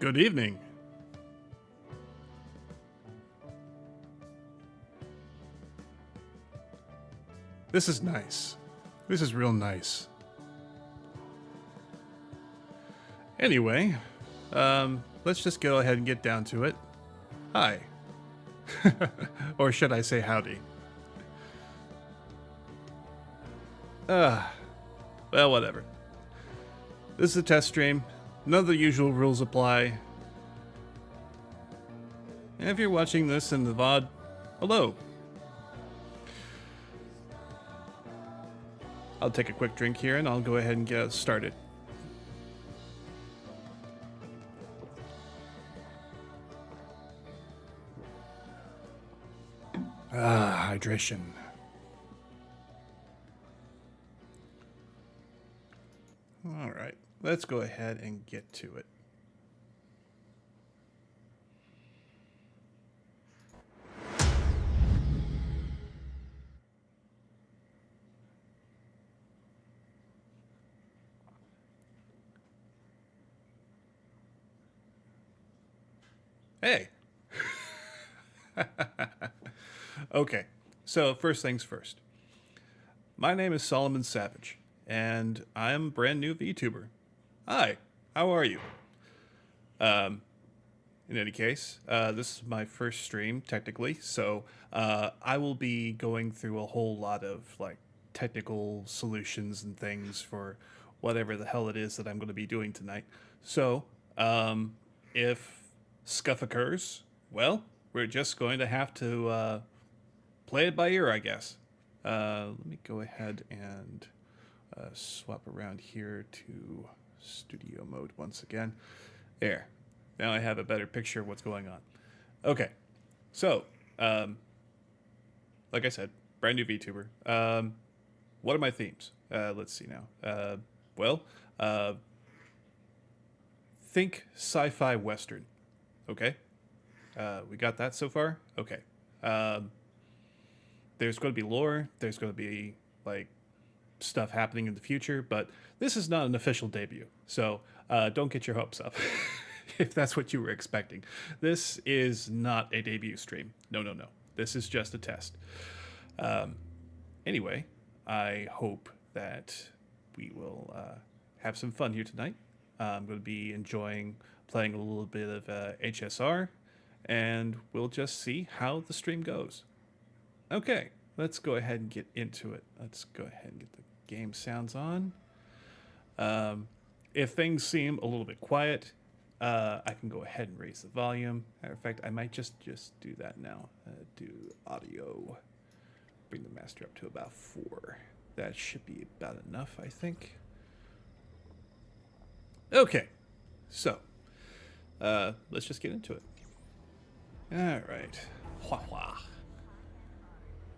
Good evening. This is nice. This is real nice. Anyway, let's just go ahead and get down to it. Hi. Or should I say howdy? Well, whatever. This is a test stream. None of the usual rules apply. And if you're watching this in the VOD, hello. I'll take a quick drink here and I'll go ahead and get started. Hydration. All right, let's go ahead and get to it. Hey. Okay, so first things first. My name is Solomon Savage, and I'm a brand new VTuber. Hi, how are you? In any case, this is my first stream, technically, so I will be going through a whole lot of, like, technical solutions and things for whatever the hell it is that I'm going to be doing tonight. So, if scuff occurs, well, we're just going to have to play it by ear, I guess. Let me go ahead and swap around here to studio mode once again. There. Now I have a better picture of what's going on. Okay. So, like I said, brand new VTuber. What are my themes? Let's see now. Think sci-fi western. Okay. We got that so far? Okay. There's going to be lore. There's going to be, like, stuff happening in the future, but this is not an official debut. So don't get your hopes up if that's what you were expecting. This is not a debut stream. No. This is just a test. Anyway, I hope that we will have some fun here tonight. I'm going to be enjoying playing a little bit of HSR, and we'll just see how the stream goes. Okay, let's go ahead and get into it. Let's go ahead and get the game sounds on. If things seem a little bit quiet, I can go ahead and raise the volume. Matter of fact, I might just do that now. Do audio. Bring the master up to about 4. That should be about enough, I think. Okay, so let's just get into it. All right.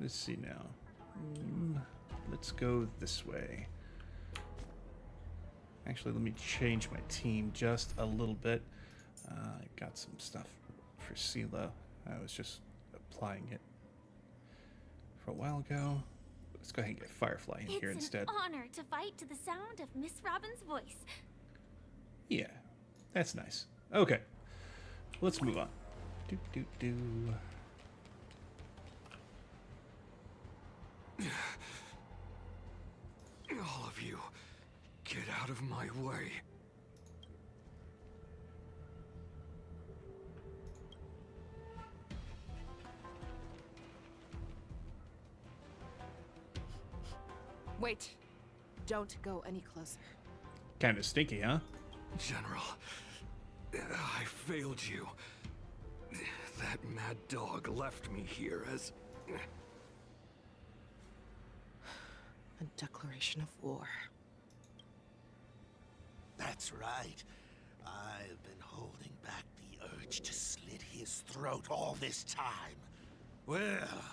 Let's see now. Let's go this way. Actually, let me change my team just a little bit. I got some stuff for CeeLo. I was just applying it for a while ago. Let's go ahead and get Firefly in here instead. It's an honor to fight to the sound of Miss Robin's voice. Yeah, that's nice. Okay, let's move on. All of you, get out of my way. Wait. Don't go any closer. Kind of stinky, huh? General, I failed you. That mad dog left me here as... A declaration of war. That's right. I've been holding back the urge to slit his throat all this time. Well,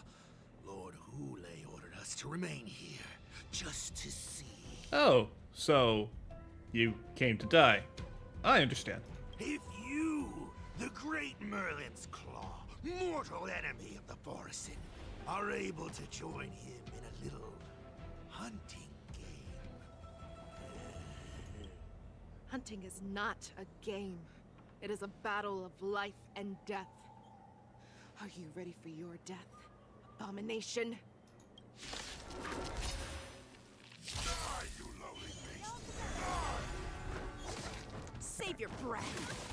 Lord Hule ordered us to remain here, just to see. Oh, so you came to die. I understand. If you, the great Merlin's Claw, mortal enemy of the Borison, are able to join him in a little hunting game. Hunting is not a game. It is a battle of life and death. Are you ready for your death, abomination? Die, you lowly beast! Save your breath.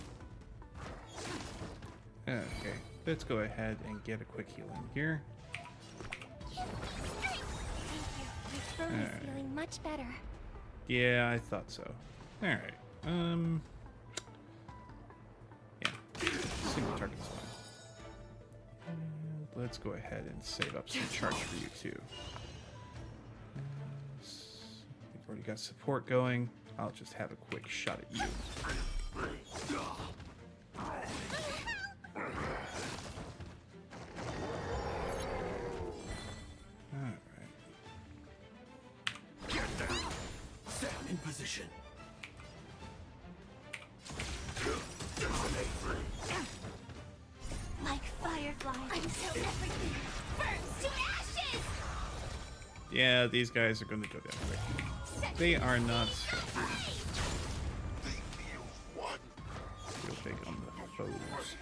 Okay, let's go ahead and get a quick heal in here. Thank you. My throat is feeling much better. Yeah, I thought so. All right. Yeah. Single target's fine. And let's go ahead and save up some charge for you too. We've already got support going. I'll just have a quick shot at you. In position. Like fireflies. Until everything burns to ashes! Yeah, these guys are going to go down quick. They are not real big on the foes.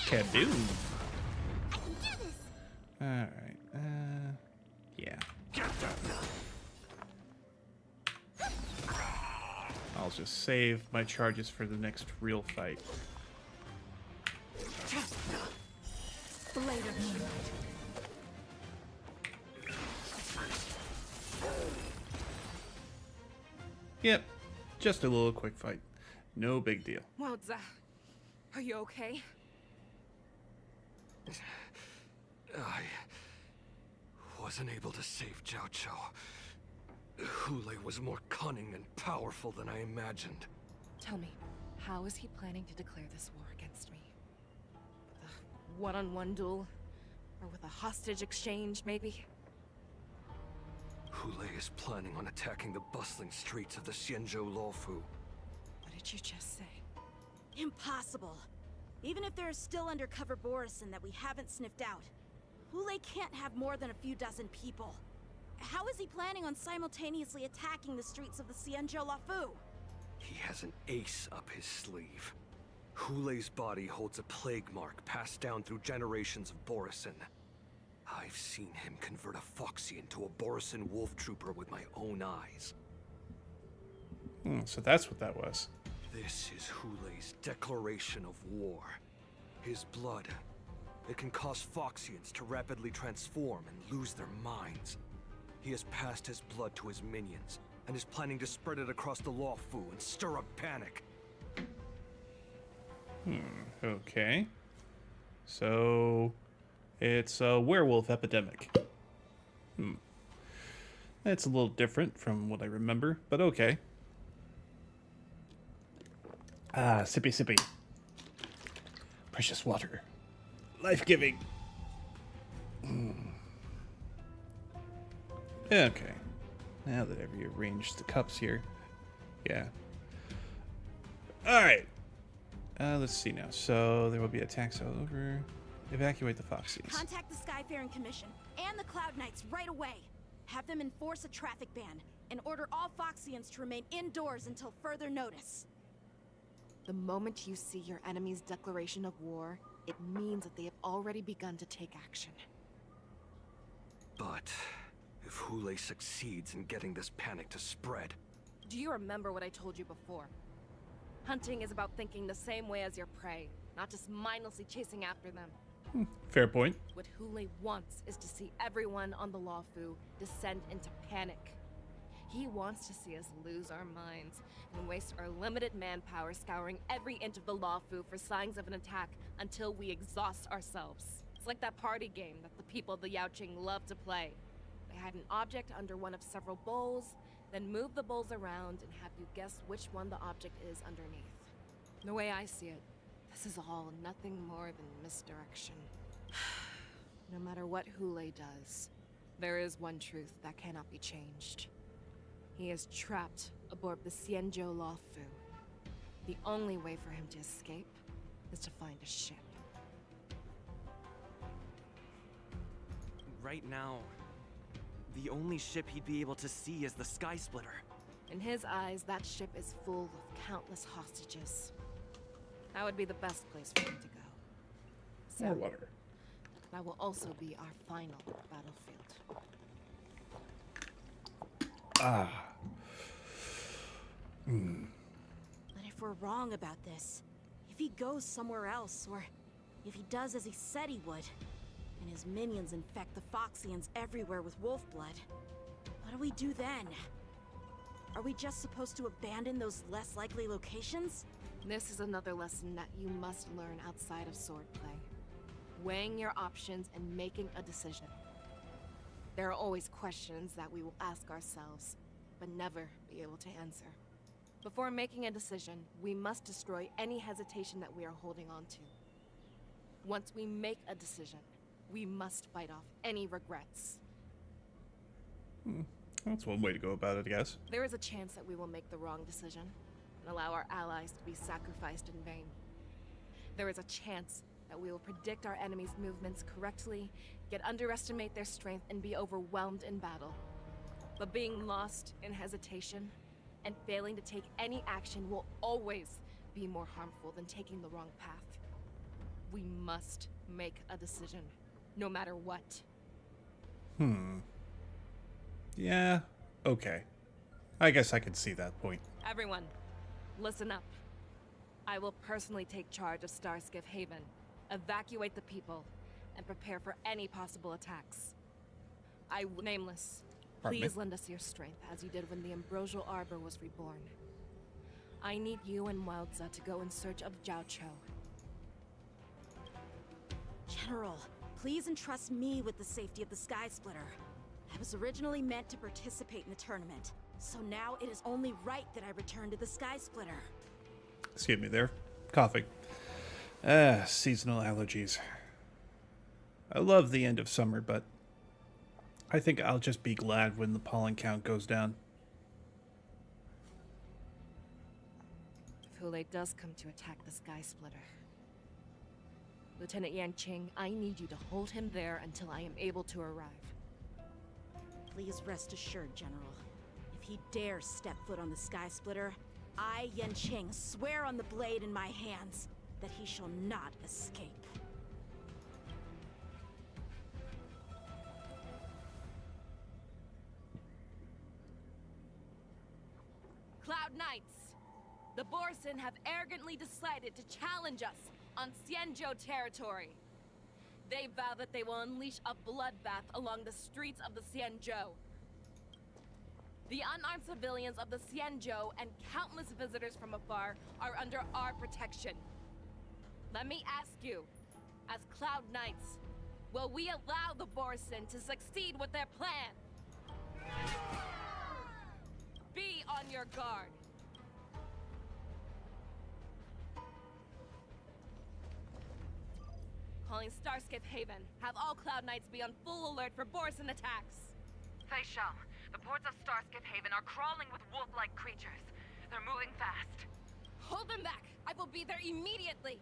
Can do. I can do this. Alright, yeah. I'll just save my charges for the next real fight. Blade of moonlight. Yep, just a little quick fight. No big deal. Wowza. Are you okay? I wasn't able to save Jiao Chao. Hule was more cunning and powerful than I imagined. Tell me, how is he planning to declare this war against me? With a one-on-one duel? Or with a hostage exchange, maybe? Hule is planning on attacking the bustling streets of the Xianzhou Luofu. What did you just say? Impossible. Even if there are still undercover Borison that we haven't sniffed out, Hule can't have more than a few dozen people. How is he planning on simultaneously attacking the streets of the Xianzhou Luofu? He has an ace up his sleeve. Hulei's body holds a plague mark passed down through generations of Borisin. I've seen him convert a Foxy into a Borisin wolf trooper with my own eyes. So that's what that was. This is Hulei's declaration of war. His blood, it can cause Foxians to rapidly transform and lose their minds. He has passed his blood to his minions, and is planning to spread it across the Lawfu and stir up panic. Okay. So it's a werewolf epidemic. That's a little different from what I remember, but okay. Ah, sippy sippy. Precious water. Life-giving. Okay. Now that I've rearranged the cups here. Yeah. Alright. Let's see now. So there will be attacks all over. Evacuate the Foxies. Contact the Skyfaring Commission and the Cloud Knights right away. Have them enforce a traffic ban and order all Foxians to remain indoors until further notice. The moment you see your enemy's declaration of war, it means that they have already begun to take action. But if Hulei succeeds in getting this panic to spread... Do you remember what I told you before? Hunting is about thinking the same way as your prey, not just mindlessly chasing after them. Fair point. What Hulei wants is to see everyone on the Lawfu descend into panic. He wants to see us lose our minds and waste our limited manpower scouring every inch of the Lawfu for signs of an attack until we exhaust ourselves. It's like that party game that the people of the Yaoqing love to play. They hide an object under one of several bowls, then move the bowls around and have you guess which one the object is underneath. The way I see it, this is all nothing more than misdirection. No matter what Hulei does, there is one truth that cannot be changed. He is trapped aboard the Xianzhou Lawfu. The only way for him to escape is to find a ship. Right now, the only ship he'd be able to see is the Sky Splitter. In his eyes, that ship is full of countless hostages. That would be the best place for him to go. More So, water. that will also be our final battlefield. But if we're wrong about this, if he goes somewhere else, or if he does as he said he would, and his minions infect the Foxians everywhere with wolf blood, what do we do then? Are we just supposed to abandon those less likely locations? This is another lesson that you must learn outside of swordplay. Weighing your options and making a decision. There are always questions that we will ask ourselves, but never be able to answer. Before making a decision, we must destroy any hesitation that we are holding on to. Once we make a decision, we must fight off any regrets. That's one way to go about it, I guess. There is a chance that we will make the wrong decision and allow our allies to be sacrificed in vain. There is a chance that we will predict our enemy's movements correctly, yet underestimate their strength and be overwhelmed in battle. But being lost in hesitation and failing to take any action will always be more harmful than taking the wrong path. We must make a decision, no matter what. Yeah, okay. I guess I can see that point. Everyone, listen up. I will personally take charge of Starskiff Haven, evacuate the people, and prepare for any possible attacks. Nameless, Pardon me? please lend us your strength as you did when the Ambrosial Arbor was reborn. I need you and Wildza to go in search of Jiao Cho. General, please entrust me with the safety of the Sky Splitter. I was originally meant to participate in the tournament, so now it is only right that I return to the Sky Splitter. Excuse me there. Coughing. Seasonal allergies. I love the end of summer, but I think I'll just be glad when the pollen count goes down. If Hulei does come to attack the Sky Splitter, Lieutenant Yanqing, I need you to hold him there until I am able to arrive. Please rest assured, General. If he dares step foot on the Sky Splitter, I, Yen Qing, swear on the blade in my hands that he shall not escape. Cloud Knights, the Borson have arrogantly decided to challenge us on Xianzhou territory. They vow that they will unleash a bloodbath along the streets of the Xianzhou. The unarmed civilians of the Xianzhou and countless visitors from afar are under our protection. Let me ask you, as Cloud Knights, will we allow the Borson to succeed with their plan? Be on your guard. Calling Starskip Haven. Have all Cloud Knights be on full alert for Borson attacks. Fei Shao, the ports of Starskip Haven are crawling with wolf-like creatures. They're moving fast. Hold them back. I will be there immediately.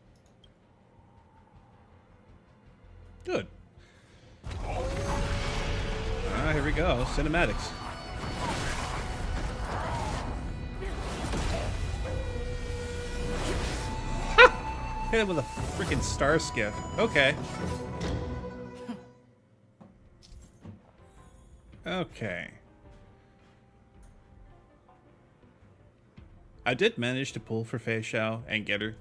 Good. Ah, here we go. Cinematics. Hit him with a freaking star skiff. Okay. Okay. I did manage to pull for Fei Shao and get her.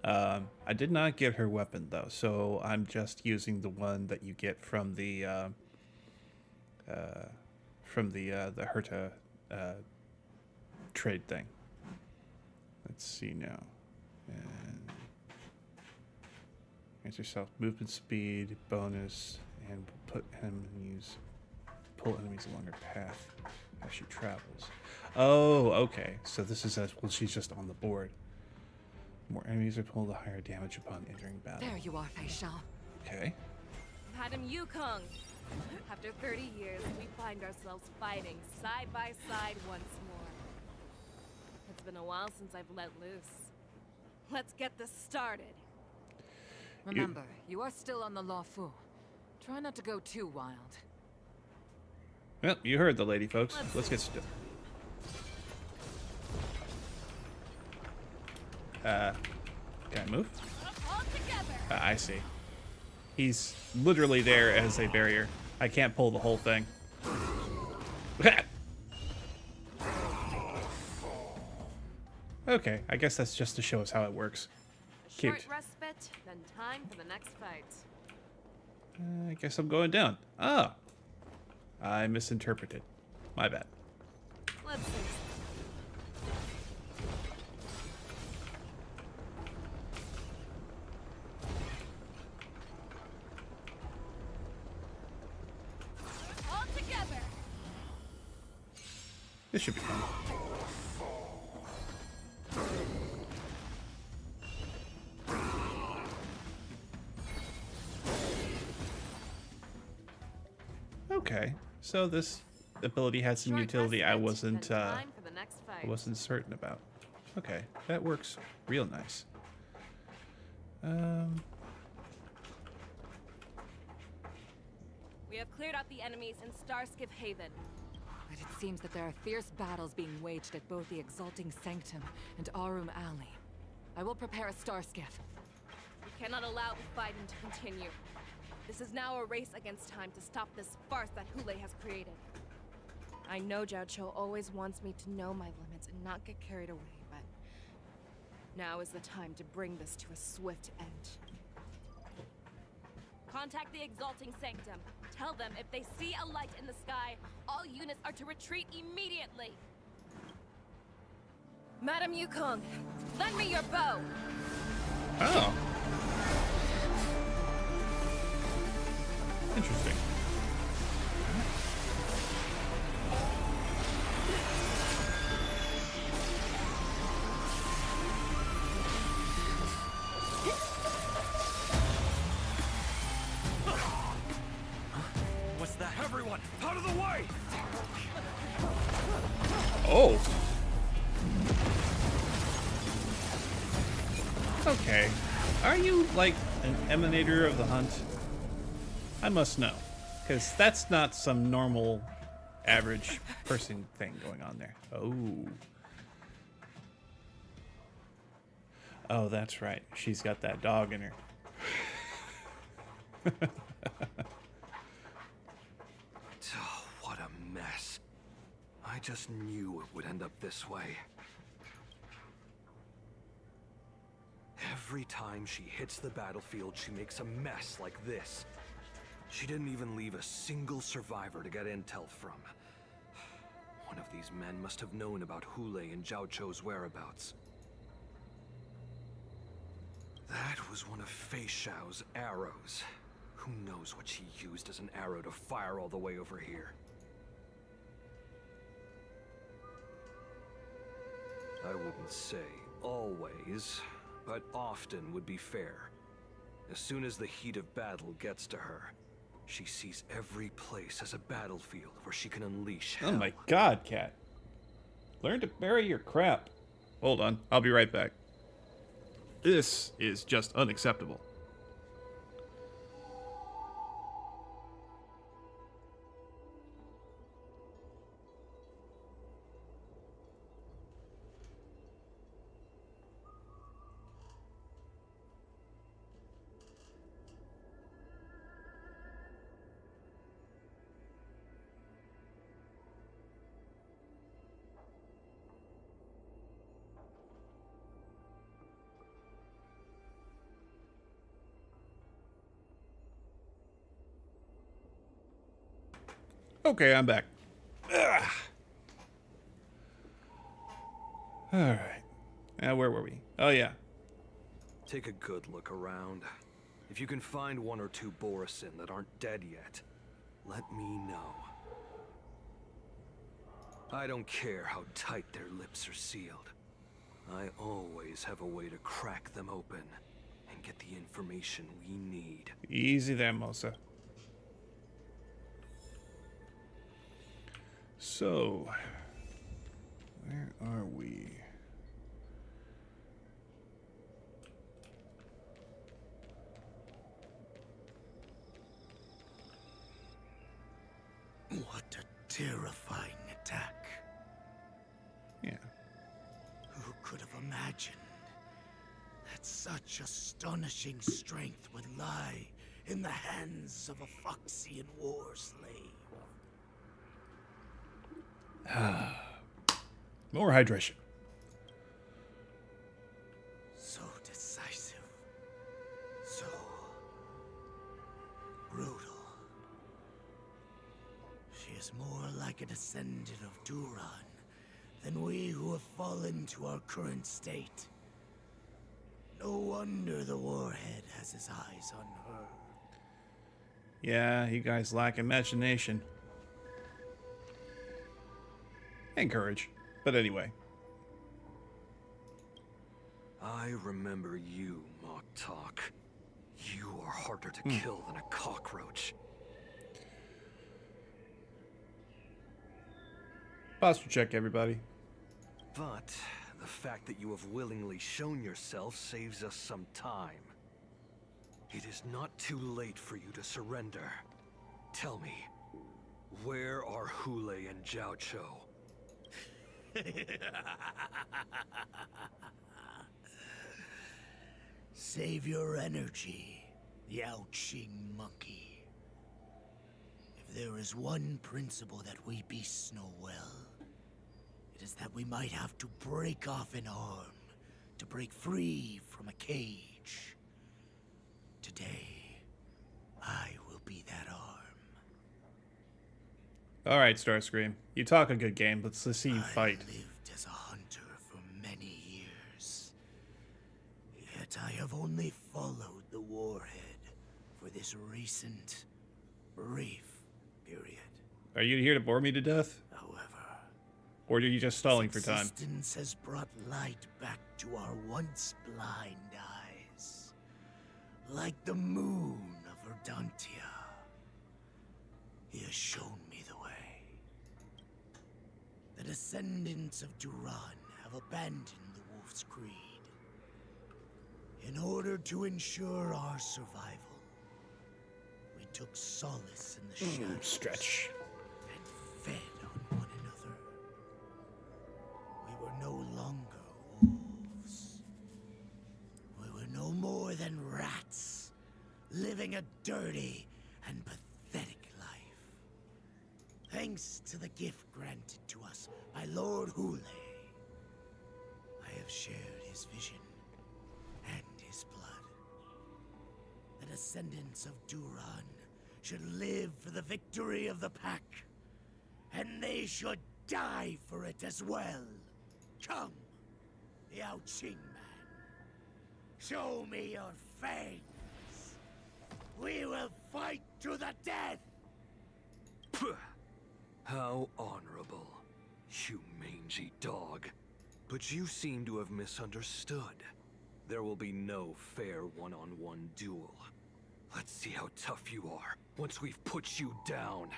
I did not get her weapon though, so I'm just using the one that you get from the Herta trade thing. Let's see now. And grants yourself movement speed bonus and pull enemies along her path as she travels. Oh, okay. So this is as well. She's just on the board. More enemies are pulled, the higher damage upon entering battle. There you are, Fei Shao. Okay. Madam Yukong, after 30 years, we find ourselves fighting side by side once more. It's been a while since I've let loose. Let's get this started. Remember, you are still on the Law Fu. Try not to go too wild. Well, you heard the lady, folks. Let's get started. Can I move? All together. I see. He's literally there as a barrier. I can't pull the whole thing. Okay, I guess that's just to show us how it works. A Cute. short respite, then time for the next fight. I guess I'm going down. Ah. I misinterpreted. My bad. Let's see. All together. This should be fun. Okay, so this ability had some Short utility I respite, wasn't then time for the next fight. I wasn't certain about. Okay, that works real nice. We have cleared out the enemies in Starskip Haven. But it seems that there are fierce battles being waged at both the Exalting Sanctum and Arum Alley. I will prepare a star skiff. We cannot allow the fighting to continue. This is now a race against time to stop this farce that Hule has created. I know Zhao Cho always wants me to know my limits and not get carried away, but now is the time to bring this to a swift end. Contact the Exalting Sanctum. Tell them if they see a light in the sky, all units are to retreat immediately. Madam Yukong, lend me your bow. Oh. Interesting. What's that? Everyone, out of the way! Oh. Okay. Are you like an emanator of the hunt? I must know, because that's not some normal, average person thing going on there. Oh. Oh, that's right. She's got that dog in her. Oh, what a mess. I just knew it would end up this way. Every time she hits the battlefield, she makes a mess like this. She didn't even leave a single survivor to get intel from. One of these men must have known about Hulei and Zhao Chou's whereabouts. That was one of Fei Xiao's arrows. Who knows what she used as an arrow to fire all the way over here? I wouldn't say always, but often would be fair. As soon as the heat of battle gets to her, she sees every place as a battlefield where she can unleash hell. Oh my god, Cat. Learn to bury your crap. Hold on, I'll be right back. This is just unacceptable. Okay, I'm back. Ugh. All right. Now, where were we? Oh, yeah. Take a good look around. If you can find one or two Borisin that aren't dead yet, let me know. I don't care how tight their lips are sealed. I always have a way to crack them open and get the information we need. Easy there, Mosa. So, where are we? What a terrifying attack. Yeah. Who could have imagined that such astonishing strength would lie in the hands of a Foxian war slave? More hydration. So decisive. So brutal. She is more like a descendant of Duran than we who have fallen to our current state. No wonder the Warhead has his eyes on her. Yeah, you guys lack imagination. And courage. But anyway. I remember you, Mock Talk. You are harder to kill than a cockroach. Posture check, everybody. But the fact that you have willingly shown yourself saves us some time. It is not too late for you to surrender. Tell me, where are Hulei and Zhao Chou? Save your energy, Yao Qing monkey. If there is one principle that we beasts know well, it is that we might have to break off an arm to break free from a cage. Today, I will be that arm. Alright, Starscream. You talk a good game. Let's see you fight. I lived as a hunter for many years. Yet I have only followed the Warhead for this recent, brief period. Are you here to bore me to death? However, Or are you just stalling for time? existence has brought light back to our once blind eyes. Like the moon of Verdantia. He has shown me the way. The descendants of Duran have abandoned the Wolf's Creed. In order to ensure our survival, we took solace in the shadows Stretch. and fed on one another. We were no longer wolves. dirty and pathetic life. Thanks to the gift granted to us by Lord Hule, I have shared his vision and his blood. The descendants of Duran should live for the victory of the Pack, and they should die for it as well. Come, Yao Qing man. Show me your fangs. We will fight to the death! Pugh. How honorable, you mangy dog. But you seem to have misunderstood. There will be no fair one-on-one duel. Let's see how tough you are once we've put you down.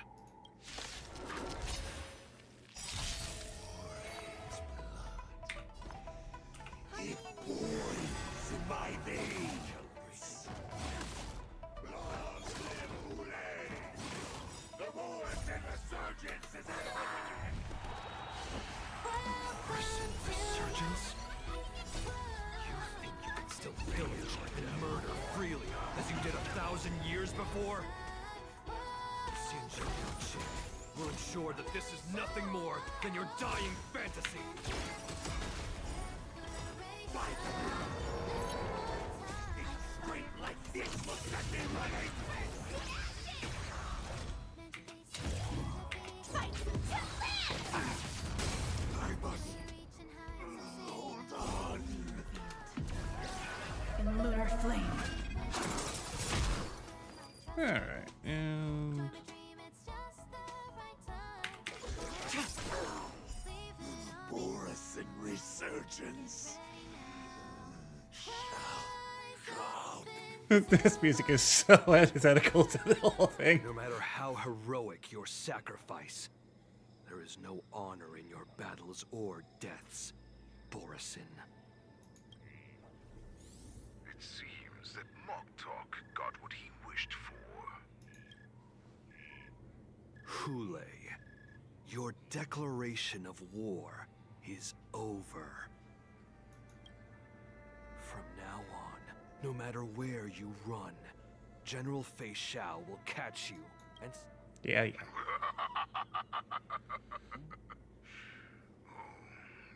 It boils in my veins. Long live Hule! The Morrison resurgence is at hand! Resurgence? You think you can still pillage and murder freely, as you did 1,000 years before? Xin Zhou Yaoqing will ensure that this is nothing more than your dying fantasy. A street like this looks at me running! Fight to live! I must hold on. In lunar flame. Alright, and... Morrison resurgence shall come. This music is so antithetical to the whole thing. No matter how heroic your sacrifice, there is no honor in your battles or deaths, Borison. It seems that Moktok got what he wished for. Hule, your declaration of war is over. From now on, no matter where you run, General Fei Shao will catch you and... Yeah.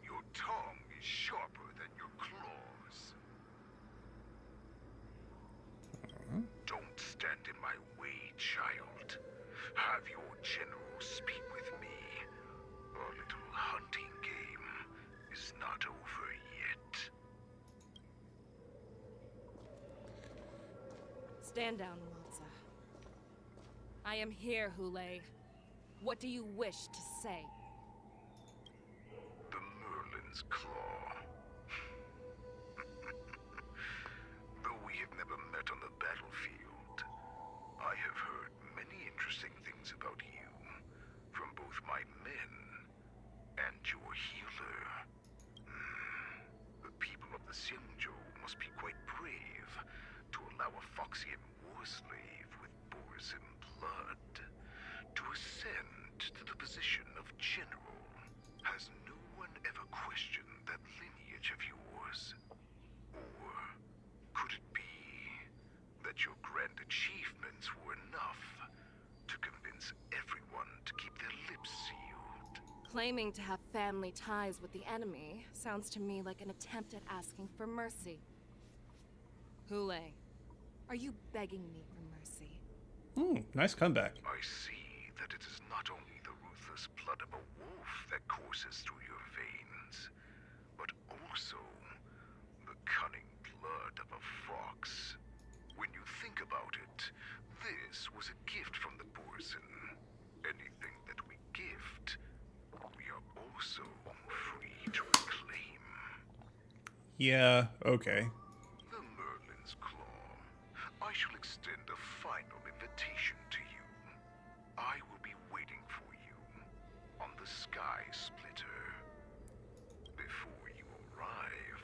Your tongue is sharper than your claws. Don't stand in my way, child. Have your general speak with me. Our little hunting game is not over yet. Stand down, Walza. I am here, Hule. What do you wish to say? The Merlin's Claw. Though we have never met on the battlefield, I have heard many interesting things about you from both my men and your healer. The people of the Xiongzhou must be quite brave to allow a Foxian war slave with Borison blood to ascend to the position of general. Has no one ever questioned that lineage of yours? Or could it be that your grand achievements were enough to convince everyone to keep their lips sealed? Claiming to have family ties with the enemy sounds to me like an attempt at asking for mercy. Hule, are you begging me for mercy? Nice comeback. I see that it is not only the ruthless blood of a wolf that courses through your veins, but also the cunning blood of a fox. When you think about it, this was a gift from the Borson. Anything that we gift, we are also free to reclaim. Yeah, okay. The Merlin's Claw. I shall extend a final invitation to you. I will be waiting for you on the Sky Splitter. Before you arrive,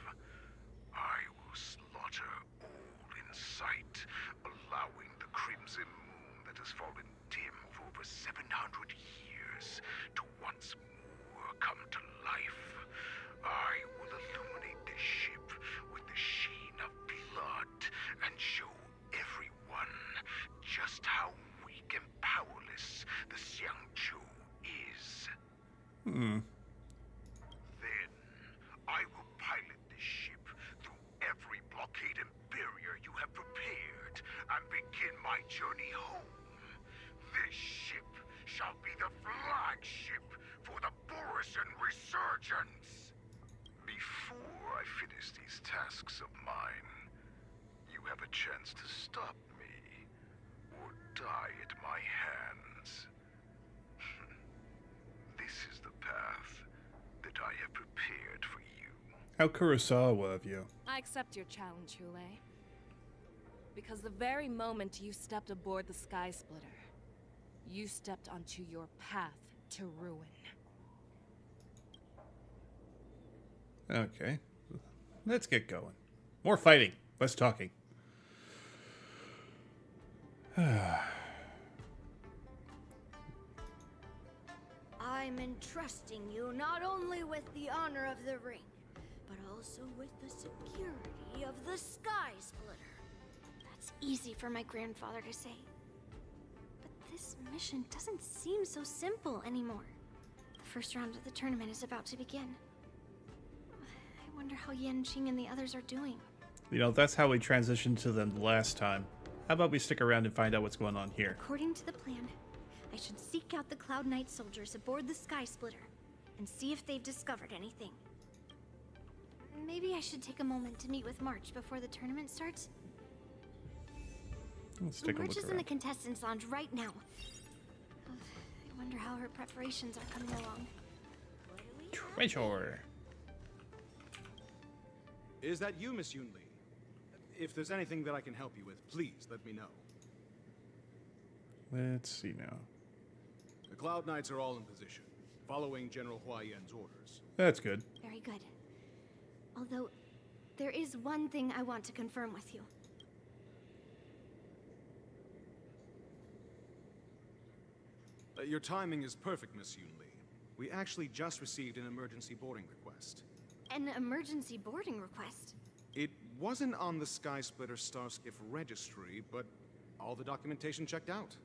I will slaughter all in sight, allowing the crimson moon that has fallen dim for over 700 years to once more come to life. I will illuminate this ship with the sheen of blood and show everyone Hmm. Then, I will pilot this ship through every blockade and barrier you have prepared and begin my journey home. This ship shall be the flagship for the Borisan Resurgence. Before I finish these tasks of mine, you have a chance to stop me or die at my hands. This is the path that I have prepared for you. How Kurosawa of you. I accept your challenge, Hule. Because the very moment you stepped aboard the Sky Splitter, you stepped onto your path to ruin. Okay. Let's get going. More fighting. Less talking. I'm entrusting you not only with the honor of the ring, but also with the security of the Sky Splitter. That's easy for my grandfather to say. But this mission doesn't seem so simple anymore. The first round of the tournament is about to begin. I wonder how Yanqing and the others are doing. You know, that's how we transitioned to them last time. How about we stick around and find out what's going on here? According to the plan, I should seek out the Cloud Knight soldiers aboard the Sky Splitter and see if they've discovered anything. Maybe I should take a moment to meet with March before the tournament starts. Let's take a March look is in around. the contestants' lounge right now. I wonder how her preparations are coming along. Treasure. Is that you, Miss Yunli? If there's anything that I can help you with, please let me know. Let's see now. The Cloud Knights are all in position, following General Hua Yan's orders. That's good. Very good. Although, there is one thing I want to confirm with you. Your timing is perfect, Miss Yunli. We actually just received an emergency boarding request. An emergency boarding request. It wasn't on the Sky Splitter Starskiff registry, but all the documentation checked out.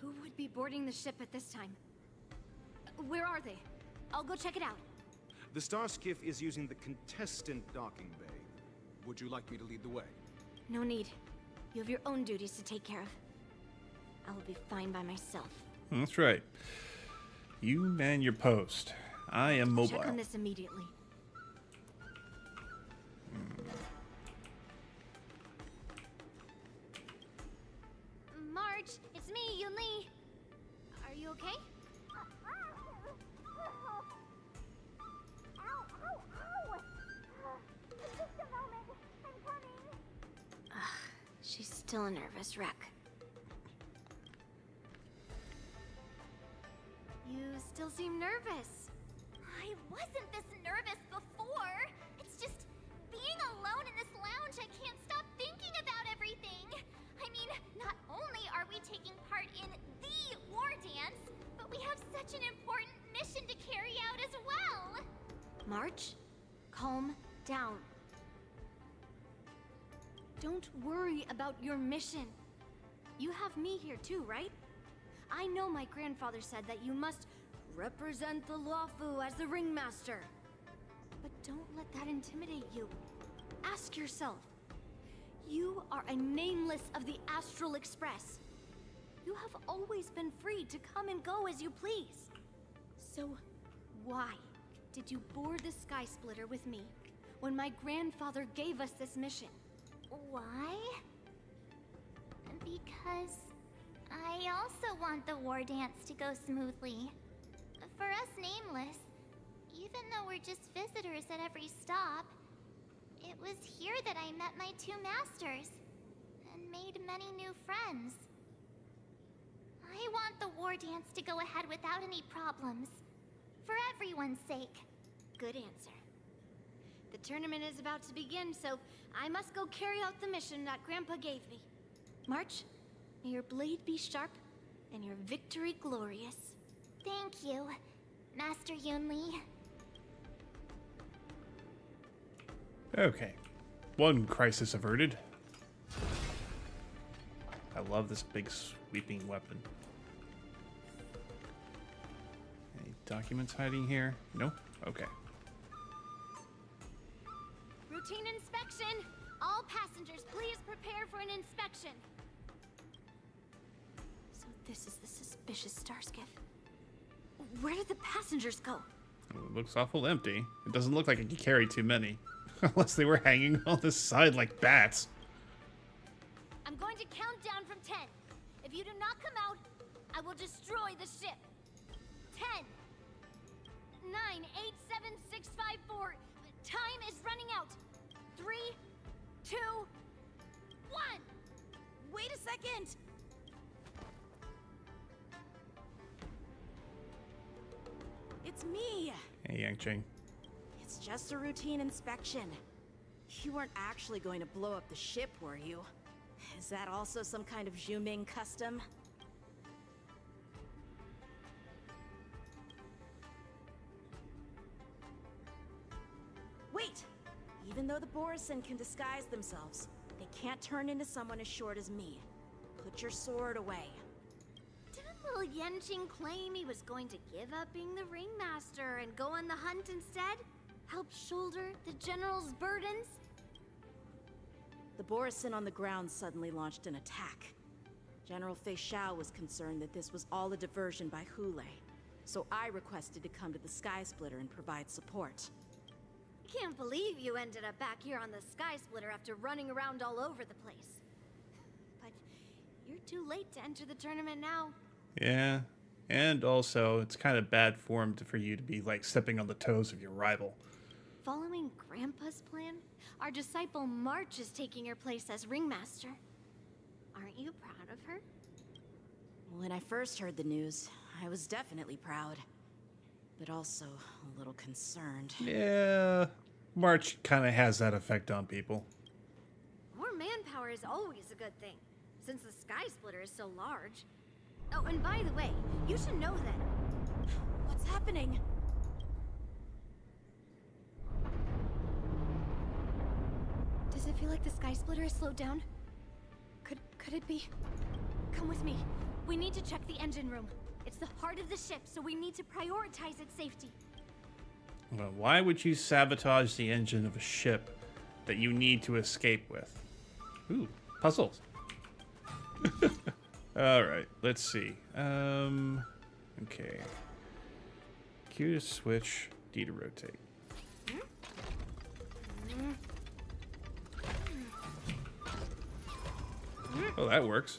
Who would be boarding the ship at this time? Where are they? I'll go check it out. The Starskiff is using the contestant docking bay. Would you like me to lead the way? No need. You have your own duties to take care of. I will be fine by myself. That's right. You man your post. I am mobile. Check on this immediately. Marge, it's me, Yunli. Are you okay? Just a moment. I'm coming. She's still a nervous wreck. You still seem nervous. I wasn't this nervous before. It's just being alone in this lounge. I can't stop thinking about everything. I mean, not only are we taking part in the war dance, but we have such an important mission to carry out as well. March, calm down. Don't worry about your mission. You have me here too, right? I know my grandfather said that you must represent the Luofu as the ringmaster. But don't let that intimidate you. Ask yourself. You are a nameless of the Astral Express. You have always been free to come and go as you please. So, why did you board the Sky Splitter with me when my grandfather gave us this mission? Why? Because I also want the war dance to go smoothly. For us Nameless, even though we're just visitors at every stop, it was here that I met my two masters and made many new friends. I want the war dance to go ahead without any problems, for everyone's sake. Good answer. The tournament is about to begin, so I must go carry out the mission that Grandpa gave me. March, may your blade be sharp and your victory glorious. Thank you, Master Yunli. Okay. One crisis averted. I love this big sweeping weapon. Okay, documents hiding here? No? Okay. Routine inspection! All passengers, please prepare for an inspection. So this is the suspicious Starskiff. Where did the passengers go? Well, it looks awful empty. It doesn't look like it could carry too many. Unless they were hanging on the side like bats. I'm going to count down from 10. If you do not come out, I will destroy the ship. 10, 9, 8, 7, 6, 5, 4. Time is running out. 3, 2, 1. Wait a second! It's me! Hey, Yang-Ching. It's just a routine inspection. You weren't actually going to blow up the ship, were you? Is that also some kind of Zhuming custom? Wait! Even though the Borisin can disguise themselves, they can't turn into someone as short as me. Put your sword away. Didn't little Yenching claim he was going to give up being the ringmaster and go on the hunt instead? Help shoulder the general's burdens? The Borisin on the ground suddenly launched an attack. General Fei Xiao was concerned that this was all a diversion by Hule, so I requested to come to the Sky Splitter and provide support. Can't believe you ended up back here on the Sky Splitter after running around all over the place. But you're too late to enter the tournament now. Yeah. And also, it's kind of bad form for you to be, like, stepping on the toes of your rival. Following Grandpa's plan, our disciple March is taking your place as ringmaster. Aren't you proud of her? When I first heard the news, I was definitely proud. But also a little concerned. Yeah. March kind of has that effect on people. More manpower is always a good thing, since the Sky Splitter is so large. Oh, and by the way, you should know that... What's happening? Does it feel like the Sky Splitter is slowed down? Could it be? Come with me. We need to check the engine room. It's the heart of the ship, so we need to prioritize its safety. Well, why would you sabotage the engine of a ship that you need to escape with? Ooh, puzzles. All right, let's see. Okay. Q to switch, D to rotate. Oh, that works.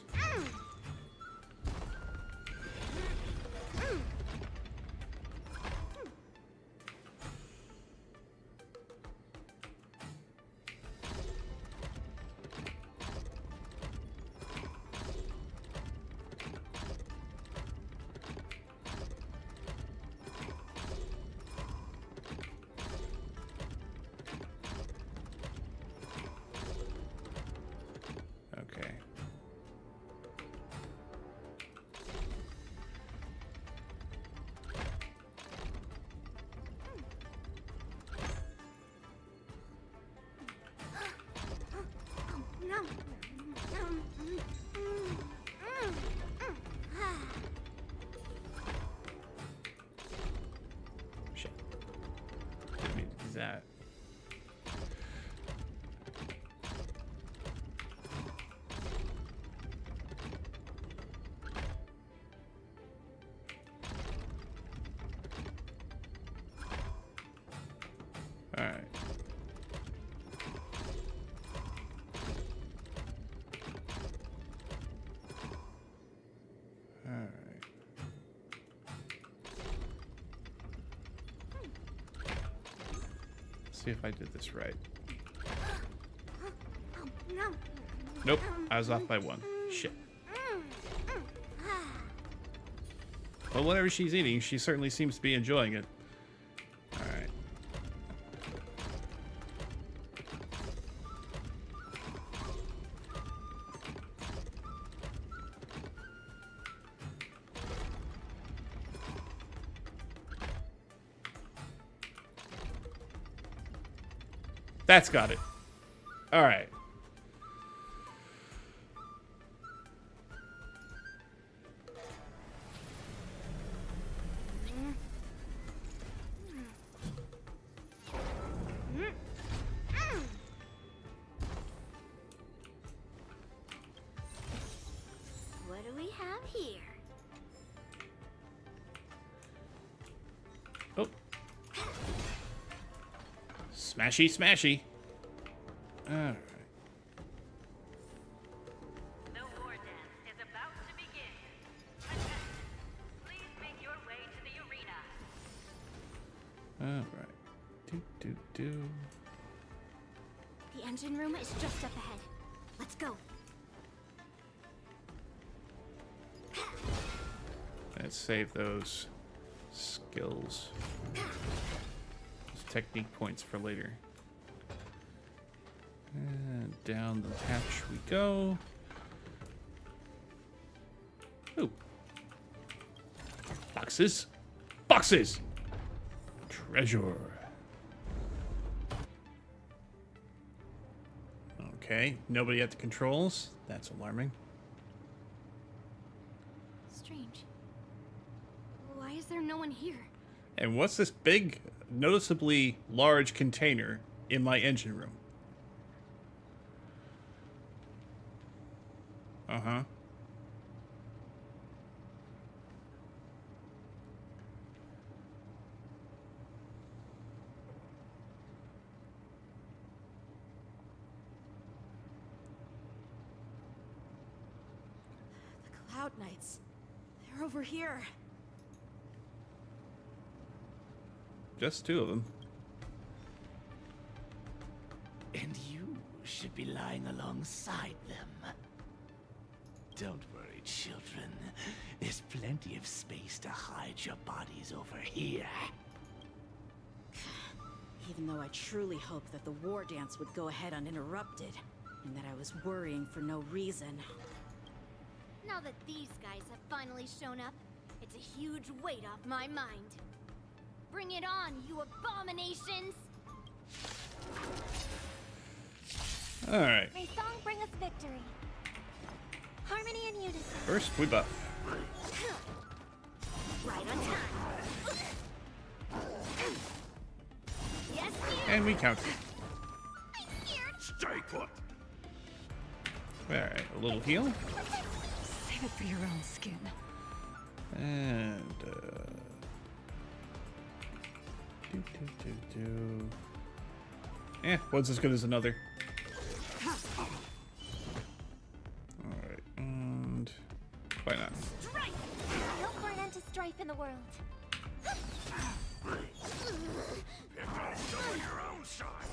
Okay. Shit. Didn't mean to do that. All right. All right. Let's see if I did this right. Nope, I was off by one. Shit. Well, whatever she's eating, she certainly seems to be enjoying it. Alright. That's got it. Alright. we have here? Oh. Smashy, smashy. Alright. The war dance is about to begin. Contestants, please make your way to the arena. Alright. Do. The engine room is just up ahead. Let's go. Let's save those skills. Those technique points for later. And down the hatch we go. Ooh. Boxes. Boxes! Treasure. Okay, nobody at the controls. That's alarming. Strange. Why is there no one here? And what's this big, noticeably large container in my engine room? Uh-huh. The Cloud Knights. They're over here. Just two of them. And you should be lying alongside them. Don't worry, children. There's plenty of space to hide your bodies over here. Even though I truly hoped that the war dance would go ahead uninterrupted, and that I was worrying for no reason. Now that these guys have finally shown up, it's a huge weight off my mind. Bring it on, you abominations! Alright. May song bring us victory. Harmony and unison. First, we buff. Right on time. Yes, you. And we counter. I'm scared. Stay put! Alright, a little heal. Save it for your own skin. And, one's as good as another. Alright, and why not? Strike! I hope for an end to strife in the world. Your own side!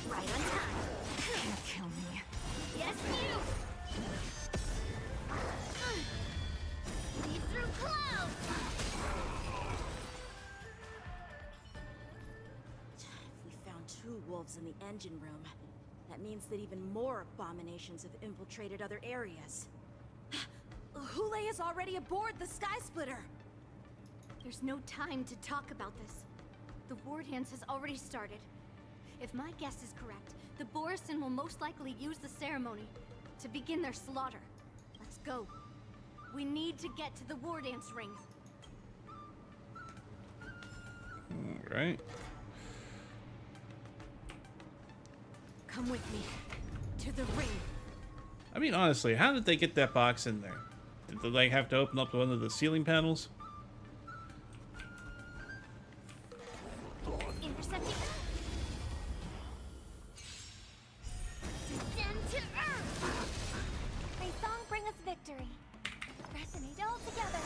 Right on time. Can't kill me. Yes, you. See through clouds. If we found two wolves in the engine room, that means that even more abominations have infiltrated other areas. Hule is already aboard the Sky Splitter! There's no time to talk about this. The war dance has already started. If my guess is correct, the Borison will most likely use the ceremony to begin their slaughter. Let's go. We need to get to the war dance ring. Alright. Come with me. To the ring. I mean, honestly, how did they get that box in there? Did they like have to open up one of the ceiling panels? Intercepting. Descend to Earth. May song bring us victory. Resonate all together.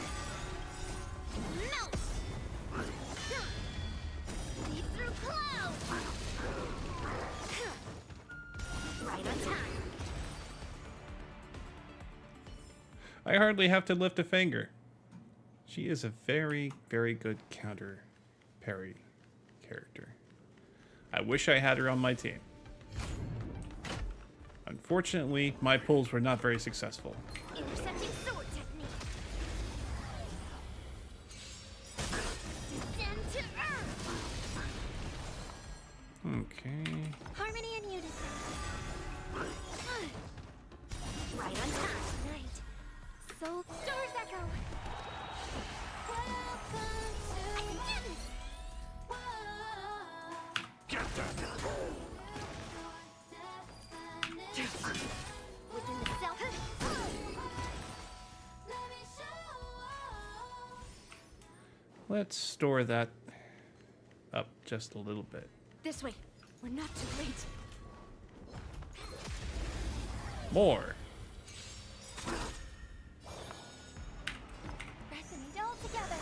Melt. See through clouds. Right on time. I hardly have to lift a finger. She is a very, very good counter parry character. I wish I had her on my team. Unfortunately, my pulls were not very successful. Intercepting sword technique. Descend to Earth. Okay. Harmony and unison. Right on time. Night. So stars echo. Welcome to. I can do this. Get that! Within the self. Let's store that up just a little bit. This way. We're not too late. More. Resonate all together.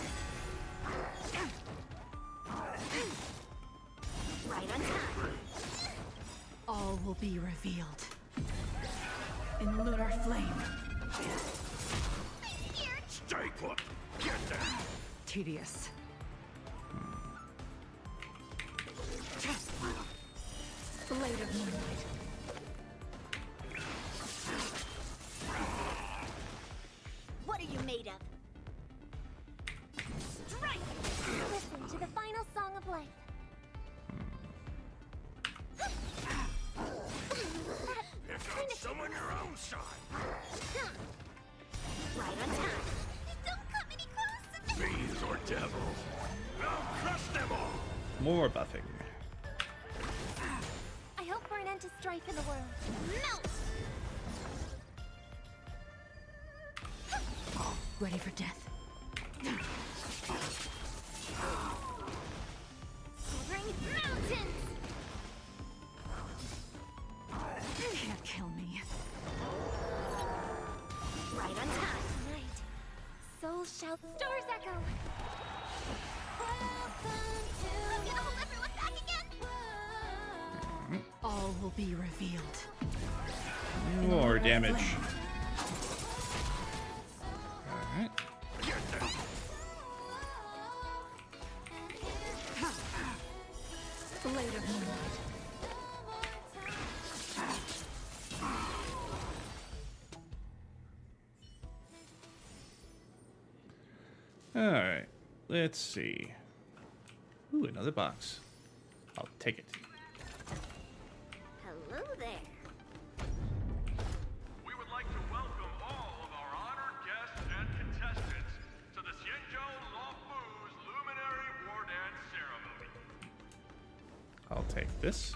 Right on time. All will be revealed. In lunar flame. Stay put. Get down. Tedious. Blade of moonlight. What are you made of? Strike! Listen to the final song of life. Pick up some on your own side. Right on time. Don't come any closer. Fiends or devils. I'll crush them all. More buffing. I hope for an end to strife in the world. Melt! Ready for death. Shivering mountains! Can't kill me. Right on time. Right. Soul shout. Stars echo. I'm gonna hold everyone back again. All will be revealed. More damage. Alright. Blade of moonlight. Alright. Let's see. Ooh, another box. I'll take it. Hello there. We would like to welcome all of our honored guests and contestants to the Xianzhou Luofu's Luminary War Dance Ceremony. I'll take this.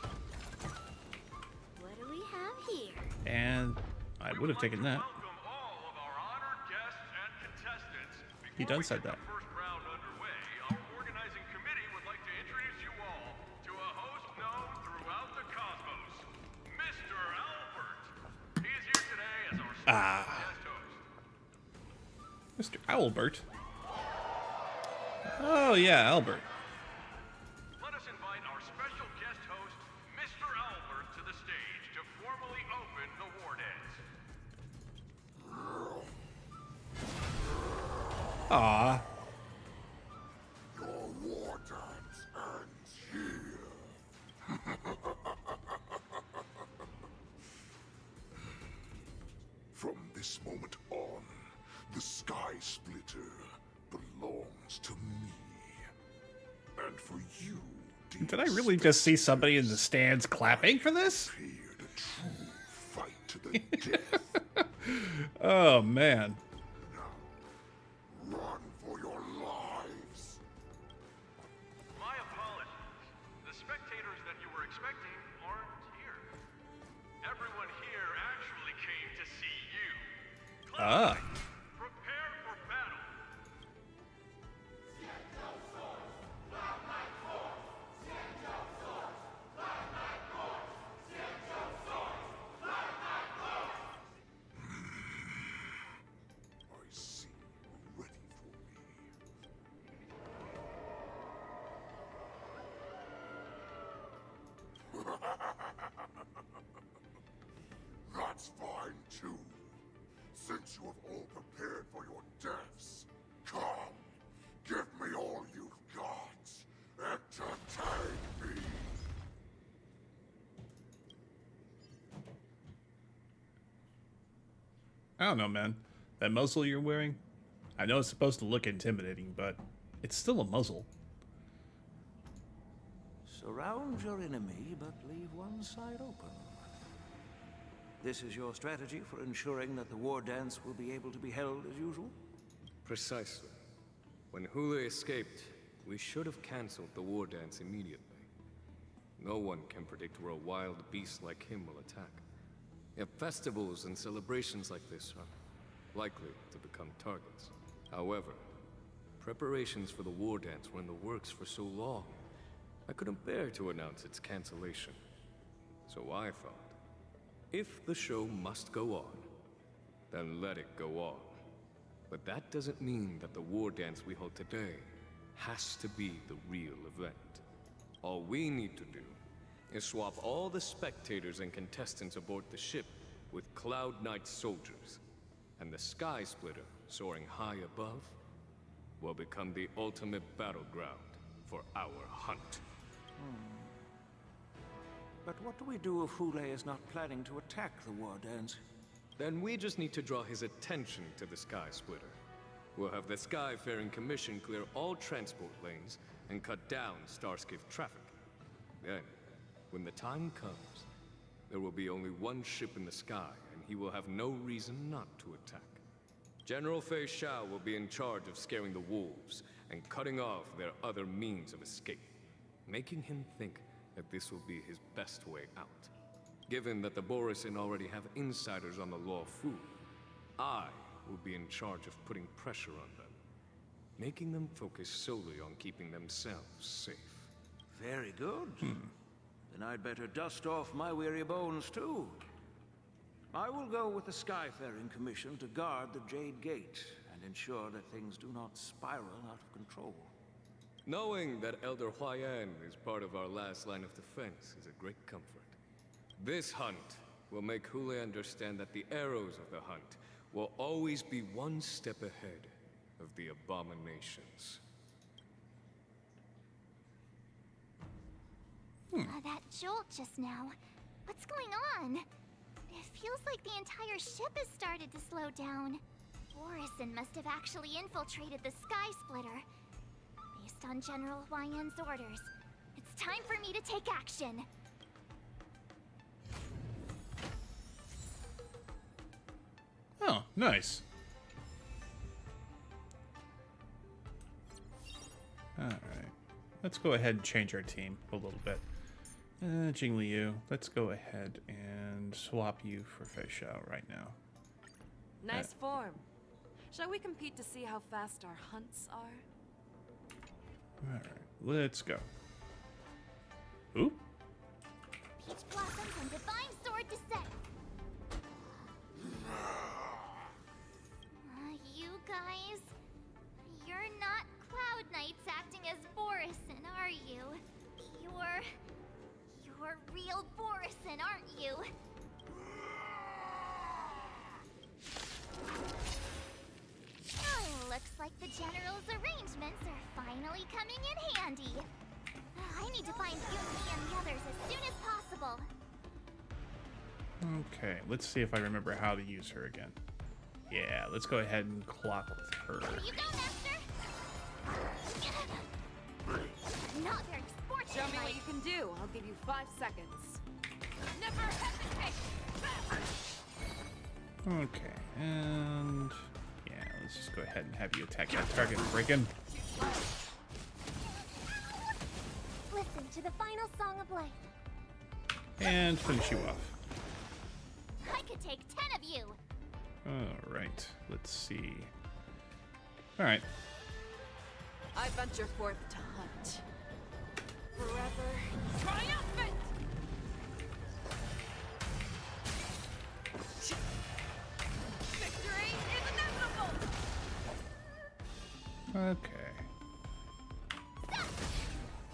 What do we have here? And I would have taken that. Welcome all of our honored guests and contestants. He done said that. First round underway, our organizing committee would like to introduce you all to a host known throughout the cosmos, Mr. Albert. He is here today as our special guest host. Mr. Albert. Oh yeah, Albert. Let us invite our special guest host, Mr. Albert, to the stage to formally open the war dance. Ah. Your war dance ends here. From this moment on, the Sky Splitter belongs to me. And for you, Did I really just see somebody in the stands clapping for this? prepared a true fight to the death. Oh man. Run for your lives. My apologies. The spectators that you were expecting aren't here. Everyone here actually came to see you. Ah. Prepare for battle. I see you ready for me. That's fine too. Since you have all prepared for your deaths, come, give me all you've got. Entertain me. I don't know, man. That muzzle you're wearing, I know it's supposed to look intimidating, but it's still a muzzle. Surround your enemy, but leave one side open. This is your strategy for ensuring that the war dance will be able to be held as usual? Precisely. When Hule escaped, we should have cancelled the war dance immediately. No one can predict where a wild beast like him will attack. Yet festivals and celebrations like this are likely to become targets. However, Preparations for the war dance were in the works for so long, I couldn't bear to announce its cancellation. So I thought, if the show must go on, then let it go on. But that doesn't mean that the war dance we hold today has to be the real event. All we need to do is swap all the spectators and contestants aboard the ship with Cloud Knight's soldiers, and the Sky Splitter, soaring high above, will become the ultimate battleground for our hunt. But what do we do if Hule is not planning to attack the war dance? Then we just need to draw his attention to the Sky Splitter. We'll have the Skyfaring Commission clear all transport lanes and cut down Starskiff traffic. Then, when the time comes, there will be only one ship in the sky, and he will have no reason not to attack. General Fei Shao will be in charge of scaring the wolves and cutting off their other means of escape, making him think that this will be his best way out. Given that the Borisin already have insiders on the Law Fu, I will be in charge of putting pressure on them, making them focus solely on keeping themselves safe. Very good. Then I'd better dust off my weary bones too. I will go with the Skyfaring Commission to guard the Jade Gate and ensure that things do not spiral out of control. Knowing that Elder Huayan is part of our last line of defense is a great comfort. This hunt will make Hule understand that the arrows of the hunt will always be one step ahead of the abominations. That jolt just now. What's going on? It feels like the entire ship has started to slow down. Borisin must have actually infiltrated the Sky Splitter. Based on General Huayan's orders, it's time for me to take action. Oh, nice. Alright. Let's go ahead and change our team a little bit. Jingliu, let's go ahead and swap you for Fei Shao right now. Nice form. Shall we compete to see how fast our hunts are? Alright, let's go. Ooh. Peach Blossoms and Divine Sword Descent. You guys, you're not Cloud Knights acting as Borisin, are you? You're real Borisin, aren't you? Looks like the General's arrangements are finally coming in handy. I need to find Yunli and the others as soon as possible. Okay, let's see if I remember how to use her again. Yeah, let's go ahead and clock with her. Here you go, Master! Not very sporty. Show me what you can do. I'll give you 5 seconds. Never hesitate! Okay, and yeah, let's just go ahead and have you attack that target and break in. Listen to the final song of life. And finish you off. I could take 10 of you. Alright, let's see. Alright. I venture forth to hunt. Forever triumphant! Victory is inevitable! Okay.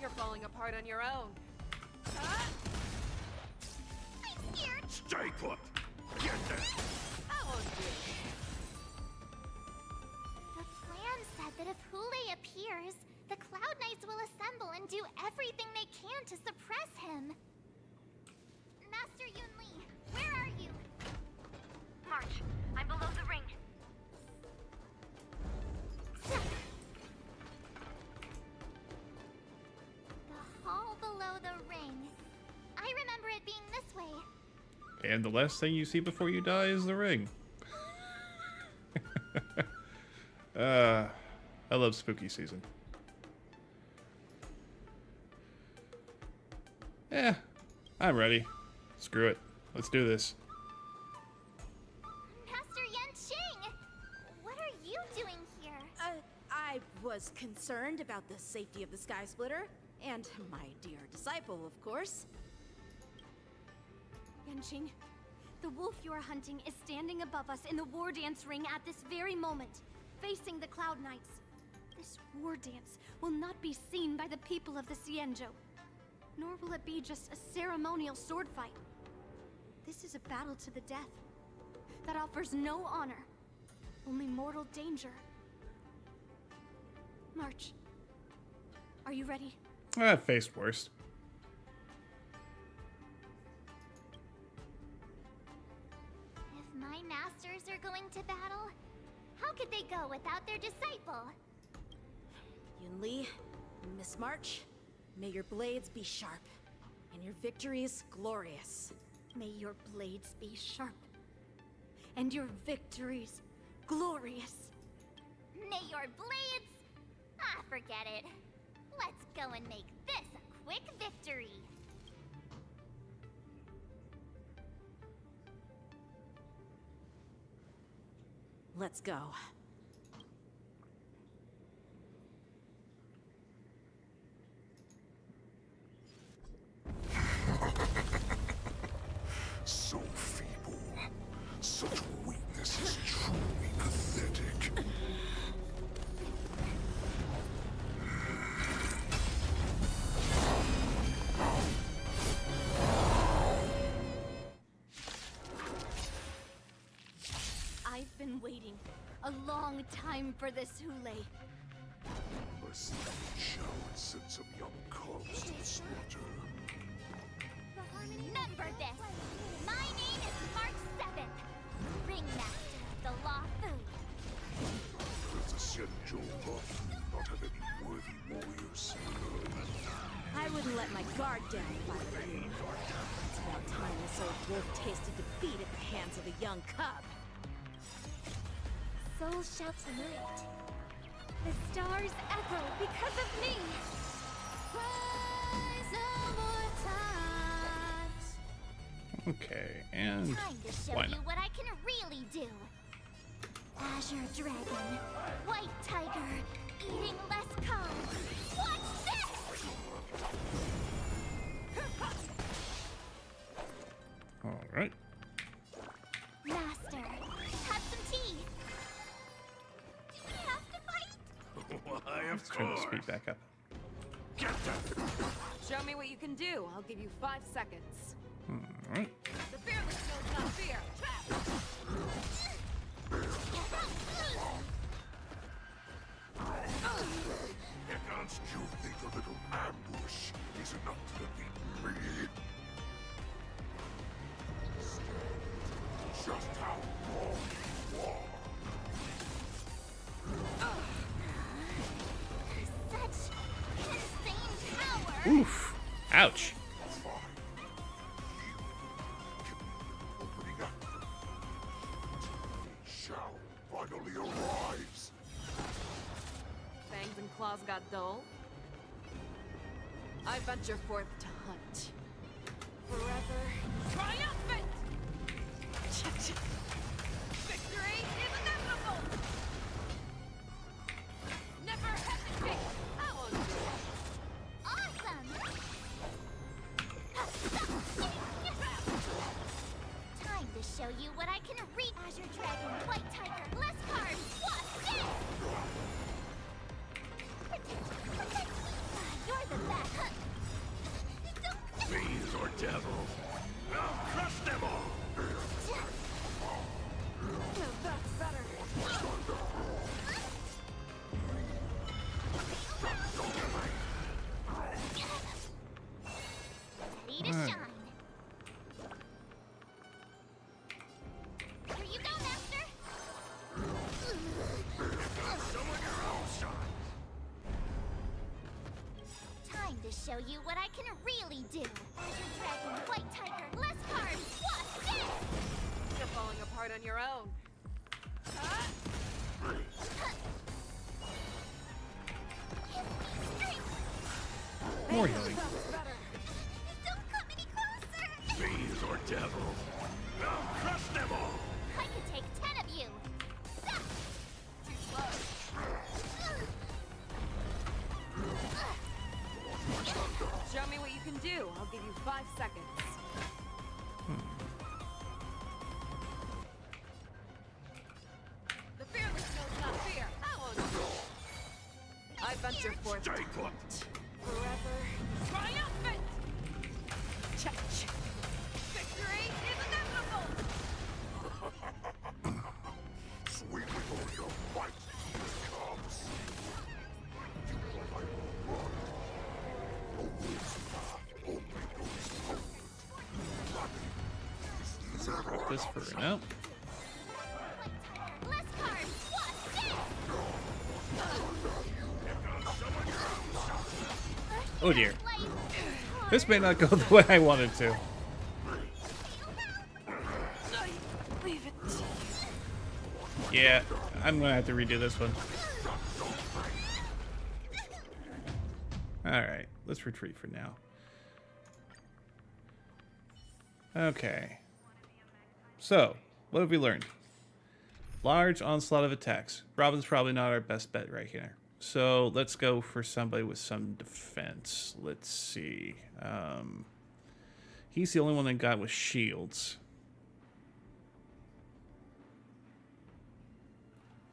You're falling apart on your own. I'm scared. Stay put! Get there! I won't do. The plan said that if Hule appears, the Cloud Knights will assemble and do everything they can to suppress him. Master Yunli, where are you? March, I'm below the ring. The hall below the ring. I remember it being this way. And the last thing you see before you die is the ring. I love spooky season. Yeah, I'm ready. Screw it. Let's do this. Master Yanqing! What are you doing here? I I was concerned about the safety of the Sky Splitter, and my dear disciple, of course. Yanqing, the wolf you are hunting is standing above us in the war dance ring at this very moment, facing the Cloud Knights. This war dance will not be seen by the people of the Xianzhou, nor will it be just a ceremonial sword fight. This is a battle to the death that offers no honor, only mortal danger. March. Are you ready? I've faced worse. If my masters are going to battle, how could they go without their disciple? Yunli, Miss March, may your blades be sharp, and your victories glorious. May your blades be sharp, and your victories glorious. May your blades... Ah, forget it. Let's go and make this a quick victory. Let's go. So feeble. Such weakness is truly pathetic. I've been waiting a long time for this, Hule. I see you show and send some young cubs to the slaughter. Remember this. My name is March 7th, Ringmaster of the Law Fu. Does the Xianzhou Buff not have any worthy warriors? I wouldn't let my guard down if I were you. It's about time this old wolf tasted defeat at the hands of a young cub. Souls shout tonight. The stars echo because of me. Rise over times. Okay, and Time to show why you not? what I can really do. Azure Dragon, White Tiger, eating less carbs. Watch this! All right. Master, have some tea. Do we have to fight? Why, of Turn the course. speed back up. Show me what you can do. I'll give you 5 seconds. All right. The fearless knows not fear. Can't you think a little ambush is enough to defeat me? Just how wrong you are. Such insane power. Oof. Ouch. Fine. You can be the opening act. Shall finally arrives. Fangs and claws got dull. I venture forth to hunt. Forever triumphant! Victory is inevitable! Never hesitate! I won't do it. Awesome! Time to show you what I can read. Azure Dragon, White Tiger, less cards. Watch this! Protect me. You're the best. Don't... Fiends or devils. I'll crush them all! That's better. Ready to shine. Here you go, Master. Someone your own shot. Time to show you what I can really do. Azure Dragon, White Tiger, less cards. Watch this! You're falling apart on your own. More healing. Don't come any closer! Fiends or devils. I'll crush them all! I could take 10 of you! Too slow. do, I'll give you 5 seconds. The fearless knows not fear. How on you? I venture forth. Stay put. Forever triumphant! Ch-ch. Victory is inevitable! Sweeping all your might, here it comes. You might run. A wolf's path only goes forward. Put this for now. Less cards! What's this? Oh dear. This may not go the way I wanted to. Leave it. Yeah, I'm gonna have to redo this one. Alright, let's retreat for now. Okay. So, what have we learned? Large onslaught of attacks. Robin's probably not our best bet right here. So let's go for somebody with some defense. Let's see. He's the only one that got with shields.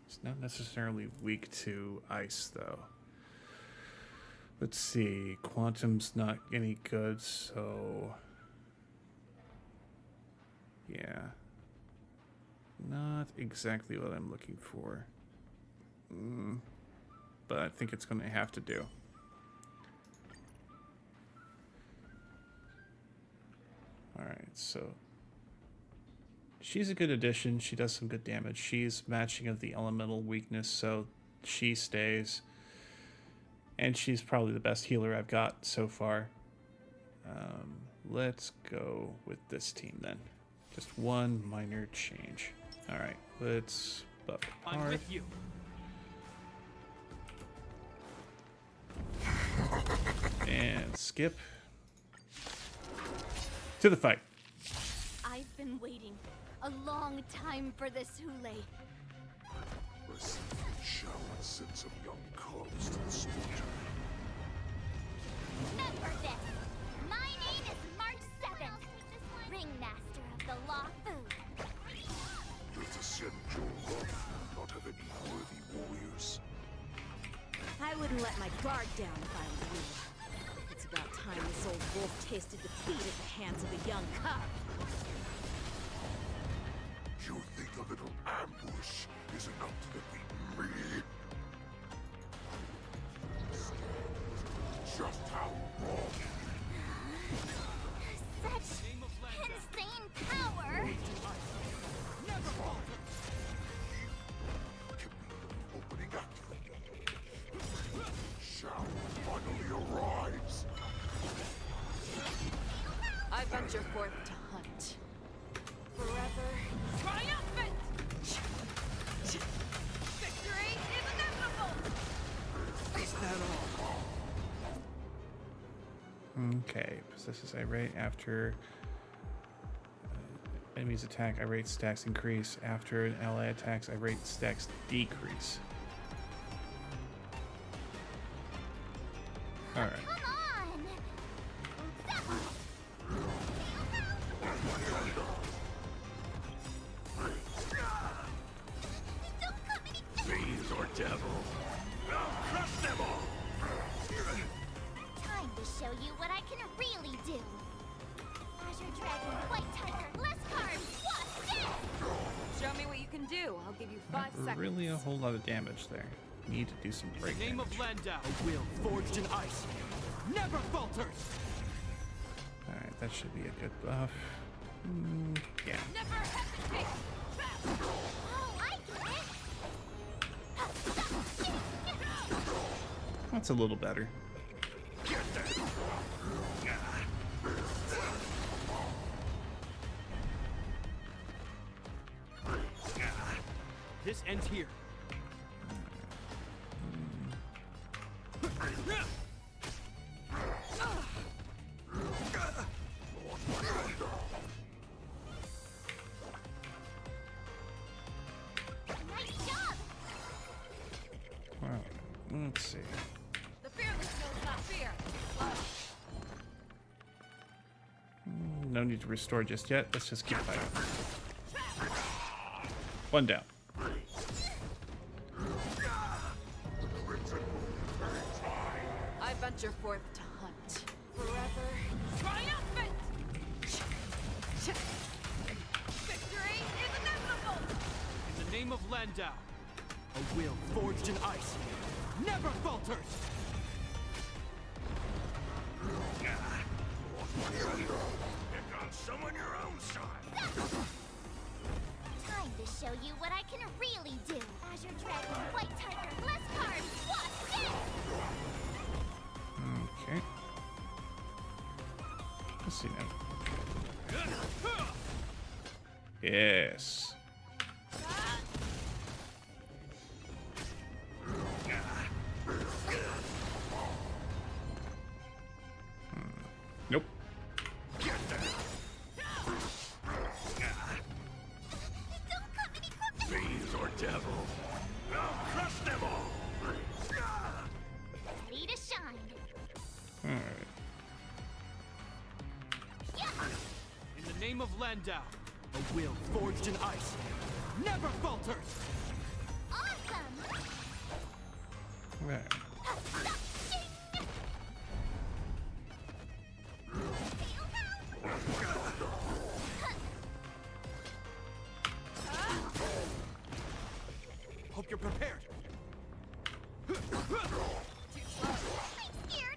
It's not necessarily weak to ice, though. Let's see. Quantum's not any good, so... yeah. Not exactly what I'm looking for. But I think it's going to have to do. Alright, so... she's a good addition. She does some good damage. She's matching of the elemental weakness, so she stays. And she's probably the best healer I've got so far. Let's go with this team then. Just one minor change. Alright, let's buff I'm hard. with you. And skip. To the fight. I've been waiting a long time for this, Hule. Listen, shall I send some young cubs to the slaughter? Remember this. My name is March 7th, Ringmaster of the Law Food. Let us send your love, not have any worthy warriors. I wouldn't let my guard down if I were you. It's about time this old wolf tasted defeat at the hands of a young cub. You think a little ambush is enough to defeat me? Just how wrong? Such insane power. Opening act. Shall finally arrives. I venture forth to hunt. Forever triumphant! Victory is inevitable! Is that all? Okay, possesses irate after enemies attack, irate stacks increase. After an ally attacks, irate stacks decrease. Alright. Come on. Fiends or devil? I'll crush them all! Time to show you what I can really do. Azure Dragon, White Tiger, less cards. What's this? Show me what you can do. I'll give you 5 Not seconds. really a whole lot of damage there. Need to do some break Name damage. of Landau, a will forged in ice. Never falters! Alright, that should be a good buff. Yeah. Never hesitate! Oh, I get it. That's a little better. This ends here. Nice job. Well, let's see. The fearless knows not fear. No need to restore just yet. Let's just keep fighting. One down. I venture forth to hunt. Forever triumphant! Victory is inevitable! In the name of Landau, a will forged in ice never falters! Pick on someone your own side. Time to show you what I can really do. Azure Dragon, White Tiger, less cards, what's this? Okay. Let's see now. Yes. Nope. Fiends or devil, I'll crush them all. Ready to shine. Alright. In the name of Landau, a will forged in ice never falters! Awesome! Right. Hope you're prepared.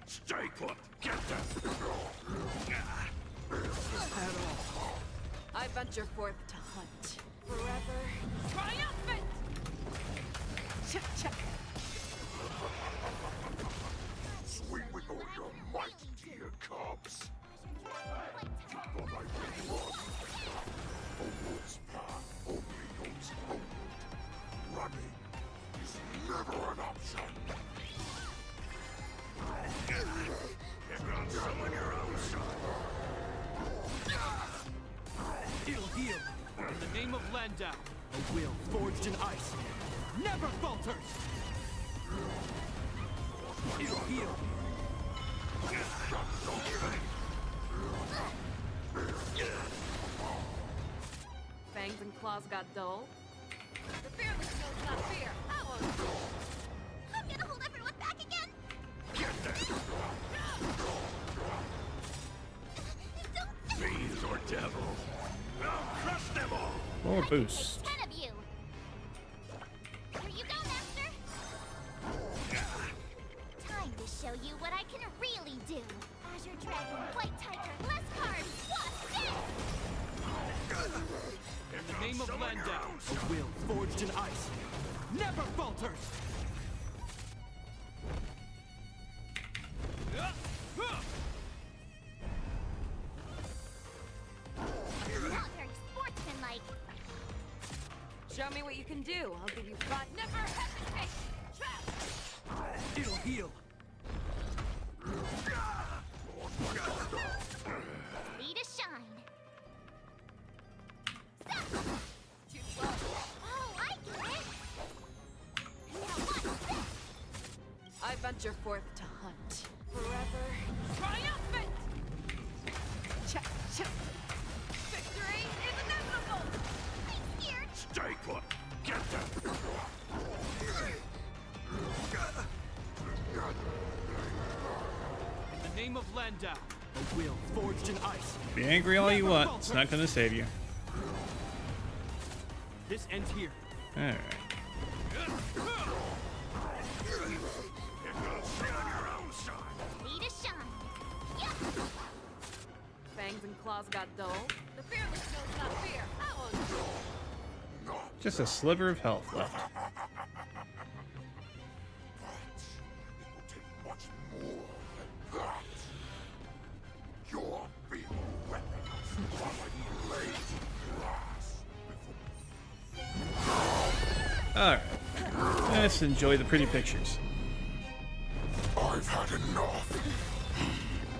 Stay put. Get them. I venture forth to hunt. Forever triumphant! Check, check. Swing with all your might, dear cubs. People like me run. A wood's path only goes forward. Running is never an option. Pick on someone your own side. It'll heal. In the name of Landau, a will forged in ice never falters! It'll heal. Fangs and claws got dull. The fearless knows not fear. That one. I'm gonna hold everyone back again. Fiends or devil, I'll crush them all. More boost. 10 of you. Here you go, Master. Time to show you what I can really do. Azure Dragon, White Tiger, less cards, what's this? In the name of Landau, a will forged in ice never falters! Not very sportsmanlike. Show me what you can do. I'll give you five. Never hesitate! Trap! It'll heal. Ready to shine. Too slow. Oh, I get it. Now what's this? I venture forth to hunt. Forever triumphant! Check, check. Victory is inevitable! I'm scared. Stay put. Get them. In the name of Landau, a will forged in ice. Be angry all you never want. falters. It's not gonna save you. This ends here. Alright. Ready to shine. Yep. Fangs and claws got dull. The fearless knows not fear. That one. Just a sliver of health left. It will take much more than that. Your feeble weapons are like blades of glass. Alright. Let's enjoy the pretty pictures. I've had enough.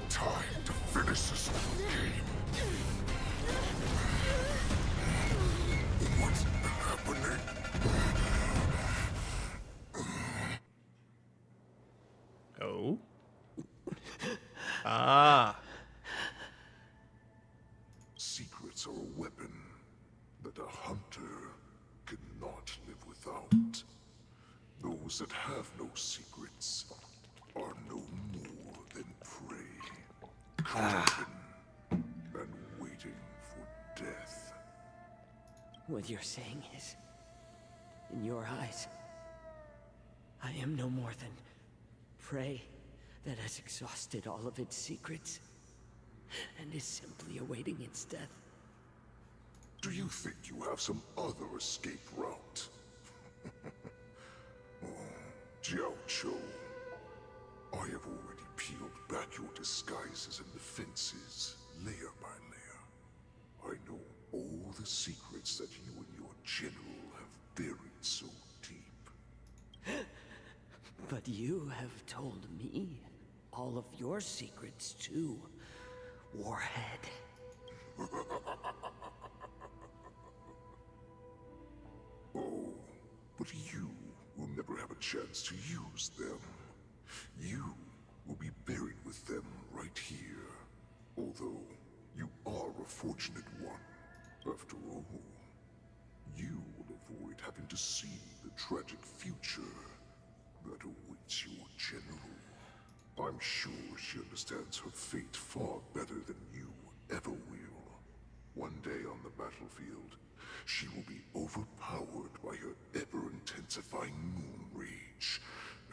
Time to finish this game. What's happening? Oh? Ah. Those that have no secrets are no more than prey. Caught open and waiting for death. What you're saying is, in your eyes, I am no more than prey that has exhausted all of its secrets and is simply awaiting its death. Do you think you have some other escape route? Oh, Jiao Cho, I have already peeled back your disguises and defenses, layer by layer. I know all the secrets that you and your general have buried so deep. But you have told me all of your secrets too, Warhead. Oh, but you will never have a chance to use them. You will be buried with them right here. Although, you are a fortunate one. After all, you will avoid having to see the tragic future that awaits your general. I'm sure she understands her fate far better than you ever will. One day on the battlefield, she will be overpowered by her ever-intensifying moon rage,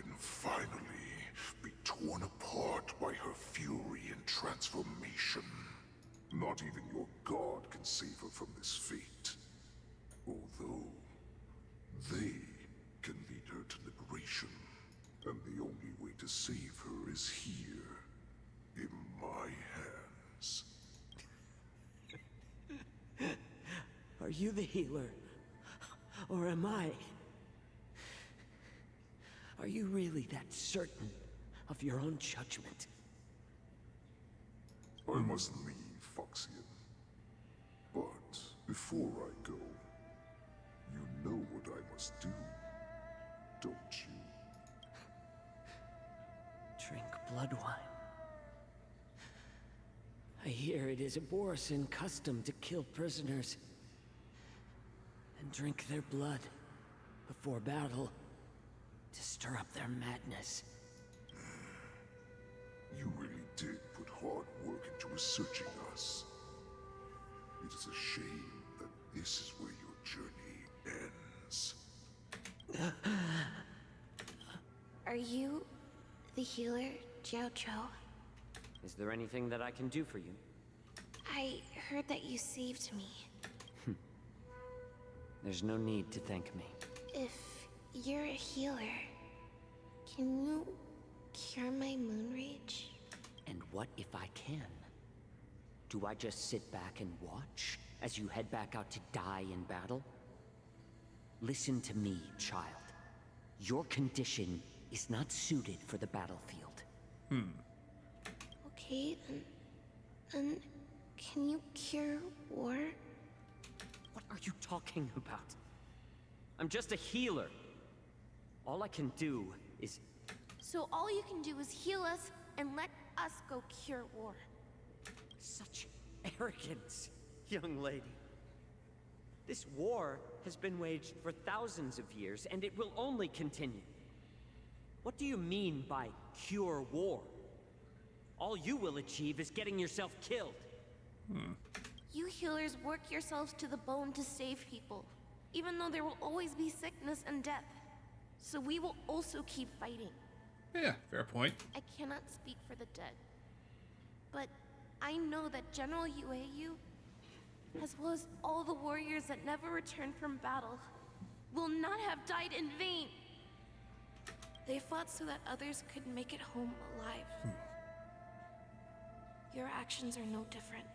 and finally be torn apart by her fury and transformation. Not even your god can save her from this fate. Although, they can lead her to liberation, and the only way to save her is here, in my hands. Are you the healer? Or am I? Are you really that certain of your own judgment? I must leave, Foxian. But before I go, you know what I must do, don't you? Drink blood wine. I hear it is a Borisan custom to kill prisoners and drink their blood before battle to stir up their madness. You really did put hard work into researching us. It is a shame that this is where your journey ends. Are you the healer, Jiao Cho? Is there anything that I can do for you? I heard that you saved me. There's no need to thank me. If you're a healer, can you cure my moon rage? And what if I can? Do I just sit back and watch as you head back out to die in battle? Listen to me, child. Your condition is not suited for the battlefield. Okay, then can you cure war? What are you talking about? I'm just a healer. All I can do is... So all you can do is heal us and let us go cure war. Such arrogance, young lady. This war has been waged for thousands of years, and it will only continue. What do you mean by cure war? All you will achieve is getting yourself killed. You healers work yourselves to the bone to save people, even though there will always be sickness and death. So we will also keep fighting. Yeah, fair point. I cannot speak for the dead, but I know that General Yueyu, as well as all the warriors that never returned from battle, will not have died in vain. They fought so that others could make it home alive. Your actions are no different.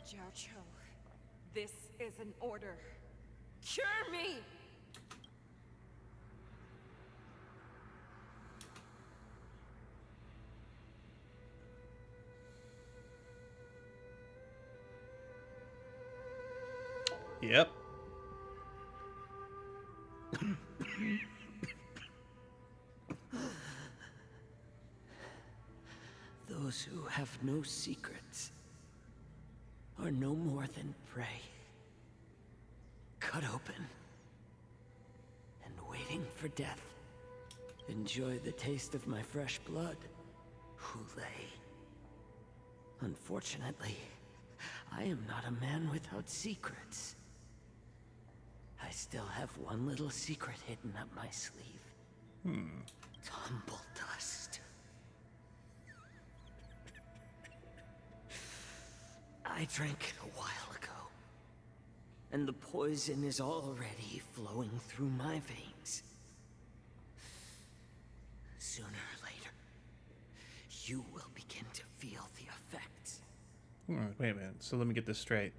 Jiao Cho, this is an order. Cure me! Yep. Those who have no secrets are no more than prey. Cut open and waiting. waiting for death. Enjoy the taste of my fresh blood, Hule. Unfortunately, I am not a man without secrets. I still have one little secret hidden up my sleeve. Tumble dust. I drank it a while ago, and the poison is already flowing through my veins. Sooner or later, you will begin to feel the effects. Wait a minute. So let me get this straight.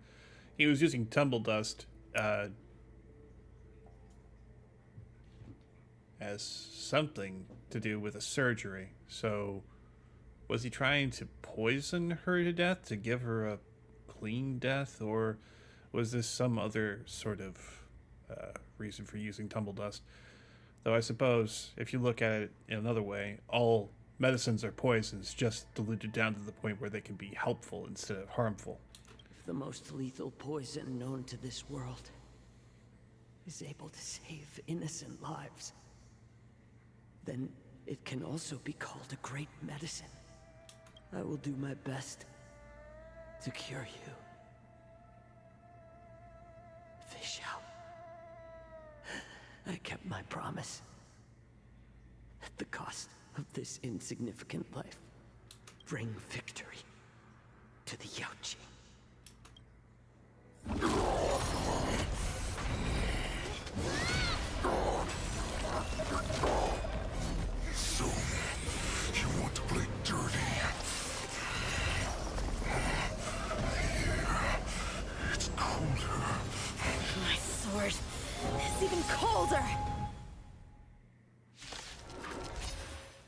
He was using tumble dust as something to do with a surgery. So was he trying to poison her to death to give her a clean death, or was this some other sort of reason for using tumble dust? Though I suppose if you look at it in another way, all medicines are poisons, just diluted down to the point where they can be helpful instead of harmful. If the most lethal poison known to this world is able to save innocent lives, then it can also be called a great medicine. I will do my best to cure you. Fish out. I kept my promise. At the cost of this insignificant life, bring victory to the Yaoqing. So, you want to play dirty? Here, it's colder. My sword is even colder!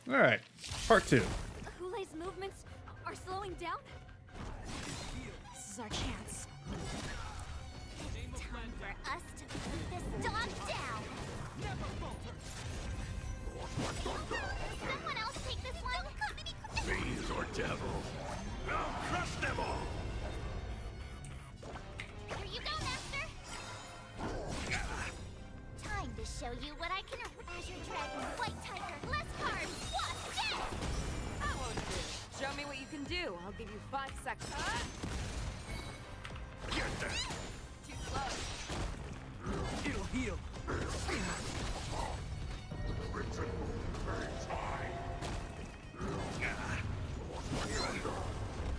Alright, part 2. Hule's movements are slowing down? This is our chance. It's time for us to put this dog down! Someone else take this one! Fiends or devil? I'll crush them all! Here you go, Master! Time to show you what I can... Azure Dragon, White Tiger, less cards, what's dead? That won't do. Show me what you can do. I'll give you 5 seconds. Get that! Too slow. It'll heal.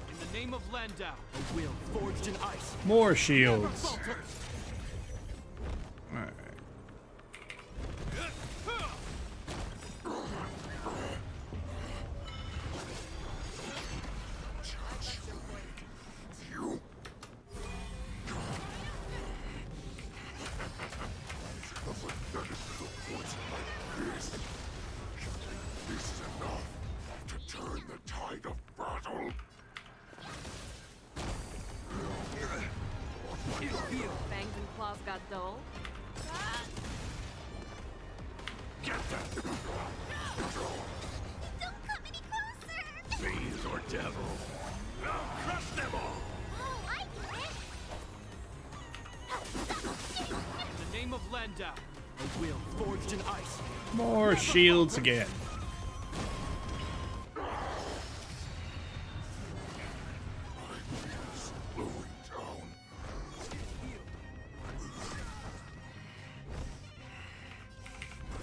In the name of Landau, a will forged in ice. More shields. Alright. This is enough to turn the tide of battle. It'll heal. Fangs and claws got dull. Get that! Don't come any closer! Fiends or devil? I'll crush them all! Oh, I get it! In the name of Landau, a will forged in ice. More shields again. Slowing down.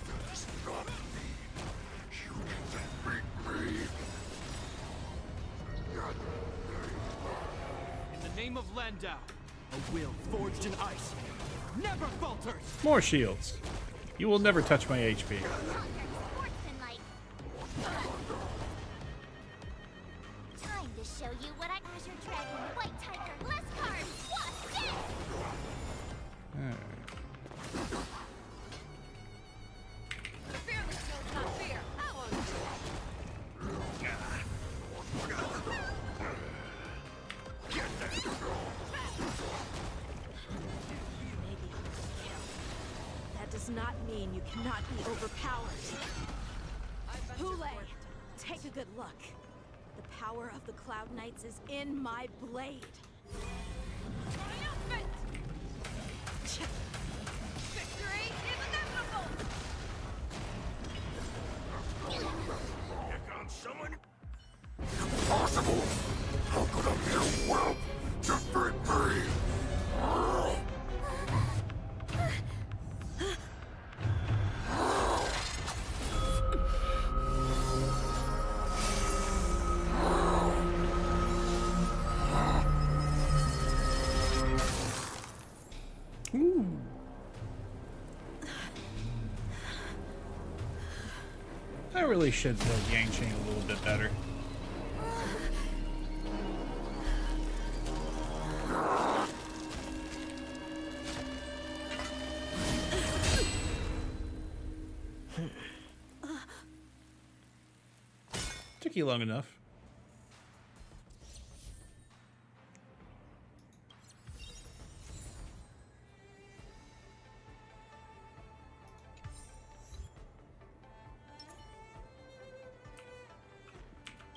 That is not me. You can beat me. In the name of Landau, a will forged in ice. Never falters! More shields. You will never touch my HP. Sportsmanlike. Time to show you what I... Azure Dragon, White Tiger, less cards, what's dead? Fear the skills, not fear. That won't do. That does not mean you cannot be overpowered. Hule, take a good look. The power of the Cloud Knights is in my blade. Triumphant! Victory is inevitable! impossible! How could a mere whelp defeat me? Ooh. I really should build Yangqing a little bit better. Took you long enough.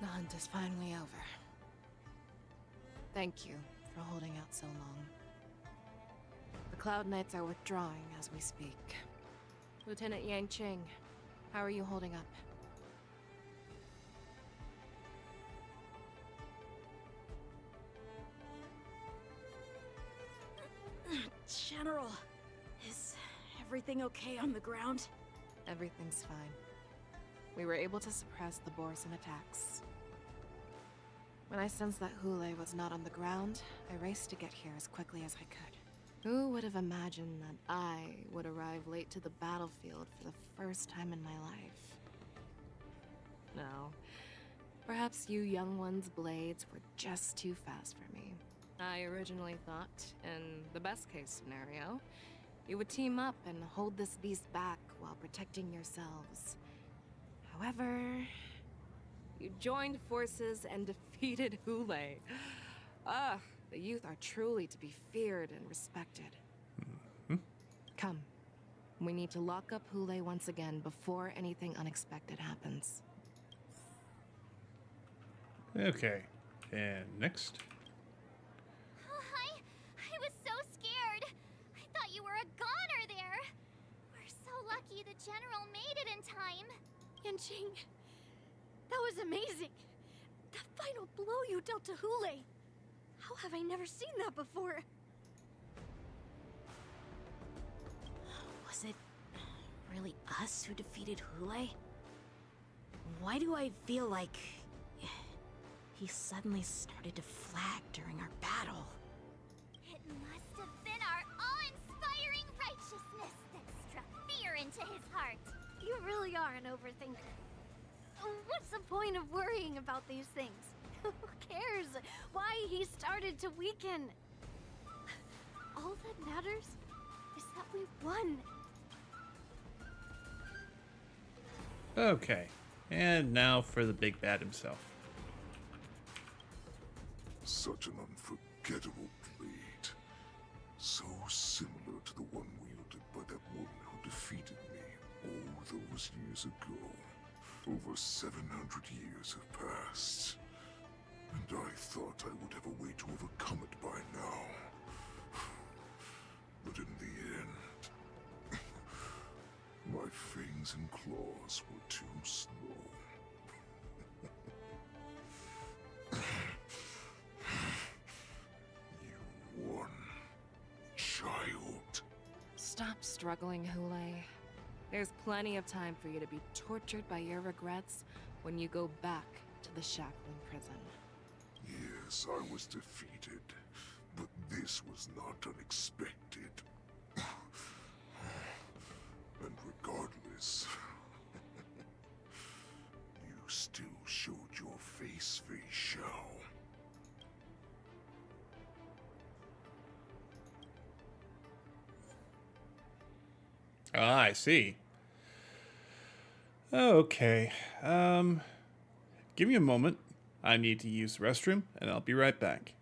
The hunt is finally over. Thank you for holding out so long. The Cloud Knights are withdrawing as we speak. Lieutenant Yangqing, how are you holding up? General, is everything okay on the ground? Everything's fine. We were able to suppress the Borson attacks. When I sensed that Hule was not on the ground, I raced to get here as quickly as I could. Who would have imagined that I would arrive late to the battlefield for the first time in my life? No. Perhaps you young ones' blades were just too fast for me. I originally thought, in the best-case scenario, you would team up and hold this beast back while protecting yourselves. However, you joined forces and defeated Hule. Ah, the youth are truly to be feared and respected. Come. We need to lock up Hule once again before anything unexpected happens. Okay. And next. I was so scared. I thought you were a goner there. We're so lucky the General made it in time. Yanqing, that was amazing. The final blow you dealt to Hule. How have I never seen that before? Was it really us who defeated Hule? Why do I feel like he suddenly started to flag during our battle? It must have been our awe-inspiring righteousness that struck fear into his heart. You really are an overthinker. What's the point of worrying about these things? Who cares why he started to weaken? All that matters is that we won. Okay. And now for the big bad himself. Such an unforgettable blade. So similar to the one wielded by that woman who defeated me all those years ago. Over 700 years have passed. And I thought I would have a way to overcome it by now. But in the end, my fangs and claws were too slow. You won, child. Stop struggling, Hule. There's plenty of time for you to be tortured by your regrets when you go back to the Shackling prison. Yes, I was defeated, but this was not unexpected. And regardless, you still showed your face, Fei Xiao. Ah, I see. Okay. Give me a moment. I need to use the restroom, and I'll be right back.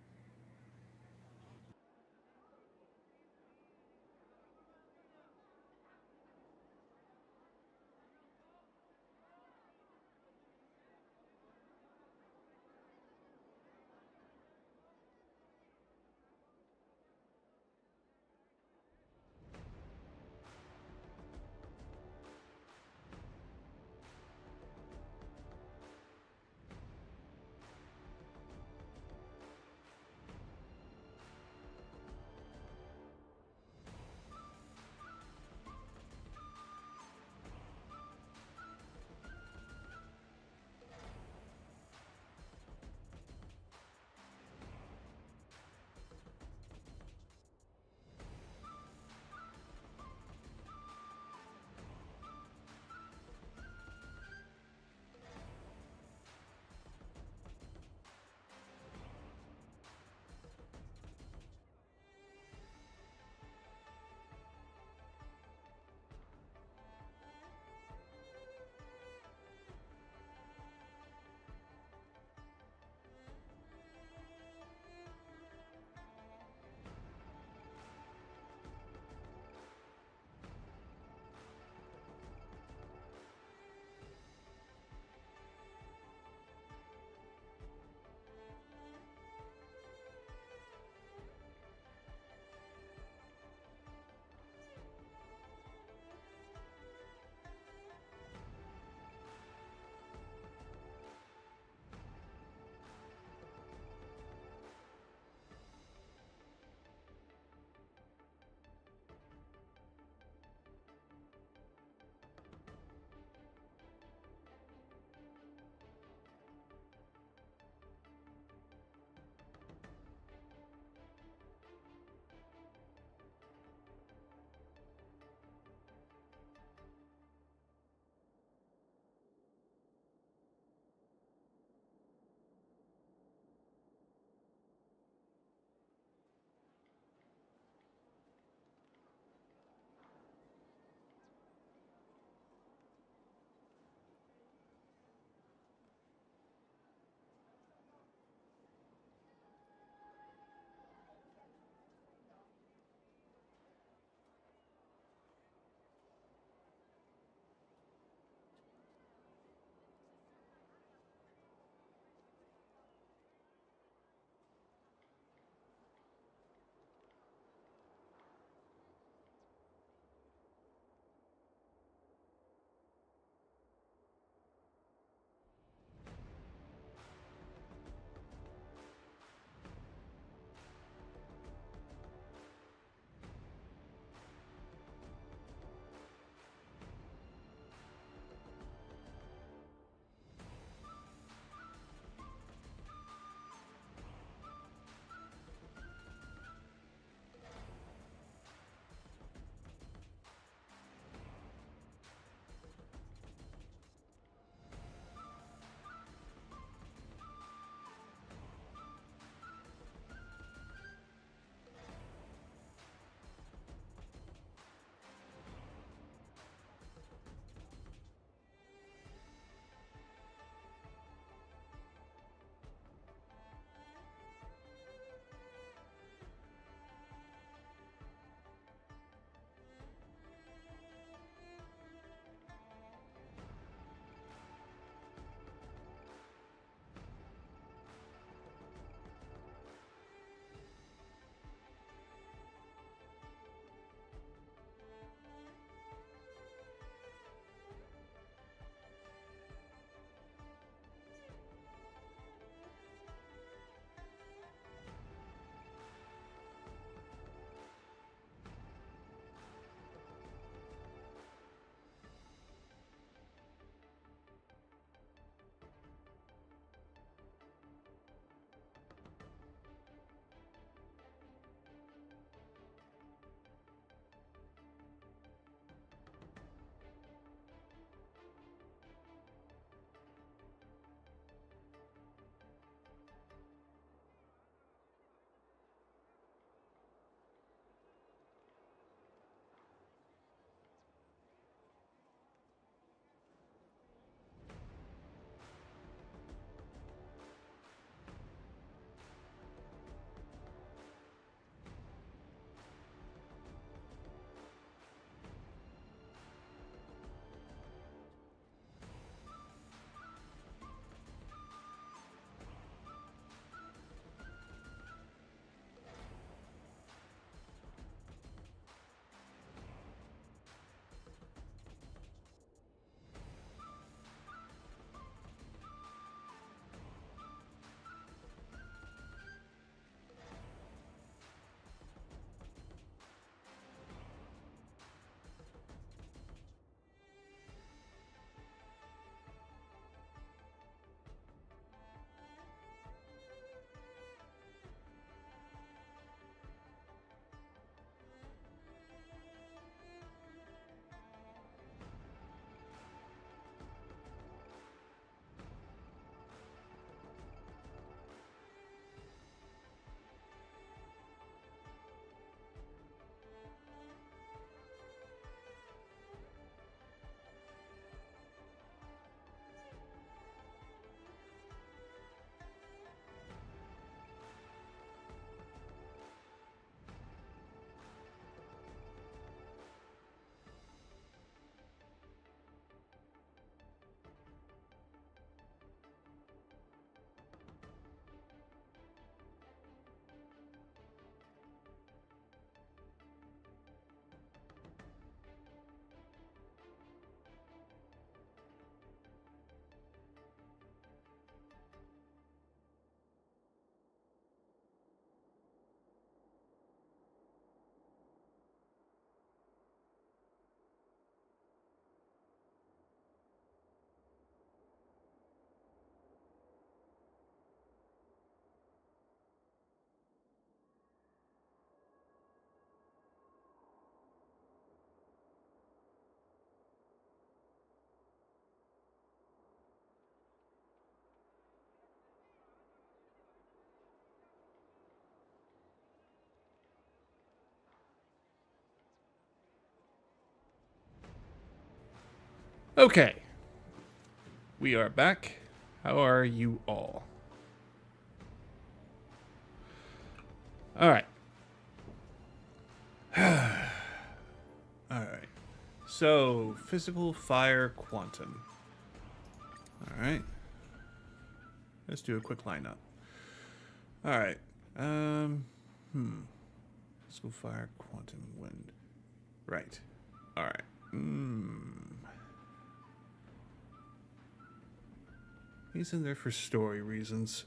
Okay. We are back. How are you all? Alright. Alright. So, physical, fire, quantum. Alright. Let's do a quick lineup. Alright. Physical, fire, quantum, wind. Right. Alright. He's in there for story reasons.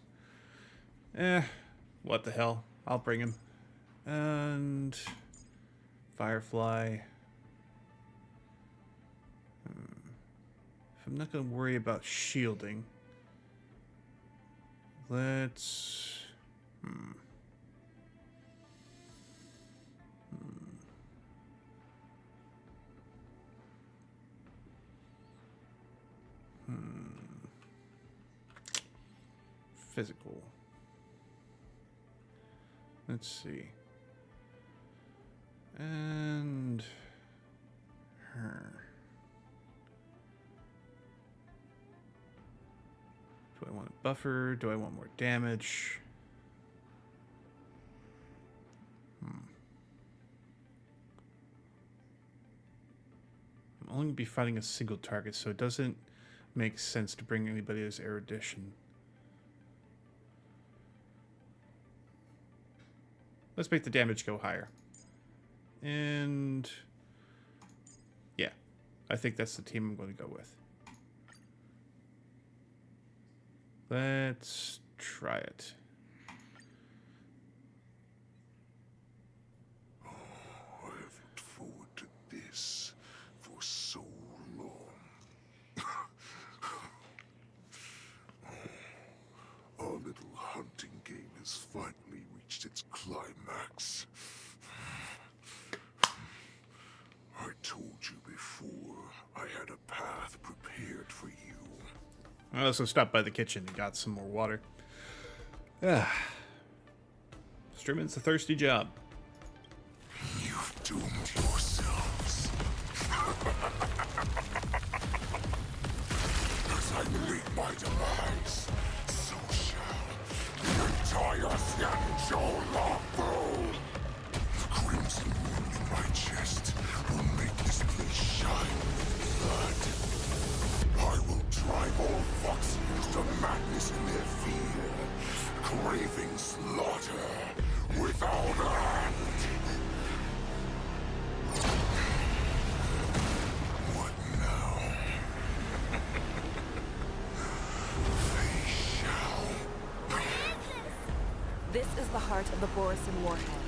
What the hell? I'll bring him. And Firefly. If I'm not going to worry about shielding, let's... Physical. Let's see. And her. Do I want a buffer? Do I want more damage? I'm only going to be fighting a single target, so it doesn't make sense to bring anybody as erudition. Let's make the damage go higher. And yeah, I think that's the team I'm going to go with. Let's try it. Oh, I have looked forward to this for so long. Our little hunting game has finally reached its climax. I told you before, I had a path prepared for you. I also stopped by the kitchen and got some more water. Strimin's a thirsty job. You've doomed yourselves. As I meet my demise, so shall the entire Xianzhou Longbow. The crimson wound in my chest will make this place shine with blood. I will drive all Foxians to madness in their fear, craving slaughter without end. What now? They shall. This is the heart of the Borisin Warhead,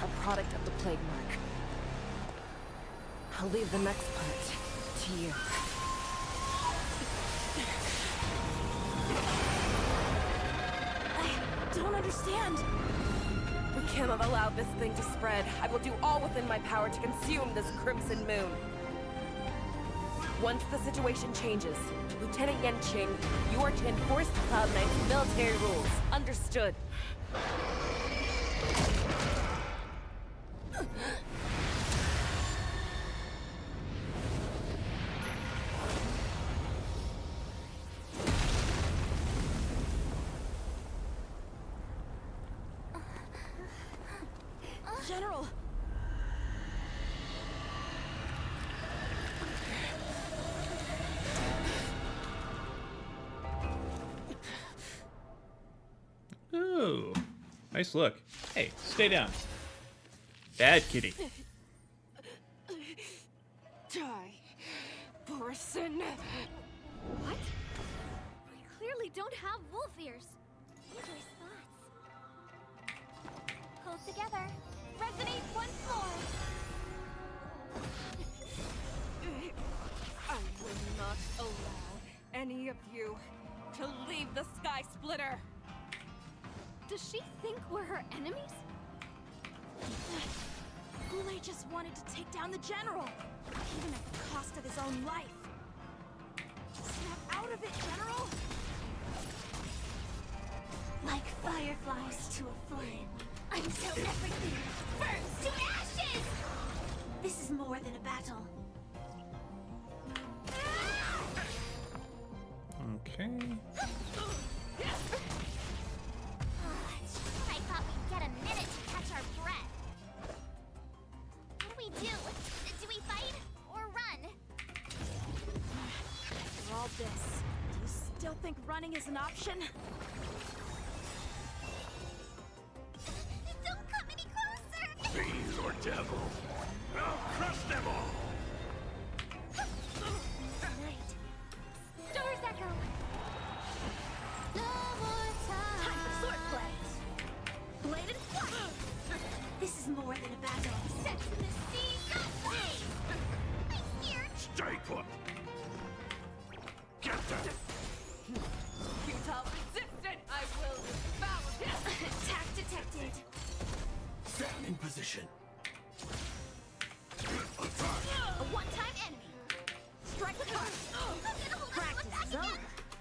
a product of the Plague Mark. I'll leave the next part to you. I don't understand. We cannot allow this thing to spread. I will do all within my power to consume this Crimson Moon. Once the situation changes, Lieutenant Yenqing, you are to enforce the Cloud Knight's military rules. Understood. General! Ooh, nice look. Hey, stay down. Bad kitty. Die, Borisin. What? We clearly don't have wolf ears. Dangerous spots. Hold together. Resonate once more. I will not allow any of you to leave the Sky Splitter. Does she think we're her enemies? Goulet just wanted to take down the general, even at the cost of his own life. Snap out of it, General! Like fireflies to a flame, until everything burns to ashes! This is more than a battle. Okay. I thought we'd get a minute to catch our breath. What do we do? Do we fight or run? After all this, do you still think running is an option? Don't come any closer! Fiends or devil, I'll crush them all! Night. Stars echo. No more time. Time for sword play! Blade and flight! This is more than a battle. Sex in the sea. Go play. I'm scared. Stay put! Get them! Futile resistant! I will devour him! Attack detected. Stand in position. A one-time enemy. Strike with heart. Practice is over.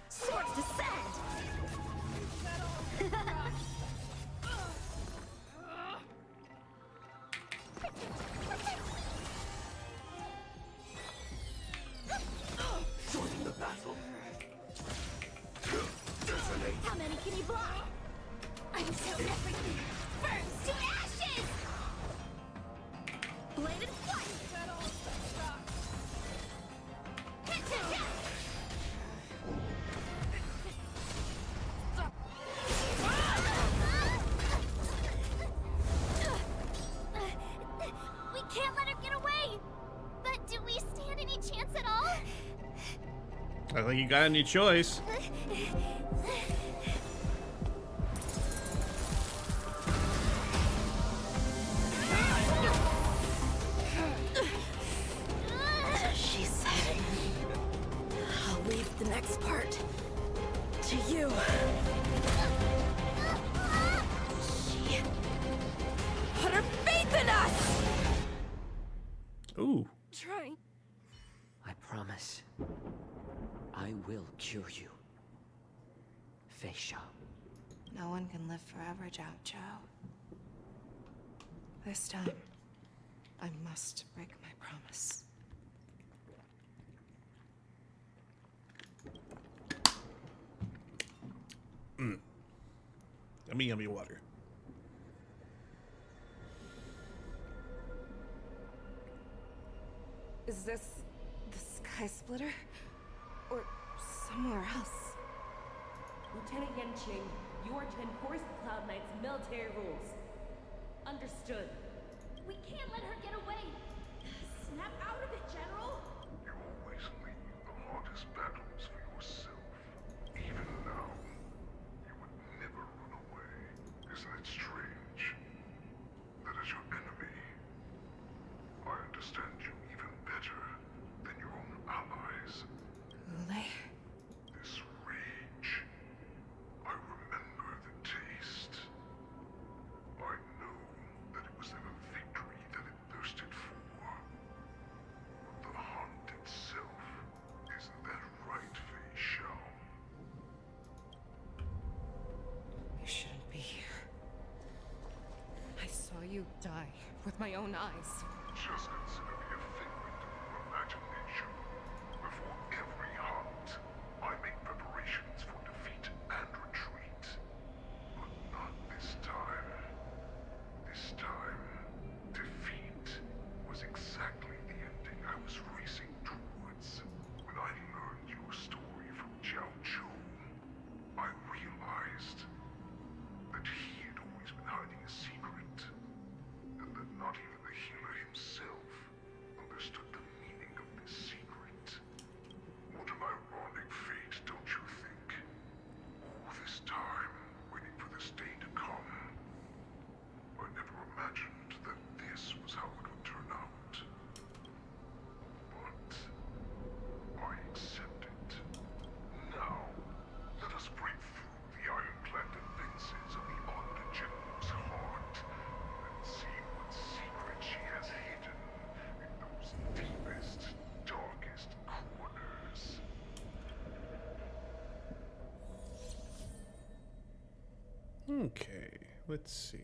Swords descend. Join the battle. Detonate. How many can you block? Until everything burns to ashes! Blade and flight. We can't let her get away! But do we stand any chance at all? I don't think you got any choice. She said, I'll leave the next part to you. She put her faith in us! Ooh. Trying. I promise. I will cure you. Feisha. No one can live forever, Zhao Zhao. This time, I must break my promise. Yummy water. Is this the Sky Splitter? Or somewhere else? Lieutenant Yanqing, you are to enforce the Cloud Knight's military rules. Understood. We can't let her get away. Snap out of it, General. You always leave the hardest battles for yourself. Even now, you would never run away. Isn't it strange? That is your enemy. I understand you even better than your own allies. Ule? This rage. I remember the taste. I know that it was never victory that it thirsted for. The hunt itself. Isn't that right, Fei Shao? You shouldn't be here. I saw you die with my own eyes. Just consider me a figment of your imagination. Before every hunt, I make preparations for defeat and retreat. But not this time. This time, defeat was exactly the ending I was racing towards. When I learned your story from Zhao Zhou, I realized that he had always been hiding a secret, and that not even the healer himself understood the meaning of this secret. What an ironic fate, don't you think? All this time, waiting for this day to come. I never imagined that this was how it would turn out. But I accept it. Now, let us break through the ironclad defenses of the Odd General's heart and see what secret she has hidden in those deepest, darkest corners. Okay, let's see.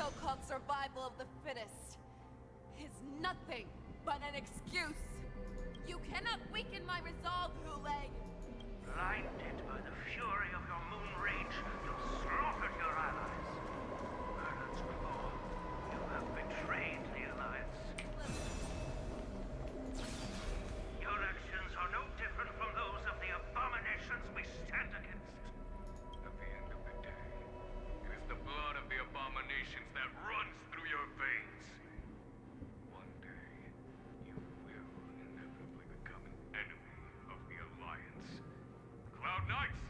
so-called survival of the fittest is nothing but an excuse. You cannot weaken my resolve, Hule. Blinded by the fury of your moon rage, you slaughtered your allies. Merlin's Claw, you have betrayed the Alliance. Your actions are no different from those of the abominations we stand against. At the end of the day, it is the blood of the abominations that runs through your veins. One day, you will inevitably become an enemy of the Alliance. Cloud Knights,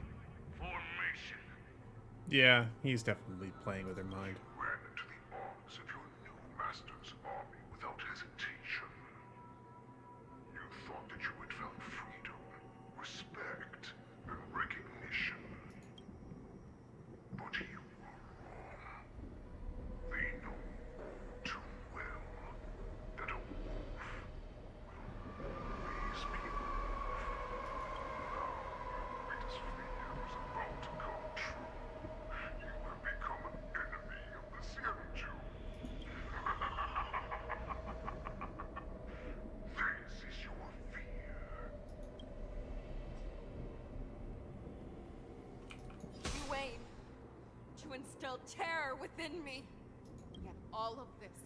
formation! Yeah, he's definitely playing with her mind. Ran into the arms of your new master's army without hesitation. You thought that you had found freedom, respect, and recognition. But you were wrong. They know too well that a wolf will always be a wolf. Now, your greatest fear is about to come true. You have become an enemy of the Xianju. This is your fear. You aim to instill terror within me. Yet all of this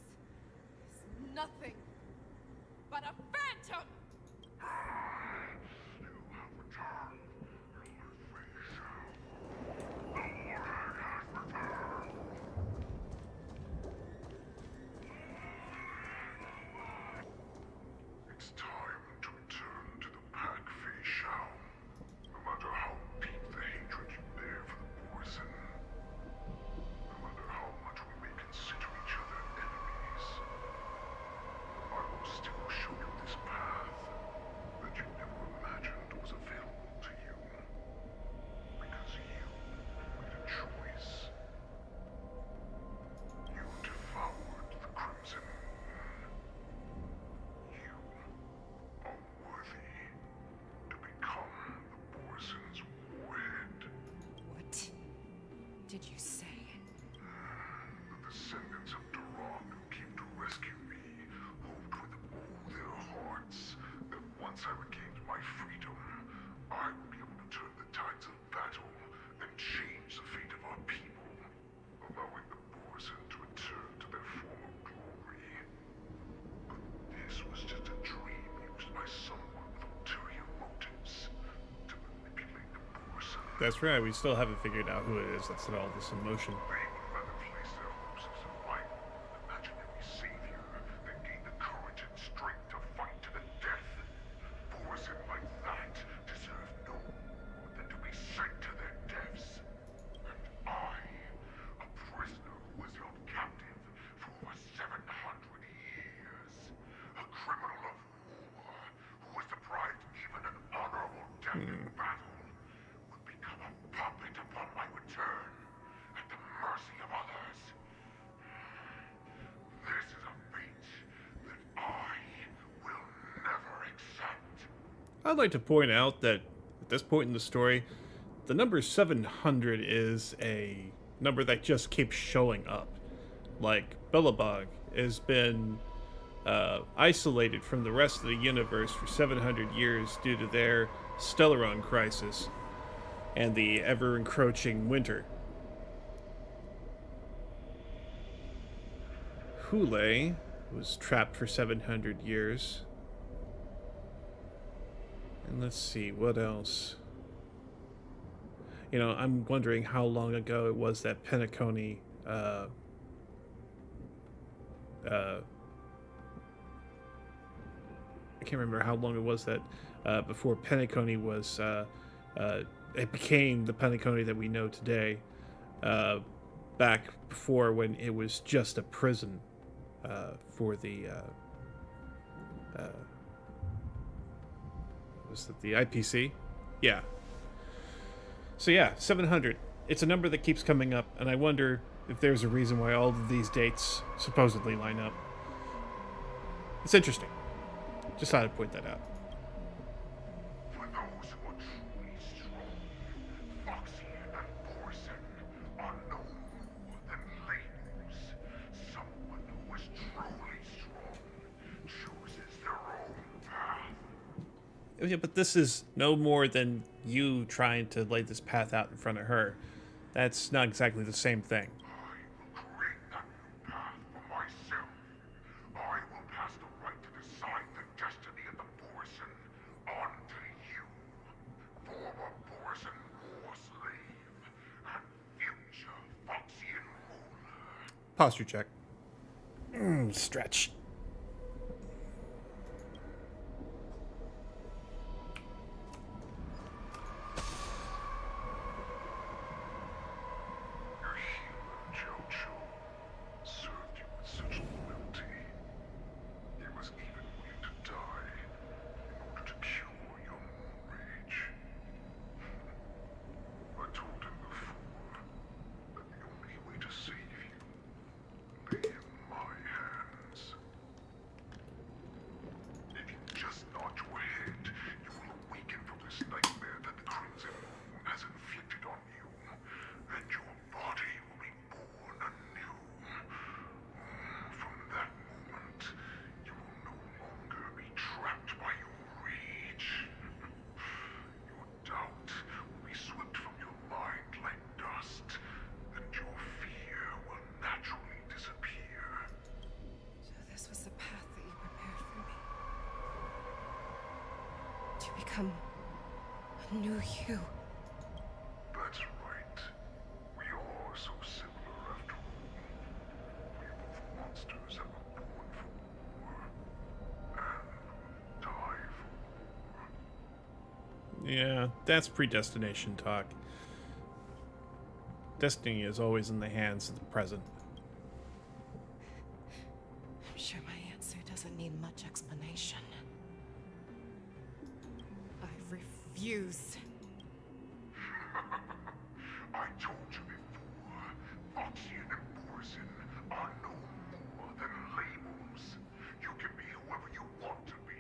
is nothing but a phantom! You have returned. Your face out. The Warhag has returned. It's time to return to the Pack Fei Shao. No matter how deep the hatred you bear for the Poison, no matter how much we may consider each other enemies, I will still show you this path that you never imagined was available to you. Because you made a choice. You devoured the Crimson Moon. You are worthy to become the Poison's warhead. What did you say? The descendants of Duran who came to rescue me hoped with all their hearts that once I regained my freedom, I would be able to turn the tides of battle and change the fate of our people, allowing the Poison to return to their former glory. But this was just a dream used by someone with ulterior motives to manipulate the Poison. That's right, we still haven't figured out who it is that's in all this emotion. They would rather place their hopes of survival in an imaginary savior than gain the courage and strength to fight to the death. Poison like that deserve no more than to be sent to their deaths. And I, a prisoner who was held captive for over 700 years, a criminal of war who was deprived even an honorable death in battle, would become a puppet upon my return, at the mercy of others. This is a fate that I will never accept. I'd like to point out that at this point in the story, the number 700 is a number that just keeps showing up. Like, Billabong has been isolated from the rest of the universe for 700 years due to their Stellaron crisis and the ever-encroaching winter. Hule was trapped for 700 years. And let's see, what else? You know, I'm wondering how long ago it was that Penacony, I can't remember how long it was that before Penacony was, it became the Penacony that we know today, back before when it was just a prison for the, was it the IPC? Yeah. So yeah, 700. It's a number that keeps coming up, and I wonder if there's a reason why all of these dates supposedly line up. It's interesting. Just thought I'd point that out. For those who are truly strong, Foxy and Poison are no more than labels. Yeah, but this is no more than you trying to lay this path out in front of her. That's not exactly the same thing. Create that new path for myself. I will pass the right to decide the destiny of the Borson on to you. Former Borson war slave and future Foxian ruler. Posture check. Stretch. Your healer, Jojo, served you with such loyalty. He was even willing to die in order to cure your moon rage. I told him before that the only way to save you lay in my hands. If you just nod your head, you will awaken from this nightmare that the Crimson Moon has inflicted on you, and your body will be born anew. From that moment, you will no longer be trapped by your rage. Your doubt will be swept from your mind like dust, and your fear will naturally disappear. So this was the path that you prepared for me. To become a new you. That's right. We are so similar after all. We are both monsters that were born for war, and will die for war. Yeah, that's predestination talk. Destiny is always in the hands of the present. I'm sure my answer doesn't need much explanation. I refuse. I told you before, Foxian and Borson are no more than labels. You can be whoever you want to be.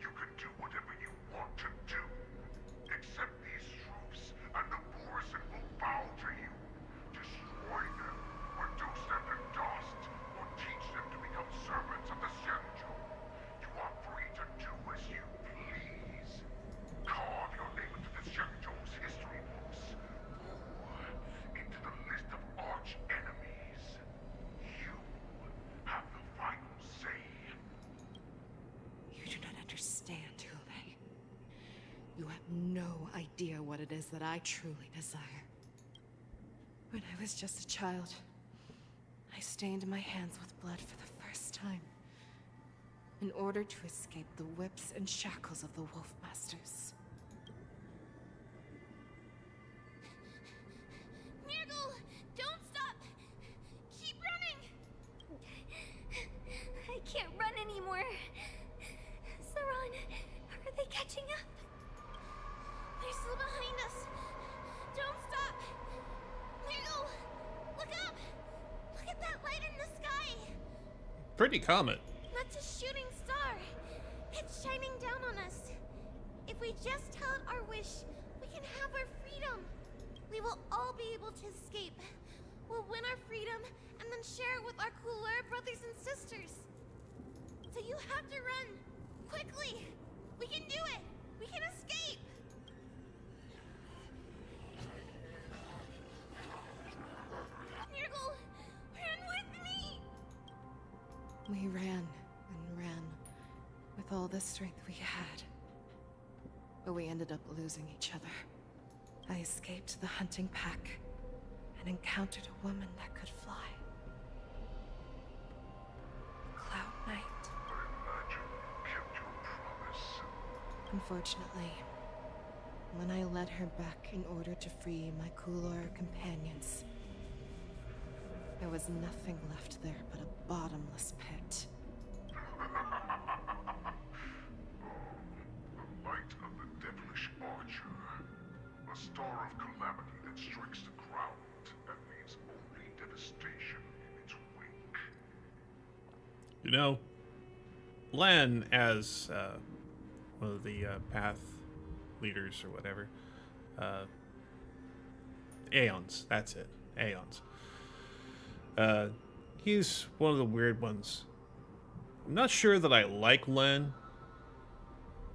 You can do whatever you want to do. Accept these truths, and the Borson will bow to you. Destroy them, reduce them to dust, or teach them to become servants of the Shenzhou. You are free to do as you please. Carve your name into the Shenzhou's history books, or into the list of arch enemies. You have the final say. You do not understand, Hule. You have no idea what it is that I truly desire. When I was just a child, I stained my hands with blood for the first time, in order to escape the whips and shackles of the Wolf Masters. Nurgle, don't stop! Keep running! I can't run anymore. Saran, are they catching up? They're still behind us. Don't stop! Nurgle, look up! Look at that light in the sky! Pretty comet. That's a shooting star. It's shining down on us. If we just tell it our wish, we can have our freedom. We will all be able to escape. We'll win our freedom and then share it with our cooler brothers and sisters. So you have to run. Quickly. We can do it. We can escape. Nurgle, run with me. We ran and ran with all the strength we had. But we ended up losing each other. I escaped the hunting pack and encountered a woman that could fly. Cloud Knight. I imagine you kept your promise. Unfortunately, when I led her back in order to free my Kulor companions, there was nothing left there but a bottomless pit. The light of the devilish archer. A star of calamity that strikes the ground and leaves only devastation in its wake. You know, Lan, as one of the path leaders or whatever, Aeons, that's it, Aeons. He's one of the weird ones. I'm not sure that I like Len.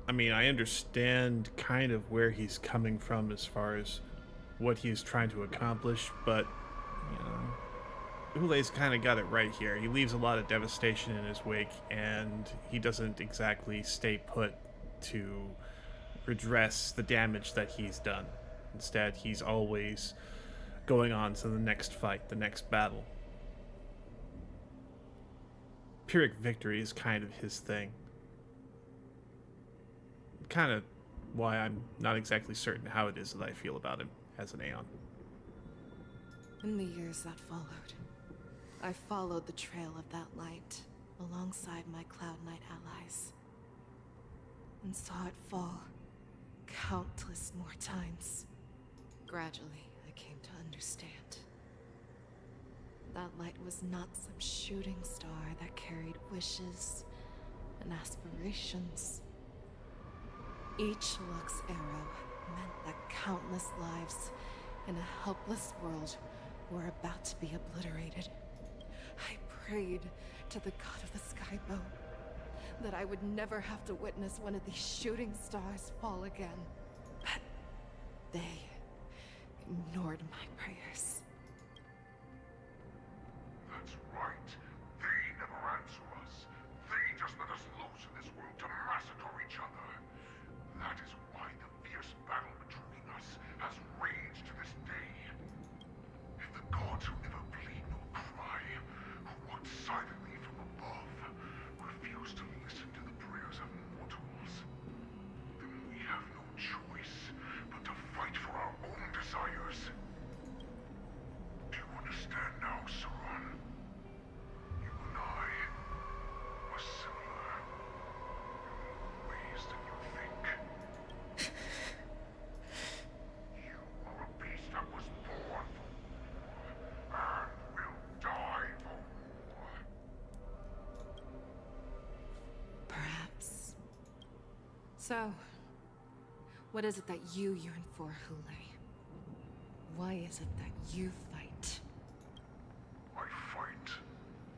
I mean, I understand kind of where he's coming from as far as what he's trying to accomplish, but, you know, Ule's kind of got it right here. He leaves a lot of devastation in his wake, and he doesn't exactly stay put to redress the damage that he's done. Instead, he's always going on to the next fight, the next battle. Pyrrhic victory is kind of his thing. Kind of why I'm not exactly certain how it is that I feel about him as an Aeon. In the years that followed, I followed the trail of that light alongside my Cloud Knight allies, and saw it fall countless more times. Gradually, I came to understand. That light was not some shooting star that carried wishes and aspirations. Each Lux arrow meant that countless lives in a helpless world were about to be obliterated. I prayed to the god of the Skybow that I would never have to witness one of these shooting stars fall again. But they ignored my prayers. That's right. They never answer us. They just let us loose in this world to massacre each other. That is why the fierce battle between us has raged to this day. If the gods who never bleed nor cry, who walk silently from above, refuse to listen to the prayers of mortals, then we have no choice but to fight for our own desires. Do you understand now, Saran? You and I are similar in more ways than you think. You are a beast that was born for war and will die for war. Perhaps. So, what is it that you yearn for, Hule? Why is it that you fight? I fight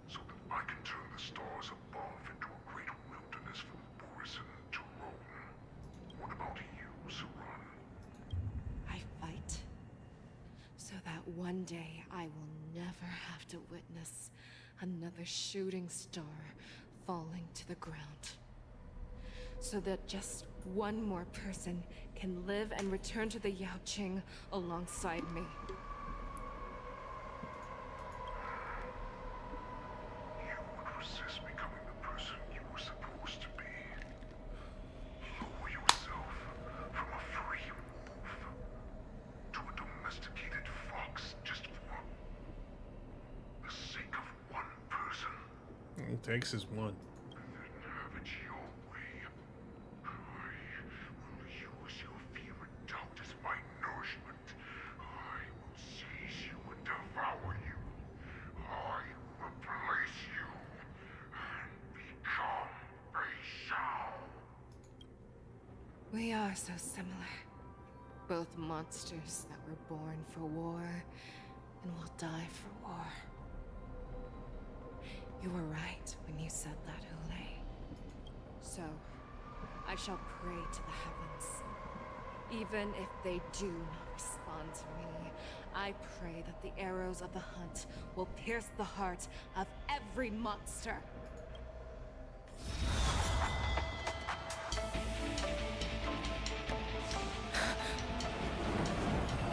so that I can turn the stars above into a great wilderness from Borison to Rome. What about you, Saran? I fight so that one day I will never have to witness another shooting star falling to the ground. So that just one more person can live and return to the Yaoqing alongside me. You would resist becoming the person you were supposed to be. Lower yourself from a free wolf to a domesticated fox just for the sake of one person. All it takes is one. Have it your way. I will use your fear and doubt as my nourishment. I will seize you and devour you. I will replace you and become a Shao. We are so similar. Both monsters that were born for war and will die for war. You were right when you said that, Hule. So, I shall pray to the heavens. Even if they do not respond to me, I pray that the arrows of the hunt will pierce the heart of every monster.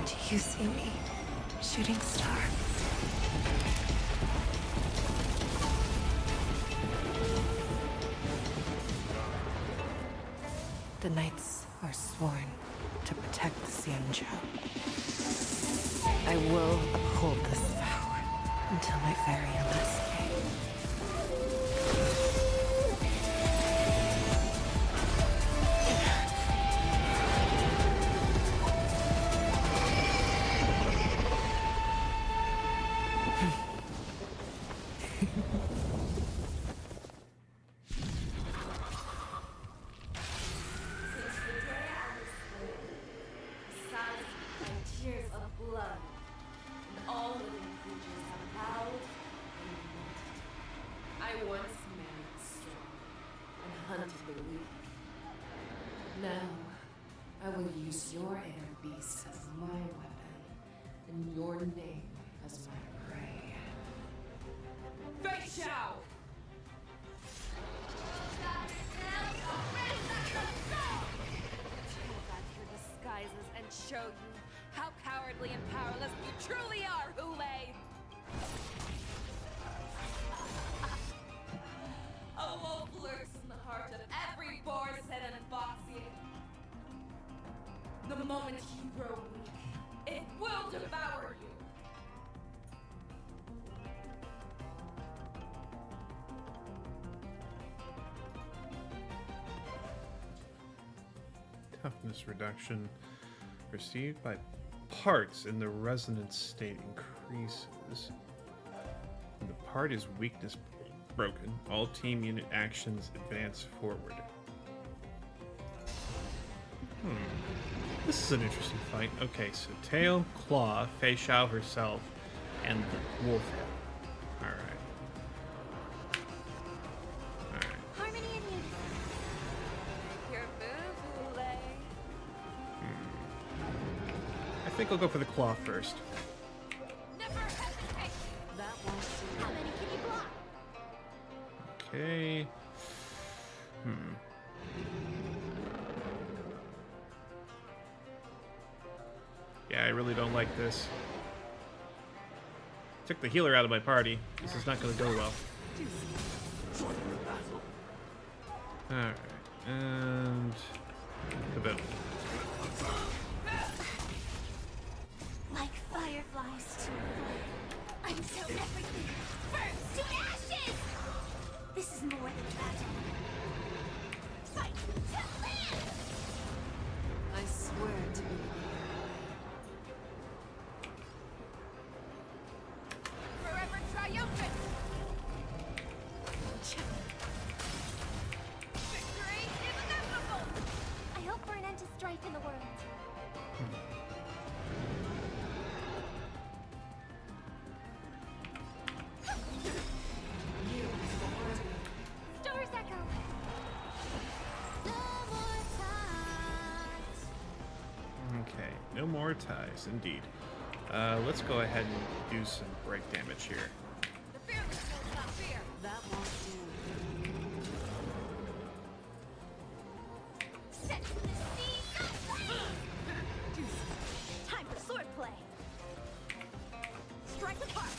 Do you see me, shooting star? The knights are sworn to protect the Xianzhou. I will uphold this vow until my very last day. Now, I will use your air beast as my weapon, and your name as my prey. Fei Xiao! Pull back your disguises and show you how cowardly and powerless you truly are, Hule! A wolf lurks in the heart of every Boarset and Foxian. The moment you grow weak, it will devour you. Toughness reduction received by parts in the resonance state increases. When the part is weakness broken, all team unit actions advance forward. This is an interesting fight. Okay, so Tail, Claw, Fei Xiao herself, and the wolf head. Alright. Harmony and unity. Your move, Hule. I think I'll go for the Claw first. Never hesitate! That won't do. How many can you block? Okay. Yeah, I really don't like this. Took the healer out of my party. This is not going to go well. Alright, and the boom. Like fireflies to a flame, until everything burns to ashes! This is more than battle. Fight to live! I swear to be Forever triumphant! Victory is inevitable! I hope for an end to strife in the world. Stars echo! No more ties. Okay, no more ties, indeed. Let's go ahead and do some break damage here. The fearless knows not fear! That won't do. Set the seas aflame! Time for swordplay! Strike with heart!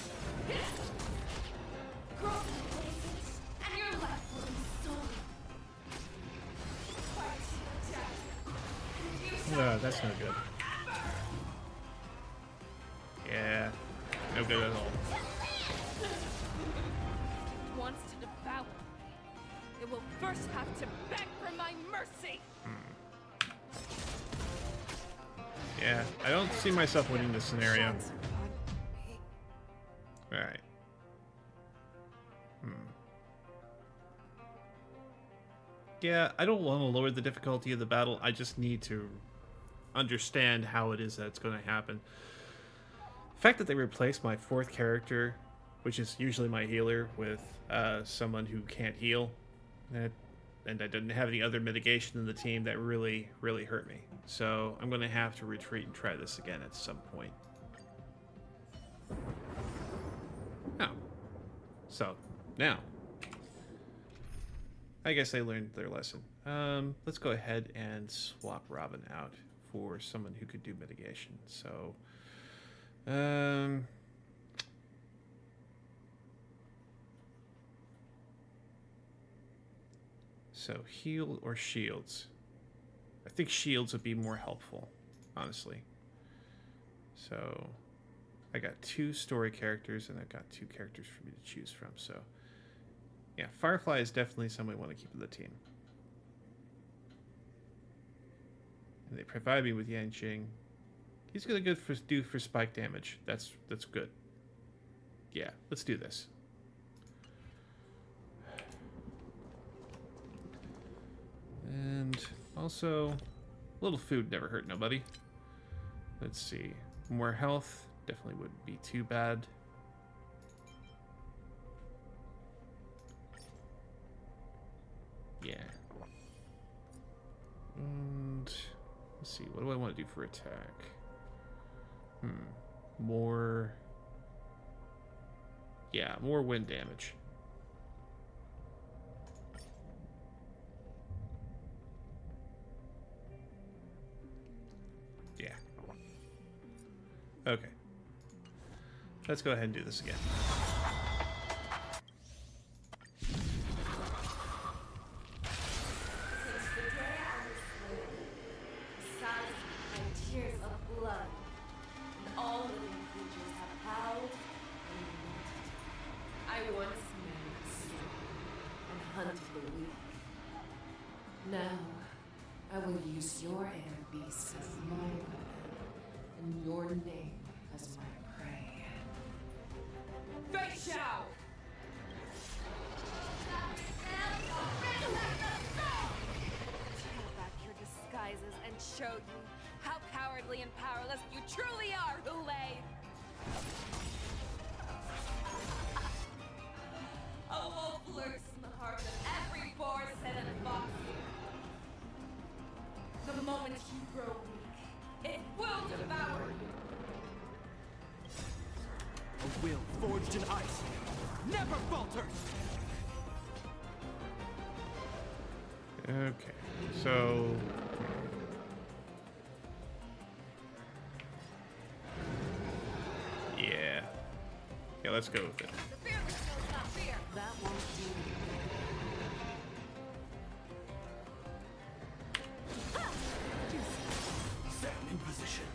Cross the places, and your life will be stolen. Fight, attack. You shall That's no good. Yeah, no good at all. Wants to devour me. It will first have to beg for my mercy! Yeah, I don't see myself winning this scenario. Alright. Yeah, I don't want to lower the difficulty of the battle. I just need to understand how it is that it's going to happen. The fact that they replaced my fourth character, which is usually my healer, with someone who can't heal, and I didn't have any other mitigation in the team, that really, really hurt me. So I'm going to have to retreat and try this again at some point. Oh. So, now. I guess they learned their lesson. Let's go ahead and swap Robin out for someone who could do mitigation. So, heal or shields? I think shields would be more helpful, honestly. So, I got 2 story characters, and I've got 2 characters for me to choose from. So, yeah, Firefly is definitely someone we want to keep in the team. And they provide me with Yanqing. He's gonna do for spike damage. That's good. Yeah, let's do this. And also, a little food never hurt nobody. Let's see. More health definitely wouldn't be too bad. Yeah. Let's see. What do I want to do for attack? More... Yeah, more wind damage. Yeah. Okay. Let's go ahead and do this again. Tears of blood, and all living creatures have howled and lamented. I once knew the sea and hunted the weak. Now, I will use your air beasts as my weapon, and your name as my prey. Fei Xiao! Tear back your disguises and show you how cowardly and powerless you truly are, Hulei! A wolf lurks in the heart of every boar, set and fox. The moment you grow weak, it will devour you. A will forged in ice never falters! Okay, so... Yeah. Yeah, let's go with it. The fear that knows not fear. That won't do. Set in position.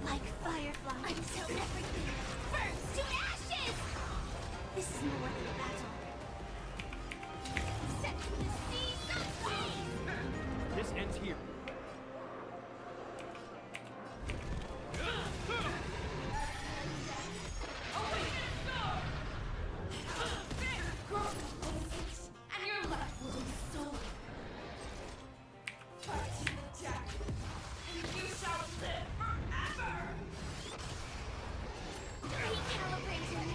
Like fireflies until everything burns to ashes! This is more than a battle. Set to the seas of This ends here. And your life will be stolen. Fight to the death, and you shall live forever! recalibrating.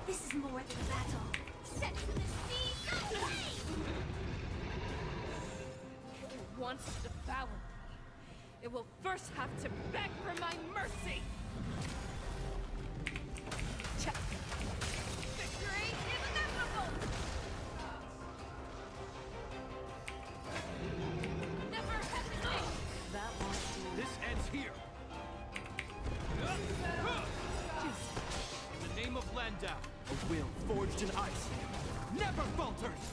This is more than a battle. Set to the seas of flame! If it wants to devour me, it will first have to beg for my mercy! Check. Victory is inevitable! Never hesitate! That won't do. This ends here. In the name of Landau, a will forged in ice never falters!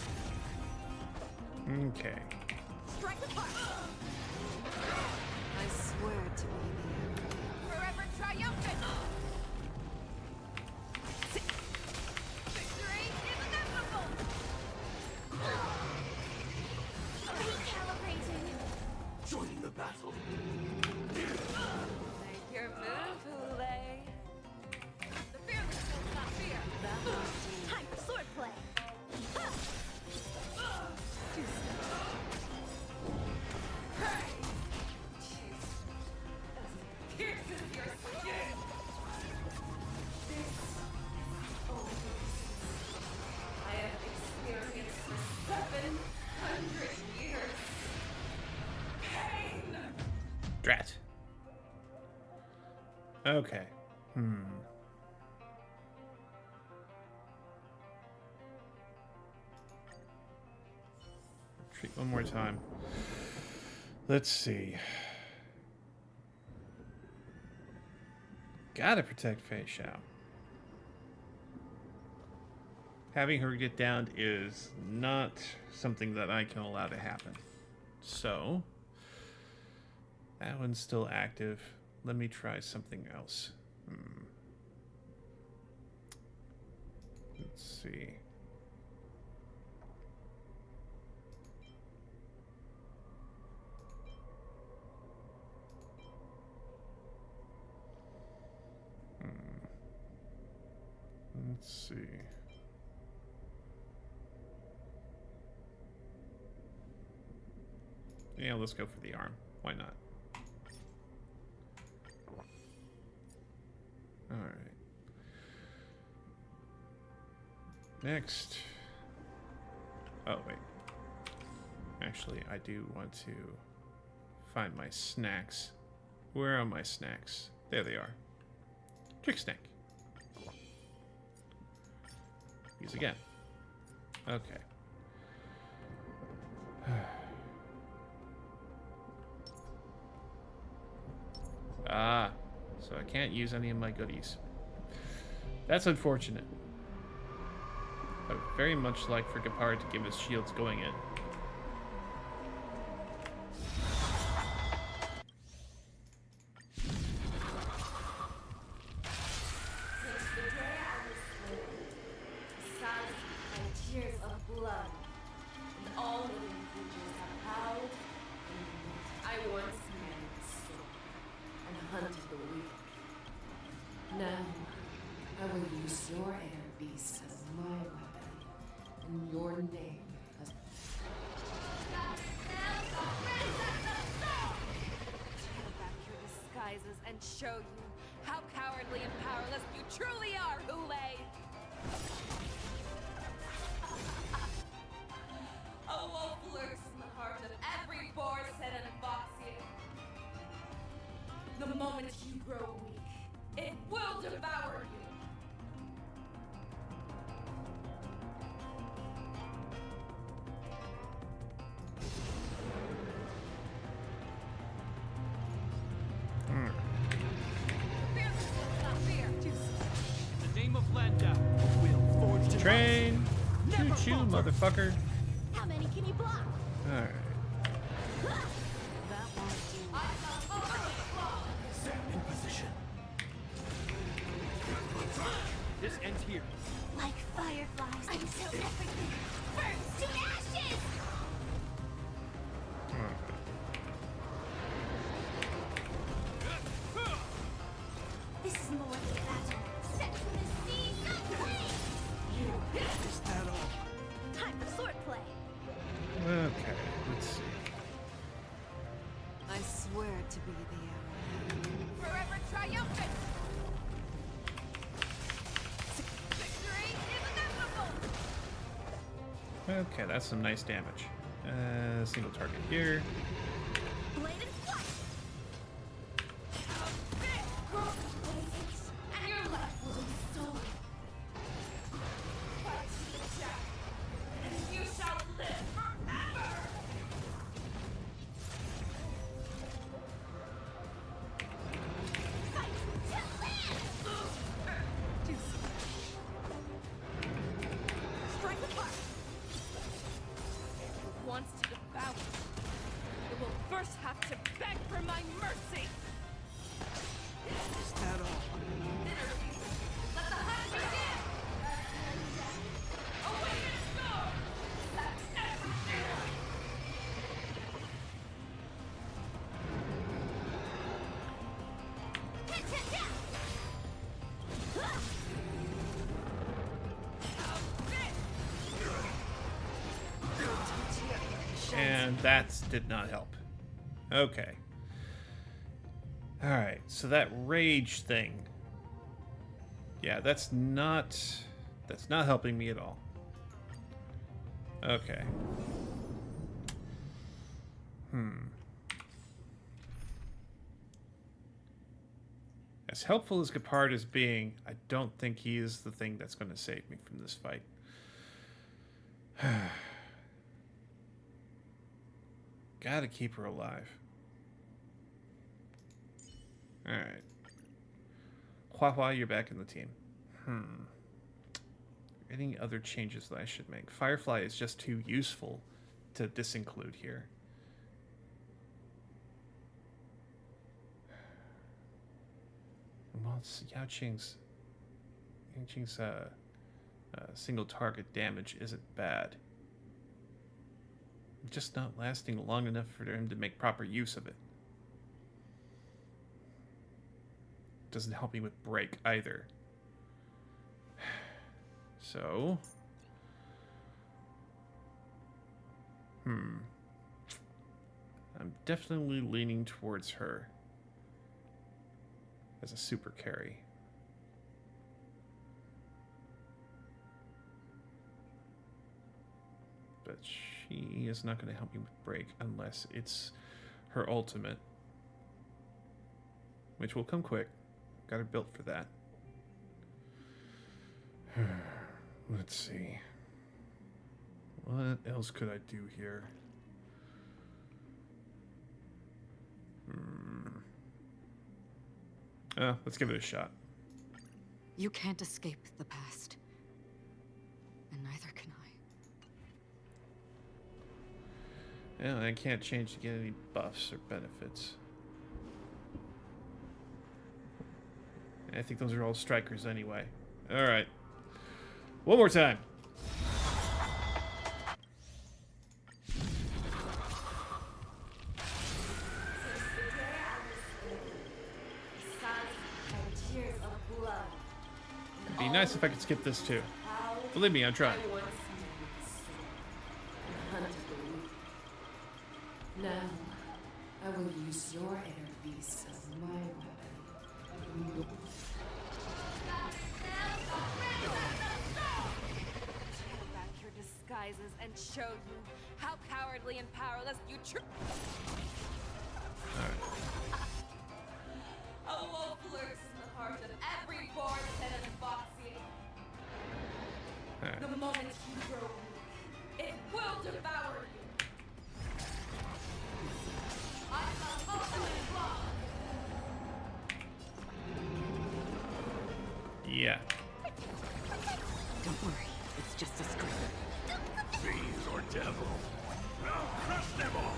Okay. Strike apart! I swear to be the end. Forever triumphant! Victory is inevitable! Recalibrating. Joining the battle. Make your move, Hulei. The fearless will not fear. Time for swordplay. Hey! Jeez. As it pierces your skin! This is I have experienced for 700 years. Pain! Drat. Okay. Retreat one more time. Let's see. Gotta protect Fei Xiao. Having her get downed is not something that I can allow to happen. So, that one's still active. Let me try something else. Let's see. Let's see. Yeah, let's go for the arm. Why not? Alright. Next. Oh, wait. Actually, I do want to find my snacks. Where are my snacks? There they are. Trick snack. Use again. Okay. Ah, so I can't use any of my goodies. That's unfortunate. I would very much like for Gepard to give his shields going in. Since the day I was slain, thousands and tears of blood, and all living creatures have howled and wept. I once carried the sword and hunted the weak. Now, I will use your air beast as my weapon, and your name as... Tear back your disguises and show you how cowardly and powerless you truly are, Hule! A wolf lurks in the heart of every Boarset and Foxian. The moment you grow weak, it will devour you. In the name of Landa, we'll forge Train! Choo-choo, motherfucker. How many can you block? Alright. That won't do. Set in position. This ends here. Like fireflies until everything burns to ashes! This is more than a battle. Set from the seas of flame! Is that all? Time for swordplay. Okay, let's see. I swear to be the arrow. Forever triumphant! Victory is inevitable! Okay, that's some nice damage. Single target here. Bladed flash! And your life will be stolen. Fight to the death, and you shall live forever! Fight to live! Strike apart! It wants to devour. It will first have to beg for my mercy! Is that all? Let the hunt begin! Awaken storm! Let everything! And that did not help. Okay. Alright, so that rage thing. Yeah, that's not helping me at all. Okay. As helpful as Gepard is being, I don't think he is the thing that's going to save me from this fight. Gotta keep her alive. Alright. Hua, you're back in the team. Any other changes that I should make? Firefly is just too useful to disinclude here. Well, Yao Qing's single target damage isn't bad. Just not lasting long enough for him to make proper use of it. Doesn't help me with break either. So... I'm definitely leaning towards her as a super carry. but she is not going to help me with break unless it's her ultimate, which will come quick. Got her built for that. Let's see. What else could I do here? Let's give it a shot. You can't escape the past. And neither can I. Yeah, I can't change to get any buffs or benefits. I think those are all strikers anyway. Alright. One more time. It'd be nice if I could skip this too. Believe me, I'm trying. Now, I will use your inner beast as my weapon. Take back your disguises and show you how cowardly and powerless you A wolf lurks in the heart of every born tenant of Foxy. The moment you grow weak, it will devour you. I shall ultimate law. Yeah. Don't worry, it's just a script. Fiends or devil, I'll crush them all.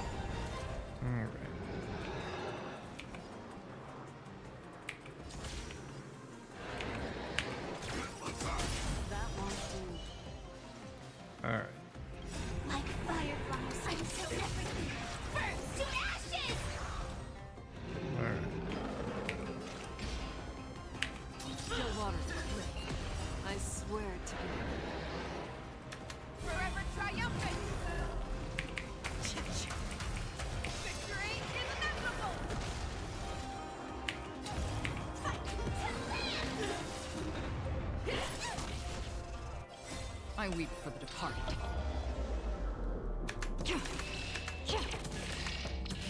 Alright. That won't do. Alright. Like fireflies, until everything burns to ashes! Alright. Still waters are great. I swear to be forever triumphant. Victory is inevitable. Fight to land. I weep for the departed.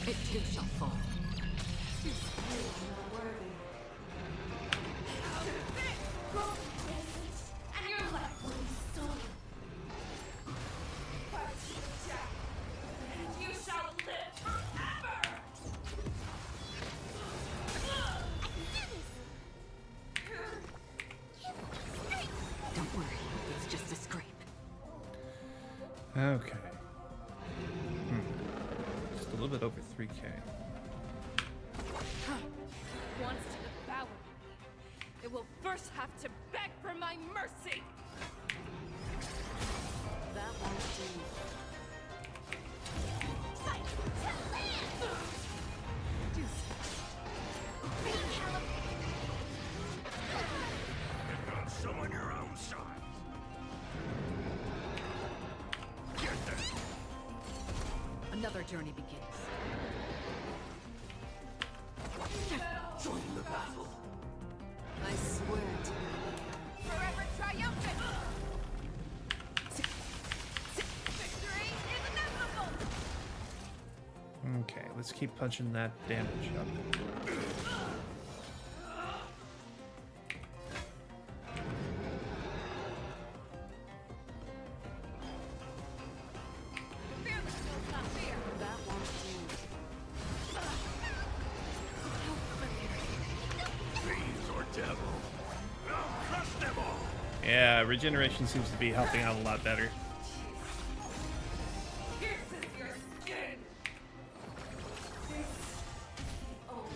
It too shall fall. You are not worthy. And your life will be stolen. Fight to the death, and you shall live forever. Don't worry, it's just a scrape. Okay. Just a little bit over 3K. Wants to devour me. It will first have to beg for my mercy. That won't do. Fight to land! You've got someone your own size. Get them. Another journey begins. Join the battle. I swear to be forever triumphant. Victory is inevitable. Okay, let's keep punching that damage up. Fearless knows not fear. That won't do. Fiends or devil, I'll crush them all. Yeah, regeneration seems to be helping out a lot better. Pierces your skin. This only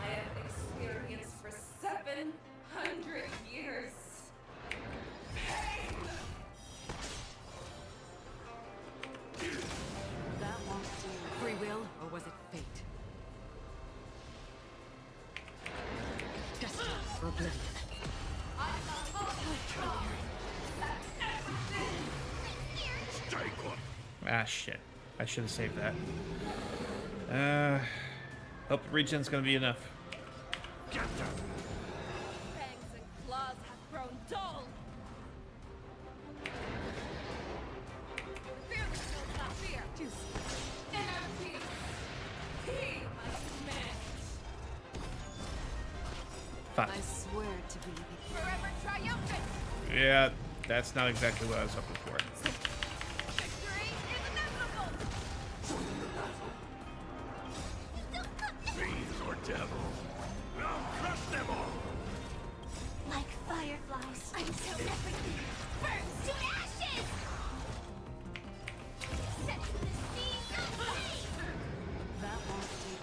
I have experienced for 700 years. Pain. That won't do. Free will, or was it fate? Destiny for oblivion. I shall ultimate law. That's everything. Take one. Ah, shit. I should have saved that. Hope the regen's gonna be enough. Get them. Fangs and claws have grown dull. I swear to be Forever triumphant! Yeah, that's not exactly what I was hoping for. Victory is inevitable! Fiends or devils, I'll crush them all! Like fireflies until everything burns to ashes! Setting the seas aflame! that won't do.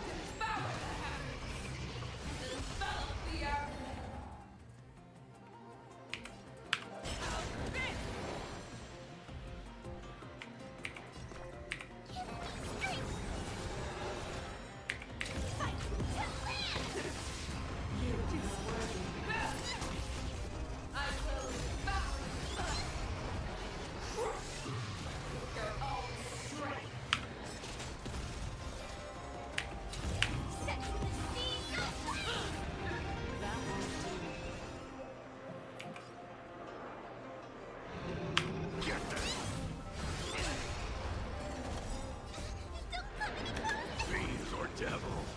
Fiends or devils,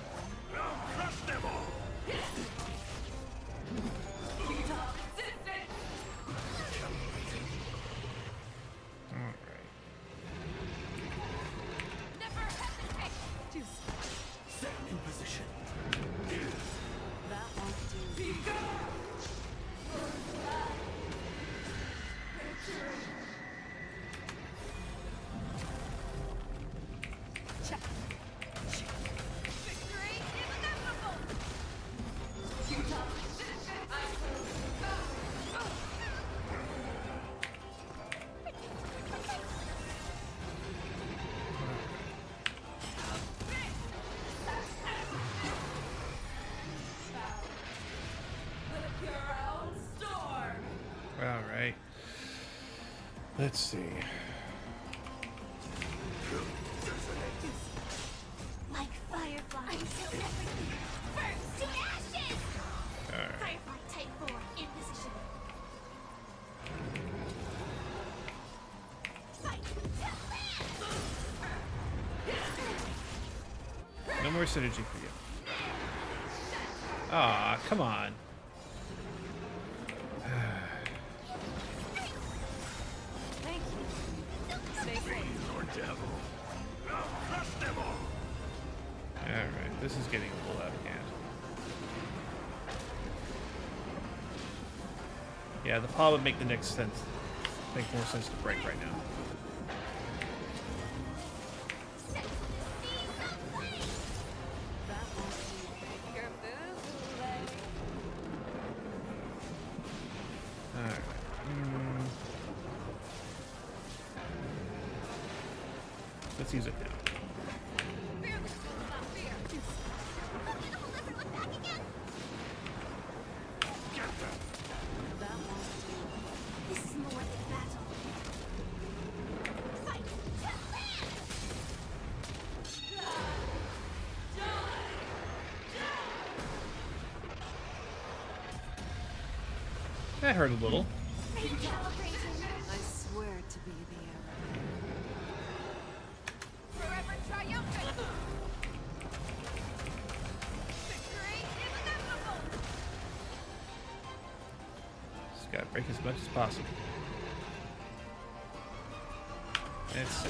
I'll crush them all! Never hesitate! Set in position. That won't do. Victory is inevitable! All right. Let's see. Like fireflies until everything burns to ashes! All right. Firefly Type 4 in position. Fight to land! No more synergy for you. Ah, come on. Thank you. Stay safe. Fiends or devils, I'll crush them all! All right, this is getting a little out of hand. Yeah, the paw would make the next sense. Make more sense to break right now. Make your move, Hule. All right. Let's use it now. Fearless will not fear. Hold everyone back again! That won't do. This is more than battle. Fight to land! That hurt a little. Recalibrating. I swear to be the arrow. Forever triumphant! Victory is inevitable! Just gotta break as much as possible. Let's see.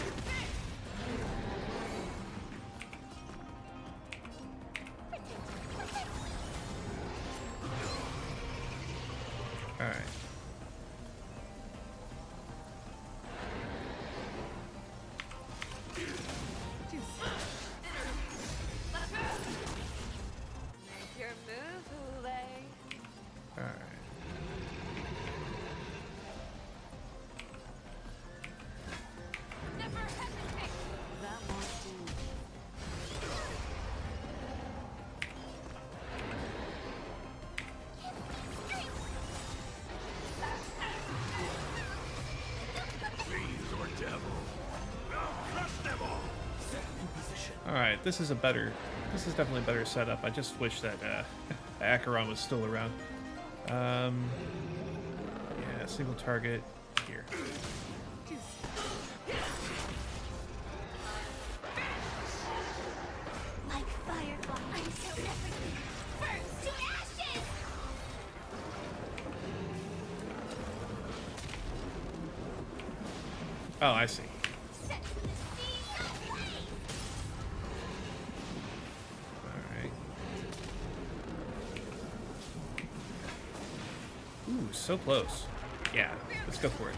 All right. Make your move, Hule. All right. Never hesitate! That won't do. Fiends or devils, I'll crush them all! Set in position. All right. This is a better. This is definitely a better setup. I just wish that Acheron was still around. Yeah, single target here. Like fireflies until everything burns to ashes! Oh, I see. Alright. Ooh, so close. Yeah, let's go for it.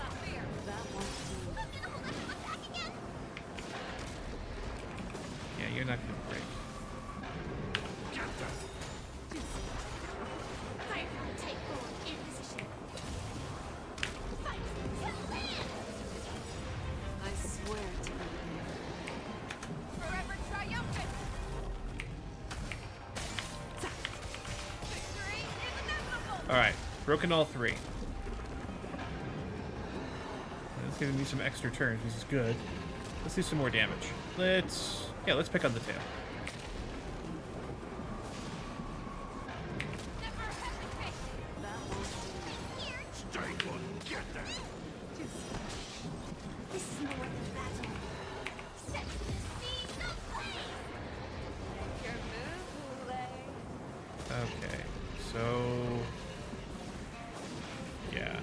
Yeah, you're not gonna break. I swear to be Forever triumphant! Victory is inevitable! Alright, broken all three. That's gonna need some extra turns, which is good. Let's do some more damage. Let's pick on the tail. This is more than battle. Set the seas ablaze! Your move, Hule. Okay, so yeah.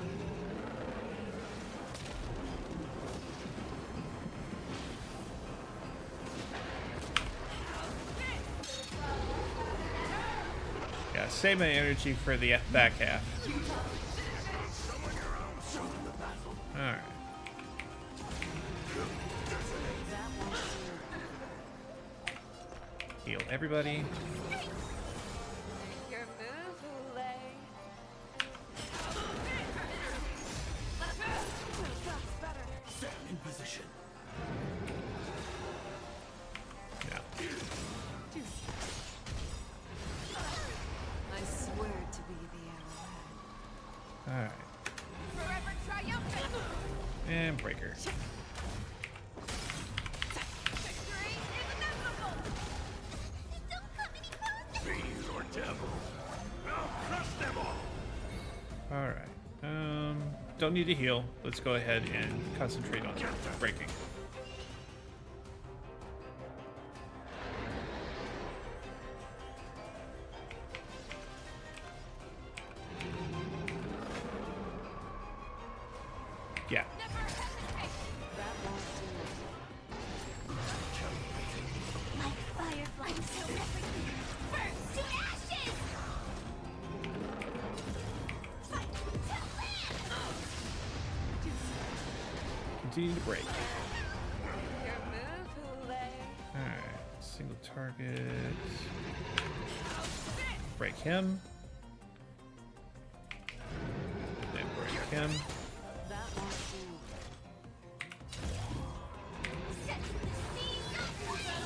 Yeah, save my energy for the back half. Alright. Heal everybody. Your move, Hule. Set in position. Yeah. I swear to be the arrowhead. Alright. Forever triumphant! And breaker. Victory is inevitable! Don't come any closer! Fiend or devil. I'll crush them all. Alright. Don't need to heal. Let's go ahead and concentrate on breaking. Yeah. Like fireflies, so everything burns to ashes! Fight to land! Continue to break. Your move, Hule. Alright. Single target. Break him. Then break him. That won't do. Set the seas ablaze!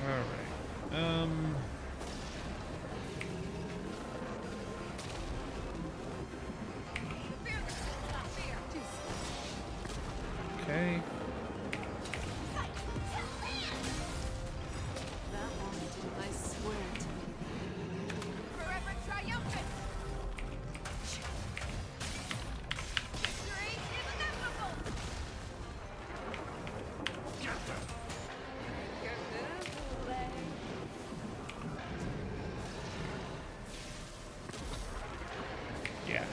Alright. Okay. That won't do. I swear to be Forever triumphant! Victory is inevitable! Your move, Hule. Yeah.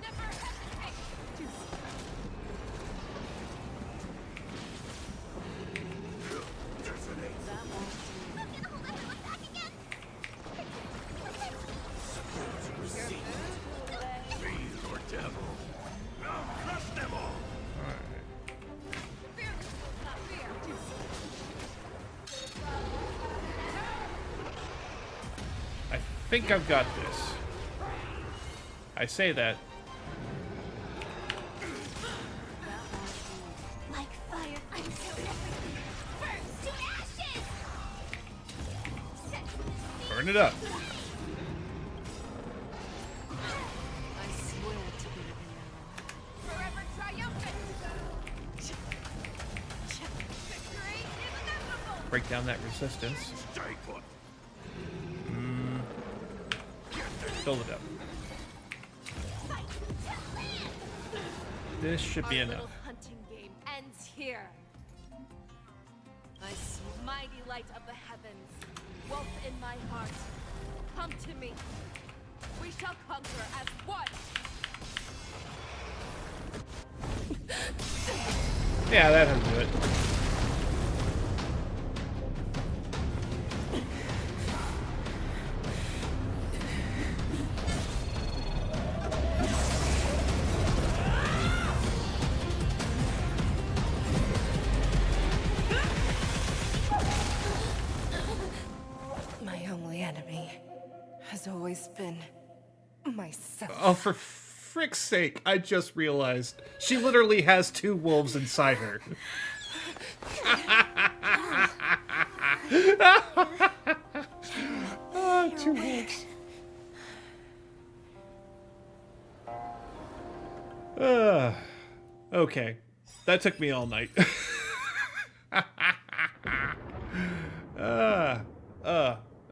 Never hesitate! that won't do. Hold on, back again! Fiend or devil. I'll crush them all. Alright. Fearless will not fear! I think I've got this. I say that. Like fireflies, so everything burns to ashes! Set the seas Burn it up. I swear to be the arrowhead. Forever triumphant! Victory is inevitable! Break down that resistance. Stay put. Build it up. This should be Our enough. little hunting game ends here. Mighty light of the heavens, wolf in my heart, come to me. We shall conquer as one! Yeah, that has to do it. My only enemy has always been myself. Oh, for frick's sake, I just realized she literally has two wolves inside her. Oh, two wolves. Okay. That took me all night.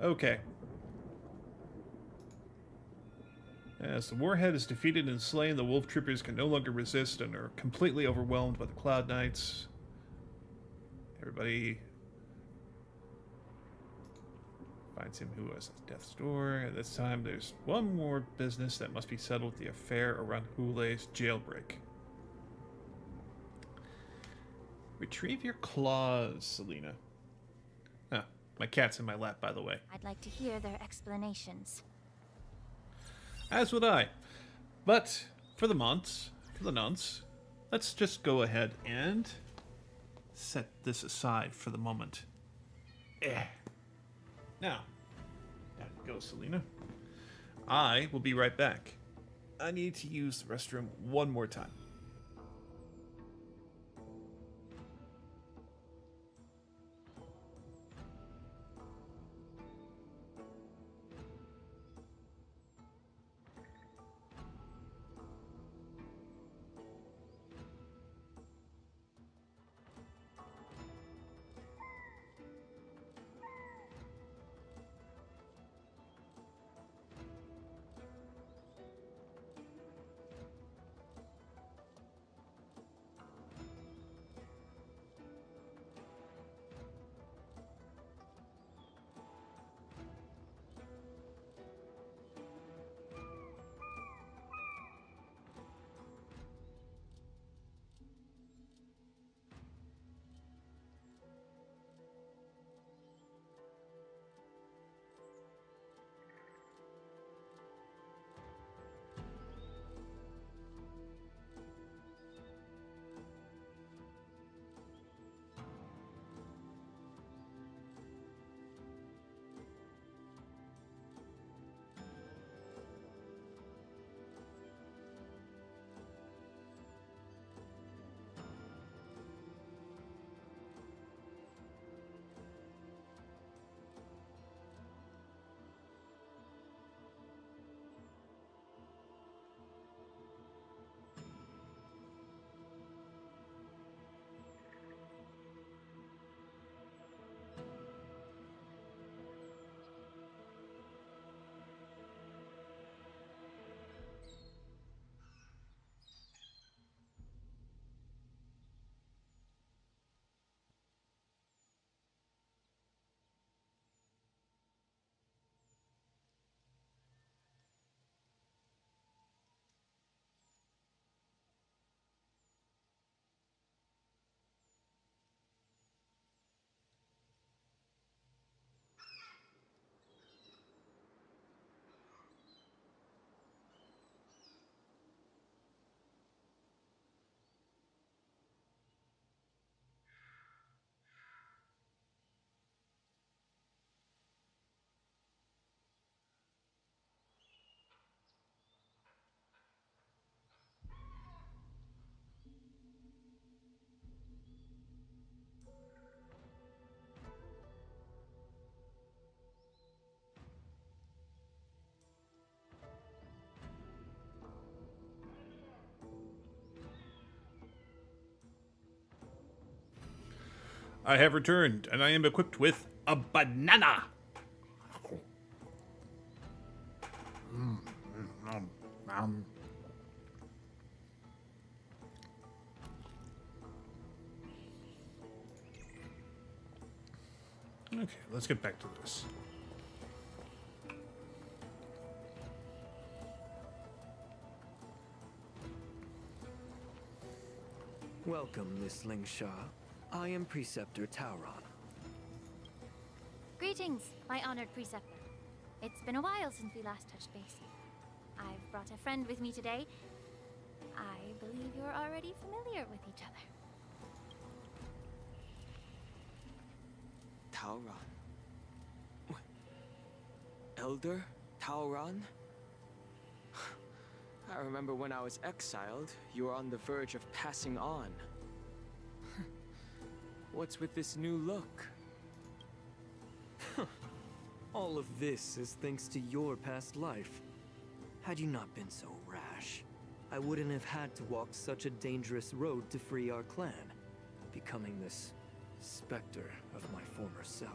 Okay. As the warhead is defeated and slain, the wolf troopers can no longer resist and are completely overwhelmed by the Cloud Knights. Everybody finds him who has death's door. At this time, there's one more business that must be settled: the affair around Hule's jailbreak. Retrieve your claws, Selena. Ah, my cat's in my lap, by the way. I'd like to hear their explanations. As would I. But for the nonce, let's just go ahead and set this aside for the moment. Now, down you go, Selena. I will be right back. I need to use the restroom one more time. I have returned, and I am equipped with a banana. Okay, let's get back to this. Welcome, Miss Lingsha. I am Preceptor Tauron. Greetings, my honored preceptor. It's been a while since we last touched base. I've brought a friend with me today. I believe you're already familiar with each other. Tauron. Elder Tauron? I remember when I was exiled, you were on the verge of passing on. What's with this new look? All of this is thanks to your past life. Had you not been so rash, I wouldn't have had to walk such a dangerous road to free our clan, becoming this specter of my former self.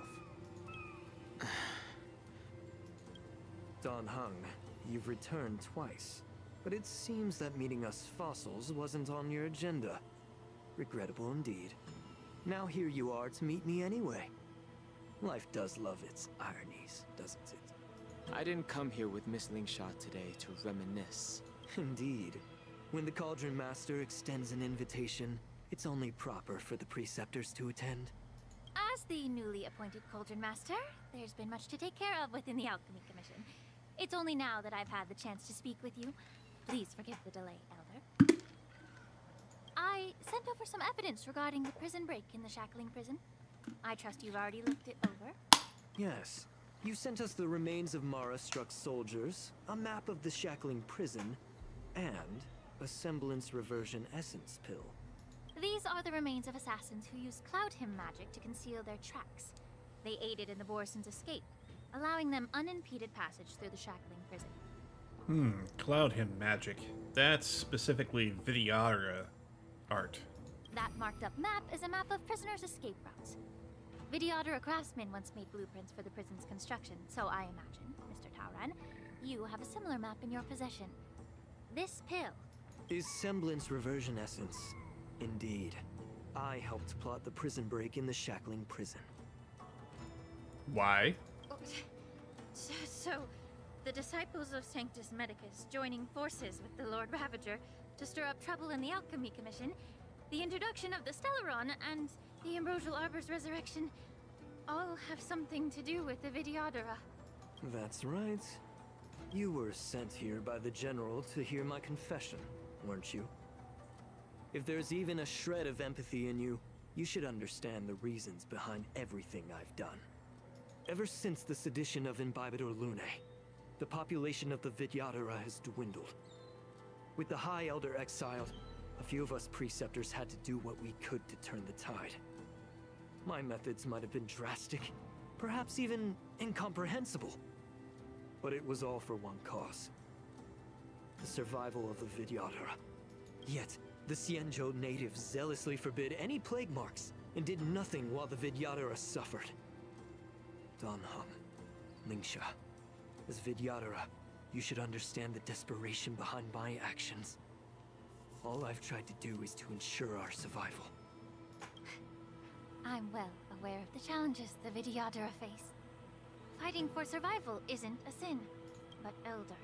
Dan Heng, you've returned twice, but it seems that meeting us fossils wasn't on your agenda. Regrettable indeed. Now here you are to meet me anyway. Life does love its ironies, doesn't it? I didn't come here with Miss Lingsha today to reminisce. Indeed. When the Cauldron Master extends an invitation, it's only proper for the Preceptors to attend. As the newly appointed Cauldron Master, there's been much to take care of within the Alchemy Commission. It's only now that I've had the chance to speak with you. Please forgive the delay, Elder. I sent over some evidence regarding the prison break in the Shackling prison. I trust you've already looked it over. Yes. You sent us the remains of Mara-struck soldiers, a map of the Shackling prison, and a semblance reversion essence pill. These are the remains of assassins who used Cloud Hymn magic to conceal their tracks. They aided in the Borison's escape, allowing them unimpeded passage through the Shackling prison. Cloud Hymn magic. That's specifically Vidyadhara art. That marked up map is a map of prisoners' escape routes. Vidyadhara craftsmen once made blueprints for the prison's construction, so I imagine, Mr. Tauron, you have a similar map in your possession. This pill is semblance reversion essence. Indeed. I helped plot the prison break in the Shackling prison. Why? So, the disciples of Sanctus Medicus joining forces with the Lord Ravager to stir up trouble in the Alchemy Commission, the introduction of the Stellaron, and the Ambrosial Arbor's resurrection all have something to do with the Vidyadhara. That's right. You were sent here by the General to hear my confession, weren't you? If there's even a shred of empathy in you, you should understand the reasons behind everything I've done. Ever since the sedition of Imbibitor Lunae, the population of the Vidyadhara has dwindled. With the High Elder exiled, a few of us Preceptors had to do what we could to turn the tide. My methods might have been drastic, perhaps even incomprehensible. But it was all for one cause. The survival of the Vidyadhara. Yet, the Xianzhou natives zealously forbid any plague marks, and did nothing while the Vidyadhara suffered. Dan Heng, Lingsha, as Vidyadhara, you should understand the desperation behind my actions. All I've tried to do is to ensure our survival. I'm well aware of the challenges the Vidyadhara face. Fighting for survival isn't a sin, but Elder,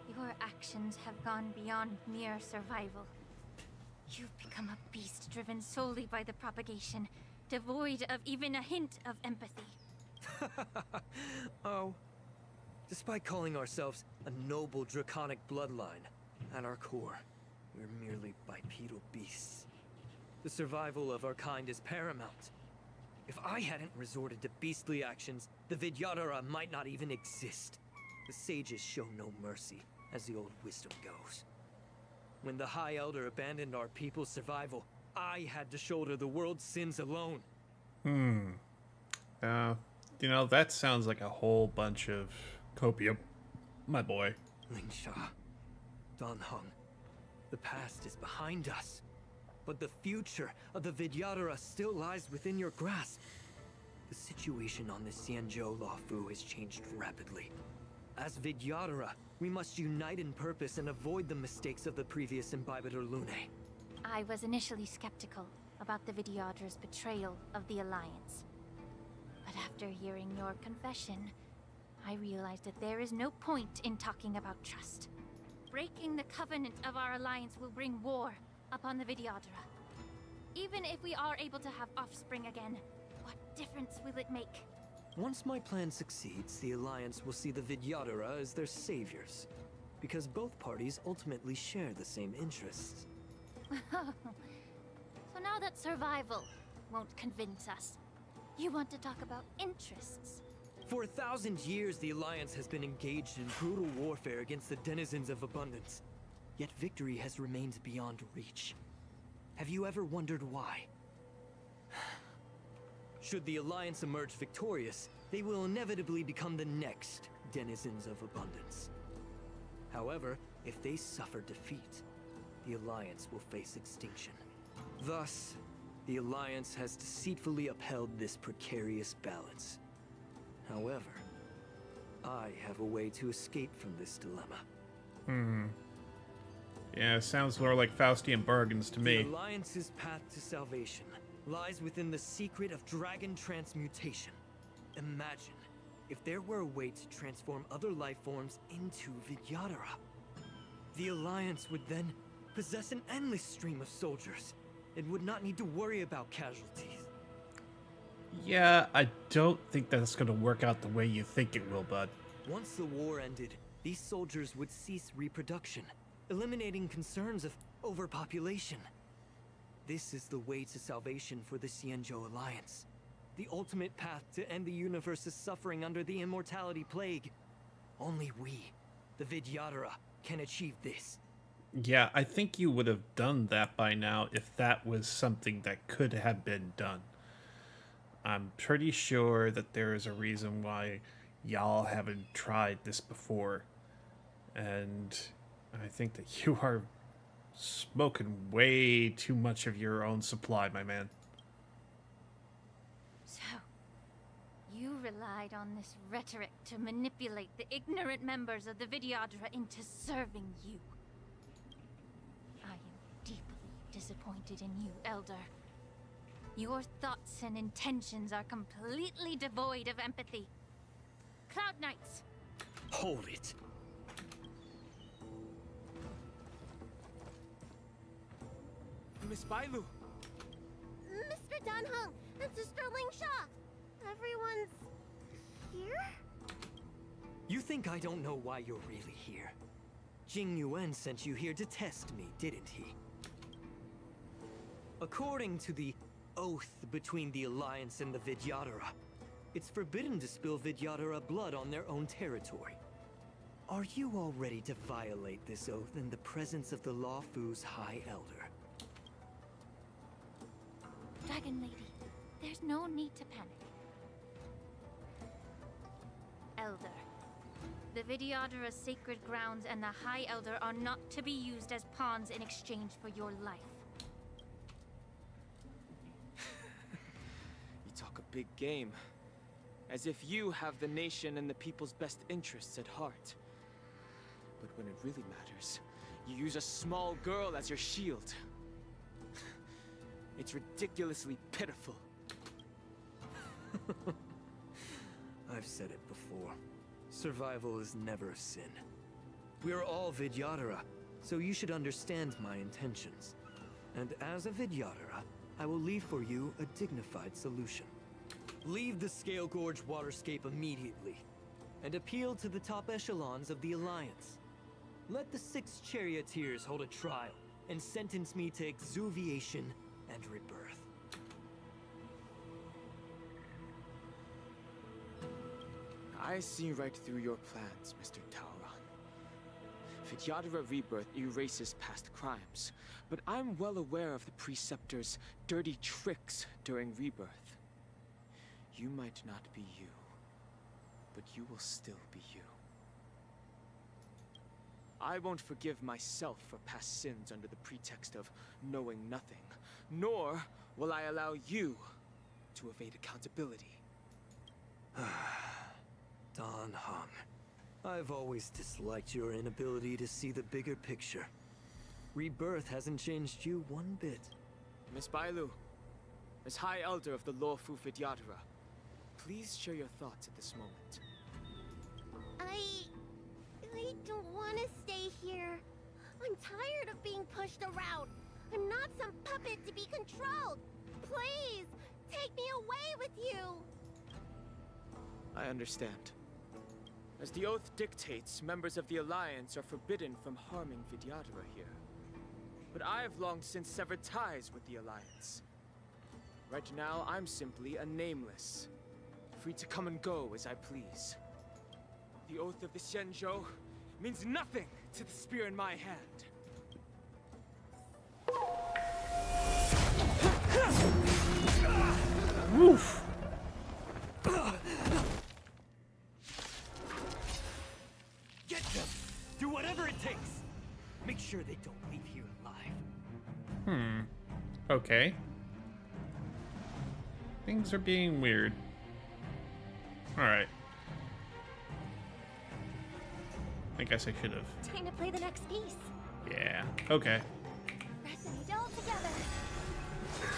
your actions have gone beyond mere survival. You've become a beast driven solely by the propagation, devoid of even a hint of empathy. Oh. Despite calling ourselves a noble draconic bloodline, at our core, we're merely bipedal beasts. The survival of our kind is paramount. If I hadn't resorted to beastly actions, the Vidyadhara might not even exist. The sages show no mercy, as the old wisdom goes. When the High Elder abandoned our people's survival, I had to shoulder the world's sins alone. You know, that sounds like a whole bunch of copium, my boy. Lingsha, Dan Heng, the past is behind us, but the future of the Vidyadhara still lies within your grasp. The situation on the Xianzhou Luofu has changed rapidly. As Vidyadhara, we must unite in purpose and avoid the mistakes of the previous Imbibitor Lunae. I was initially skeptical about the Vidyadhara's betrayal of the Alliance. But after hearing your confession, I realized that there is no point in talking about trust. Breaking the covenant of our alliance will bring war upon the Vidyadhara. Even if we are able to have offspring again, what difference will it make? Once my plan succeeds, the Alliance will see the Vidyadhara as their saviors, because both parties ultimately share the same interests. So now that survival won't convince us, you want to talk about interests? For 1,000 years, the Alliance has been engaged in brutal warfare against the denizens of abundance. Yet victory has remained beyond reach. Have you ever wondered why? Should the Alliance emerge victorious, they will inevitably become the next denizens of abundance. However, if they suffer defeat, the Alliance will face extinction. Thus, the Alliance has deceitfully upheld this precarious balance. However, I have a way to escape from this dilemma. Yeah, sounds more like Faustian bargains to me. The Alliance's path to salvation lies within the secret of dragon transmutation. Imagine if there were a way to transform other life forms into Vidyadhara. The Alliance would then possess an endless stream of soldiers and would not need to worry about casualties. Yeah, I don't think that's going to work out the way you think it will, bud. Once the war ended, these soldiers would cease reproduction, eliminating concerns of overpopulation. This is the way to salvation for the Xianzhou Alliance. The ultimate path to end the universe's suffering under the immortality plague. Only we, the Vidyadhara, can achieve this. Yeah, I think you would have done that by now if that was something that could have been done. I'm pretty sure that there is a reason why y'all haven't tried this before. And I think that you are smoking way too much of your own supply, my man. So, you relied on this rhetoric to manipulate the ignorant members of the Vidyadhara into serving you. I am deeply disappointed in you, Elder. Your thoughts and intentions are completely devoid of empathy. Cloud Knights! Hold it. Miss Bailu! Mr. Danheng and Sister Lingsha! Everyone's here? You think I don't know why you're really here? Jing Yuan sent you here to test me, didn't he? According to the oath between the Alliance and the Vidyadhara, it's forbidden to spill Vidyadhara blood on their own territory. Are you all ready to violate this oath in the presence of the Luofu's High Elder? Dragon Lady, there's no need to panic. Elder, the Vidyadhara's sacred grounds and the High Elder are not to be used as pawns in exchange for your life. You talk a big game. As if you have the nation and the people's best interests at heart. But when it really matters, you use a small girl as your shield. It's ridiculously pitiful. I've said it before. Survival is never a sin. We're all Vidyadhara, so you should understand my intentions. And as a Vidyadhara, I will leave for you a dignified solution. Leave the Scale Gorge waterscape immediately, and appeal to the top echelons of the Alliance. Let the 6 charioteers hold a trial, and sentence me to exuviation and rebirth. I see right through your plans, Mr. Tauron. Vidyadhara Rebirth erases past crimes, but I'm well aware of the Preceptor's dirty tricks during Rebirth. You might not be you, but you will still be you. I won't forgive myself for past sins under the pretext of knowing nothing, nor will I allow you to evade accountability. Dan Heng, I've always disliked your inability to see the bigger picture. Rebirth hasn't changed you one bit. Miss Bailu, as High Elder of the Luofu Vidyadhara, please share your thoughts at this moment. I don't want to stay here. I'm tired of being pushed around. I'm not some puppet to be controlled. Please, take me away with you. I understand. As the oath dictates, members of the Alliance are forbidden from harming Vidyadhara here. But I have long since severed ties with the Alliance. Right now, I'm simply a nameless, free to come and go as I please. The oath of the Xianzhou means nothing to the spear in my hand. Woof. Get them! Do whatever it takes! Make sure they don't leave here alive. Okay. Things are being weird. Alright. I guess I should have. Time to play the next piece. Yeah. Okay. Resonate all together.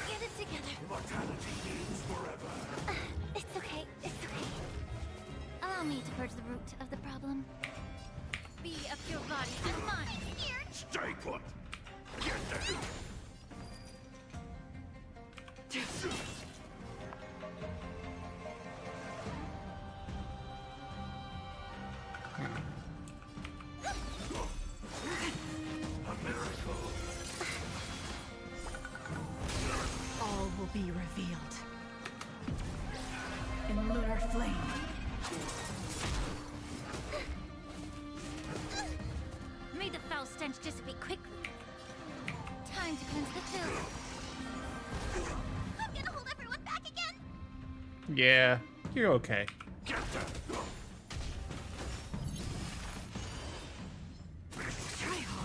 Get it together. Immortality means forever. It's okay. It's okay. Allow me to purge the root of the problem. Be a pure body and mind. Stay put. Get there. All will be revealed. In lunar flame. May the foul stench dissipate quickly. Time to cleanse the filth. I'm gonna hold everyone back again. Yeah, you're okay.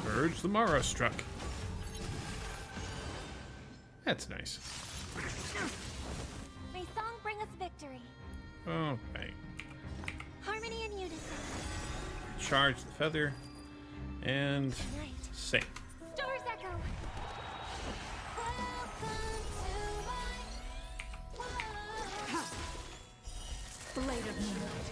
Purge the Mara struck. That's nice. May song bring us victory. Okay. Harmony and unison. Charge the feather. And Tonight. sing. Stars echo. Blade of Moonlight.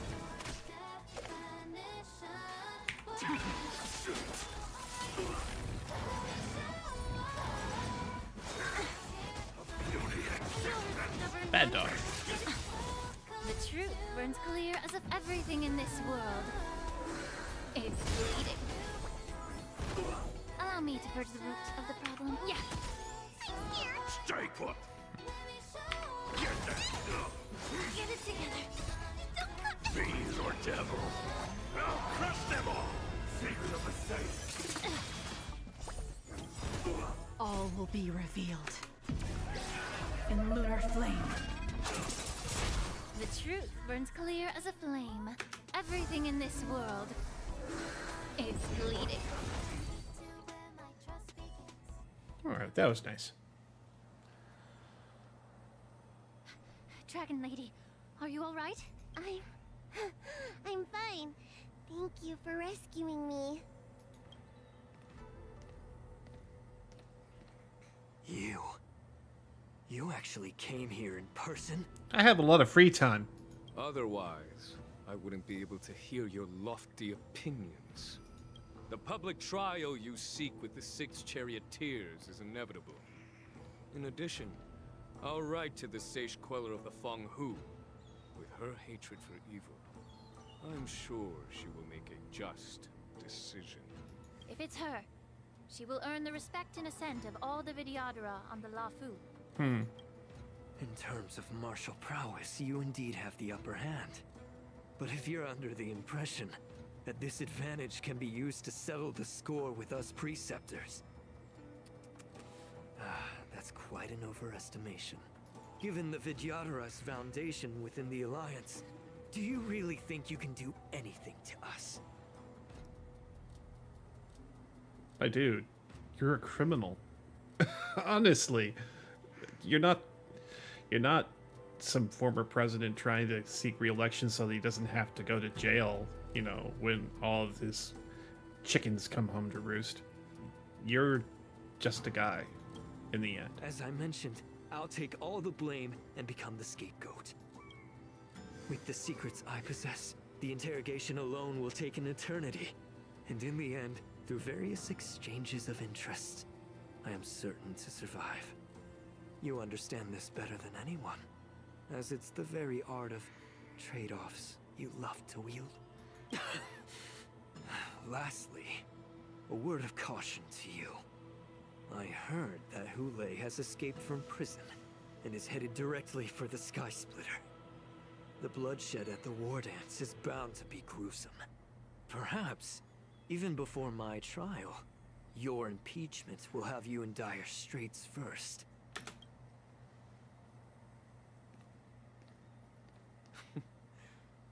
Bad dog. The truth burns clear as if everything in this world is bleeding. Allow me to purge the root of the problem. Yeah. I'm here. Stay put. Get it together. Don't cut me. Fiends or devils. I'll crush them all. Secret of the safe. All will be revealed. In lunar flame. The truth burns clear as a flame. Everything in this world is bleeding. Alright, that was nice. Dragon Lady, are you all right? I'm fine. Thank you for rescuing me. You actually came here in person? I have a lot of free time. Otherwise, I wouldn't be able to hear your lofty opinions. The public trial you seek with the 6 charioteers is inevitable. In addition, I'll write to the Sage Queller of the Feng Hu. With her hatred for evil, I'm sure she will make a just decision. If it's her, she will earn the respect and assent of all the Vidyadhara on the Lafu. In terms of martial prowess, you indeed have the upper hand. But if you're under the impression that this advantage can be used to settle the score with us preceptors, that's quite an overestimation. Given the Vidyadhara's foundation within the Alliance, do you really think you can do anything to us? My dude, you're a criminal. Honestly, you're not some former president trying to seek re-election so that he doesn't have to go to jail, you know, when all of his chickens come home to roost. You're just a guy in the end. As I mentioned, I'll take all the blame and become the scapegoat. With the secrets I possess, the interrogation alone will take an eternity. And in the end, through various exchanges of interest, I am certain to survive. You understand this better than anyone, as it's the very art of trade-offs you love to wield. Lastly, a word of caution to you. I heard that Hule has escaped from prison and is headed directly for the Sky Splitter. The bloodshed at the war dance is bound to be gruesome. Perhaps, even before my trial, your impeachment will have you in dire straits first.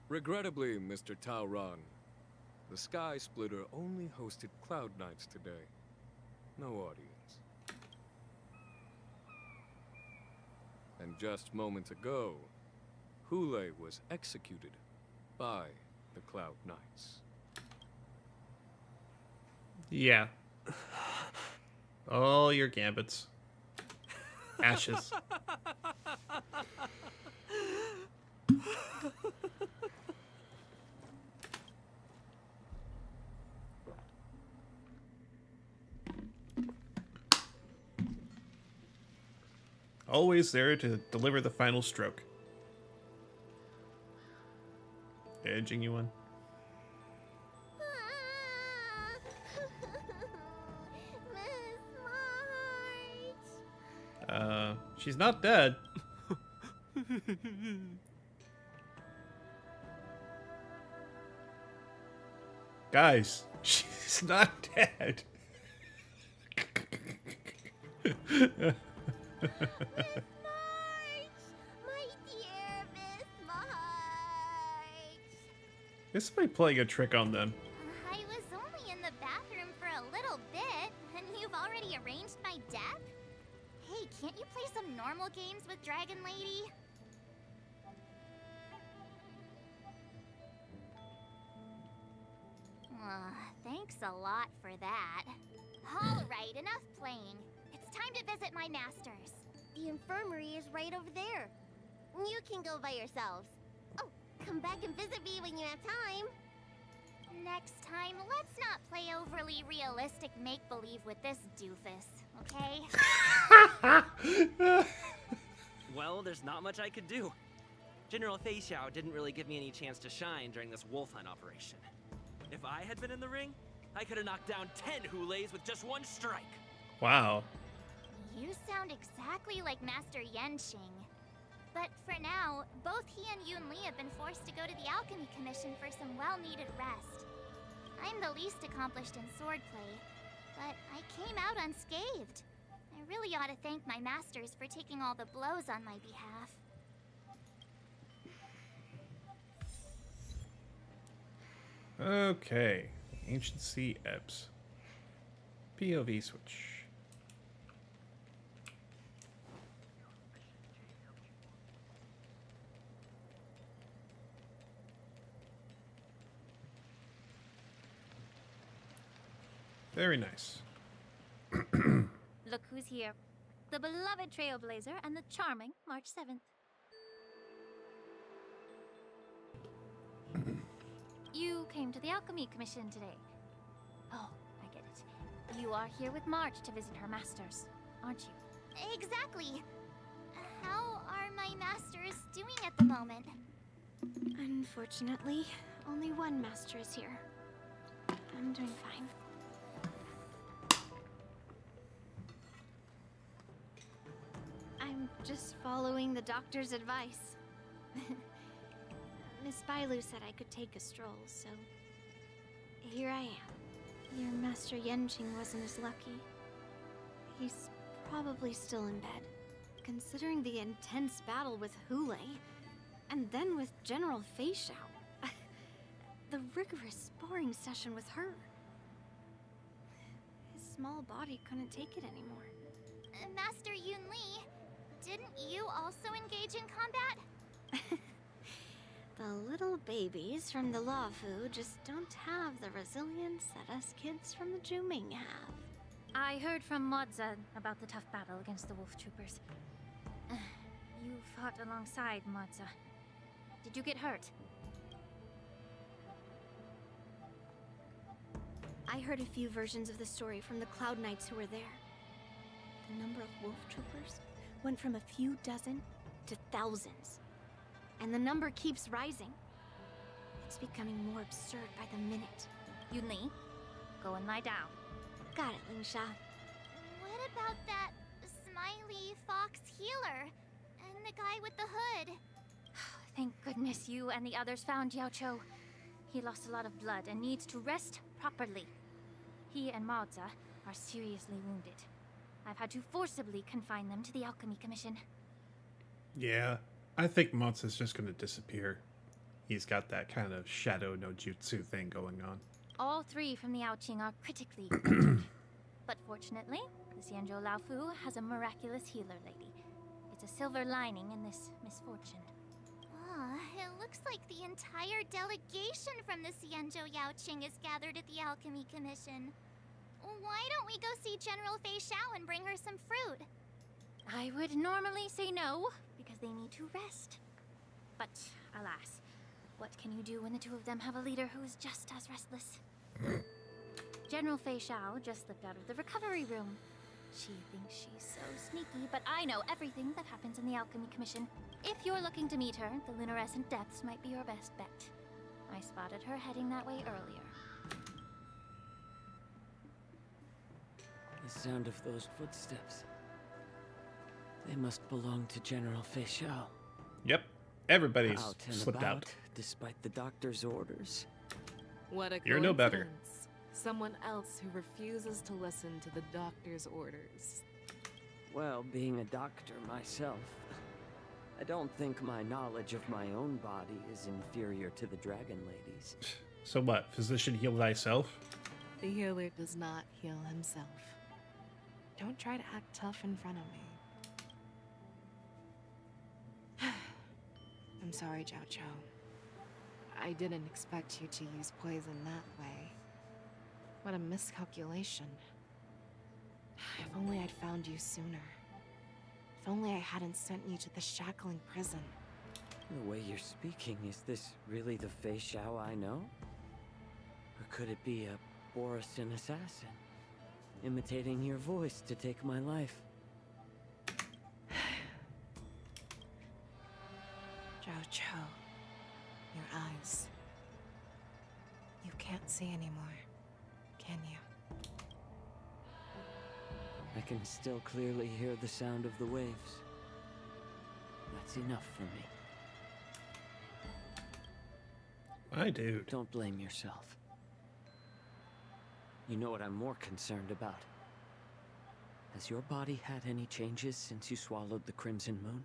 Regrettably, Mr. Taoran, the Sky Splitter only hosted Cloud Knights today. No audience. And just moments ago, Hule was executed by the Cloud Knights. Yeah. All your gambits. Ashes. Always there to deliver the final stroke. Edging you on. Miss March. She's not dead. Guys, she's not dead. Miss March! My dear Miss March! This might play a trick on them. I was only in the bathroom for a little bit, and you've already arranged my death? Hey, can't you play some normal games with Dragon Lady? Thanks a lot for that. Alright, enough playing. It's time to visit my masters. The infirmary is right over there. You can go by yourselves. Oh, come back and visit me when you have time. Next time, let's not play overly realistic make-believe with this doofus, okay? Well, there's not much I could do. General Fei Xiao didn't really give me any chance to shine during this wolf hunt operation. If I had been in the ring, I could have knocked down 10 Huleis with just one strike. Wow. You sound exactly like Master Yenqing. But for now, both he and Yun Li have been forced to go to the Alchemy Commission for some well-needed rest. I'm the least accomplished in swordplay, but I came out unscathed. I really ought to thank my masters for taking all the blows on my behalf. Okay. Ancient Sea Ebbs. POV switch. Very nice. Look who's here. The beloved Trailblazer and the charming March 7th. You came to the Alchemy Commission today. Oh, I get it. You are here with March to visit her masters, aren't you? Exactly. How are my masters doing at the moment? Unfortunately, only one master is here. I'm doing fine. I'm just following the doctor's advice. Miss Bailu said I could take a stroll, so here I am. Your Master Yenqing wasn't as lucky. He's probably still in bed. Considering the intense battle with Hule, and then with General Fei Xiao. The rigorous sparring session with her. His small body couldn't take it anymore. Master Yun Li, didn't you also engage in combat? The little babies from the Luofu just don't have the resilience that us kids from the Zhuming have. I heard from Modza about the tough battle against the wolf troopers. You fought alongside Modza. Did you get hurt? I heard a few versions of the story from the Cloud Knights who were there. The number of wolf troopers went from a few dozen to thousands. And the number keeps rising. It's becoming more absurd by the minute. Yunli, go and lie down. Got it, Lingsha. What about that smiley fox healer? And the guy with the hood? Thank goodness you and the others found Yaocho. He lost a lot of blood and needs to rest properly. He and Maoza are seriously wounded. I've had to forcibly confine them to the Alchemy Commission. Yeah, I think Matsu's just gonna disappear. He's got that kind of shadow no jutsu thing going on. All three from the Yaoqing are critically injured. But fortunately, the Xianzhou Laofu has a miraculous healer lady. It's a silver lining in this misfortune. It looks like the entire delegation from the Xianzhou Yaoqing is gathered at the Alchemy Commission. Why don't we go see General Fei Xiao and bring her some fruit? I would normally say no, because they need to rest. But alas, what can you do when the two of them have a leader who is just as restless? General Fei Xiao just slipped out of the recovery room. She thinks she's so sneaky, but I know everything that happens in the Alchemy Commission. If you're looking to meet her, the Lunarescent Depths might be your best bet. I spotted her heading that way earlier. The sound of those footsteps. They must belong to General Fei Xiao. Yep, everybody's Out and slipped about, out. despite the doctor's orders. What a You're no better. coincidence. Someone else who refuses to listen to the doctor's orders. Well, being a doctor myself, I don't think my knowledge of my own body is inferior to the Dragon Lady's. So what, physician heal thyself? The healer does not heal himself. Don't try to act tough in front of me. I'm sorry, Jiao Cho. I didn't expect you to use poison that way. What a miscalculation. If only I'd found you sooner. If only I hadn't sent you to the shackling prison. The way you're speaking, is this really the Fei Xiao I know? Or could it be a Borisin assassin? Imitating your voice to take my life? Jiao Cho, your eyes. You can't see anymore, can you? I can still clearly hear the sound of the waves. That's enough for me. My dude. Don't blame yourself. You know what I'm more concerned about? Has your body had any changes since you swallowed the Crimson Moon?